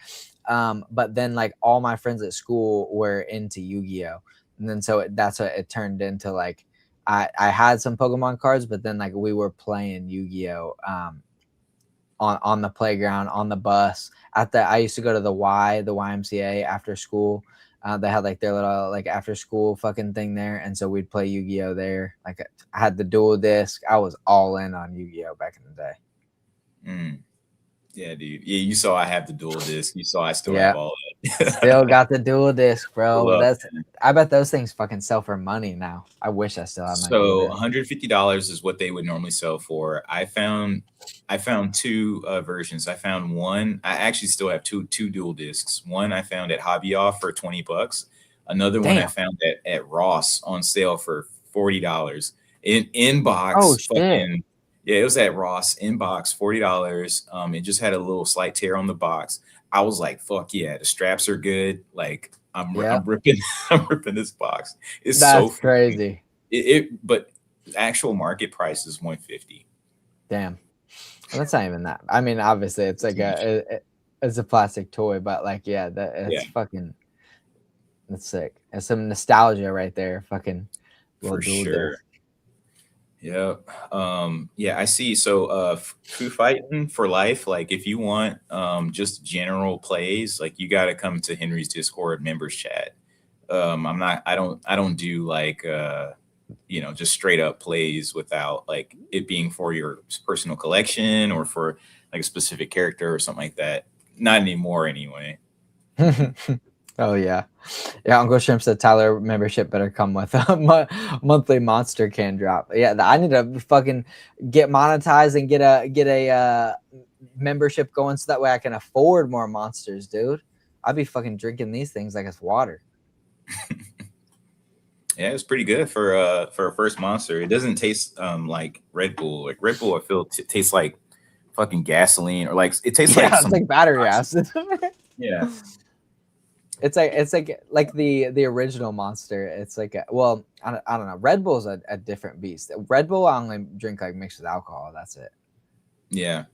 But then like all my friends at school were into Yu-Gi-Oh, and then so that's what it turned into. Like I had some Pokemon cards, but then like we were playing Yu-Gi-Oh on the playground, on the bus. I used to go to the YMCA after school. They had like their little like after school fucking thing there, and so we'd play Yu-Gi-Oh there. Like I had the dual disc. I was all in on Yu-Gi-Oh back in the day. Yeah, dude. Yeah, you saw I have the dual disc. You saw I still have all that. Still got the dual disc, bro. I bet those things fucking sell for money now. I wish I still had my So $150 is what they would normally sell for. I found two versions. I found one. I actually still have two dual discs. One I found at Hobby Off for $20. Another one I found at Ross on sale for $40. In box. Oh shit. Yeah, it was at Ross in box, $40. It just had a little slight tear on the box. I was like, "Fuck yeah, the straps are good." Like I'm ripping this box. It's That's so crazy. But the actual market price is $150. Damn, well, that's not even that. I mean, obviously, it's like it's a plastic toy, but like, it's fucking. That's sick. It's some nostalgia right there. Fucking for sure. Yeah. Yeah, I see. So Foo Fighting for life, like if you want just general plays, like you gotta come to Henry's Discord members chat. I don't do like just straight up plays without like it being for your personal collection or for like a specific character or something like that. Not anymore anyway. Oh yeah. Uncle Shrimp said Tyler membership better come with a monthly monster can drop. Yeah, I need to fucking get monetized and get a membership going so that way I can afford more monsters, dude. I'd be fucking drinking these things like it's water. Yeah, it's pretty good for a first monster. It doesn't taste like Red Bull. Like Red Bull, I feel tastes like fucking gasoline, or like it tastes like it's like battery acid. Yeah. It's like the original Monster. It's like I don't know. Red Bull's a different beast. Red Bull I only drink like mixed with alcohol. That's it. Yeah.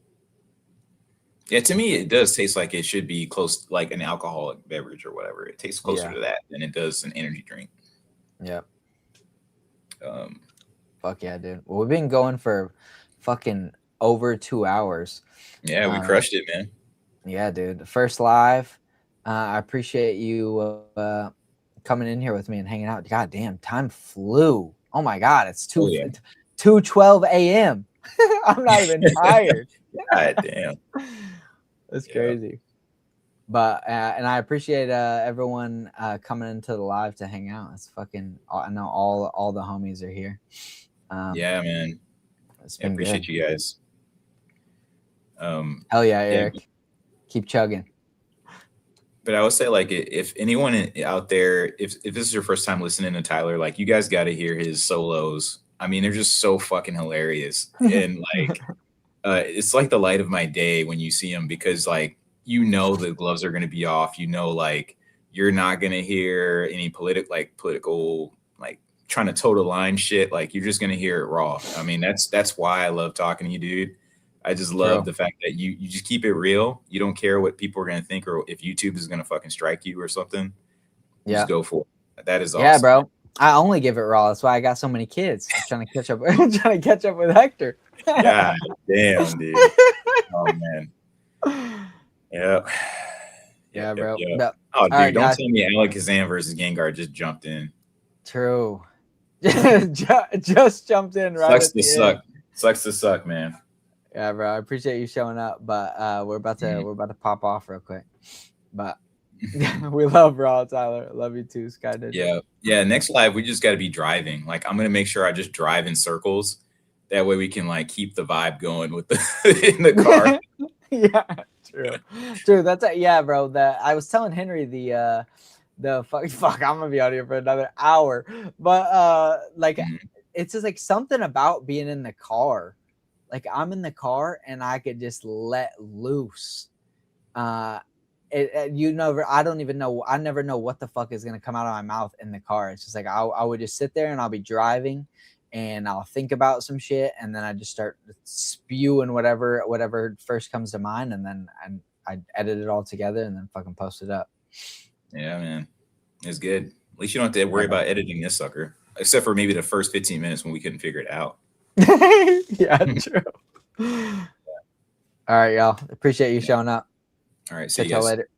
Yeah, to me it does taste like it should be close, like an alcoholic beverage or whatever. It tastes closer to that than it does an energy drink. Yep. Fuck yeah, dude. Well, we've been going for fucking over 2 hours. Yeah, we crushed it, man. Yeah, dude. The first live. I appreciate you coming in here with me and hanging out. God damn, time flew. Oh my god, it's 2:12 a.m. I'm not even tired. God damn. That's crazy. But and I appreciate everyone coming into the live to hang out. It's fucking. I know all the homies are here. Yeah, man. I appreciate you guys. Hell yeah, Eric. Keep chugging. But I would say, like, if anyone out there, if this is your first time listening to Tyler, like, you guys got to hear his solos. I mean, they're just so fucking hilarious, and like, it's like the light of my day when you see him, because like, you know, the gloves are going to be off. You know, like, you're not going to hear any political like trying to toe the line shit. Like, you're just going to hear it raw. I mean, that's why I love talking to you, dude. I just love the fact that you just keep it real. You don't care what people are going to think, or if YouTube is going to fucking strike you or something. You just go for it. That is awesome. Yeah, bro. I only give it raw. That's why I got so many kids. I'm trying to catch up. Trying to catch up with Hector. God damn, dude. Oh man. Yeah. Yeah, bro. Yep. Yep. Oh, dude, right, don't guys. tell me Alakazam versus Gengar just jumped in. True. Just jumped in right. Sucks to suck. Sucks to suck, man. Yeah, bro. I appreciate you showing up, but we're about to pop off real quick. But we love Raw, Tyler. Love you too, Sky Ninja. Yeah. Next live, we just got to be driving. Like, I'm gonna make sure I just drive in circles. That way, we can like keep the vibe going with the in the car. Yeah, true. That's yeah, bro. I was telling Henry the fuck. I'm gonna be out here for another hour, but like it's just like something about being in the car. Like, I'm in the car and I could just let loose. I don't even know. I never know what the fuck is going to come out of my mouth in the car. It's just like, I would just sit there and I'll be driving and I'll think about some shit. And then I just start spewing whatever first comes to mind. And then I edit it all together and then fucking post it up. Yeah, man. It's good. At least you don't have to worry about editing this sucker, except for maybe the first 15 minutes when we couldn't figure it out. Yeah, true. All right, y'all. Appreciate you showing up. All right, see you guys later.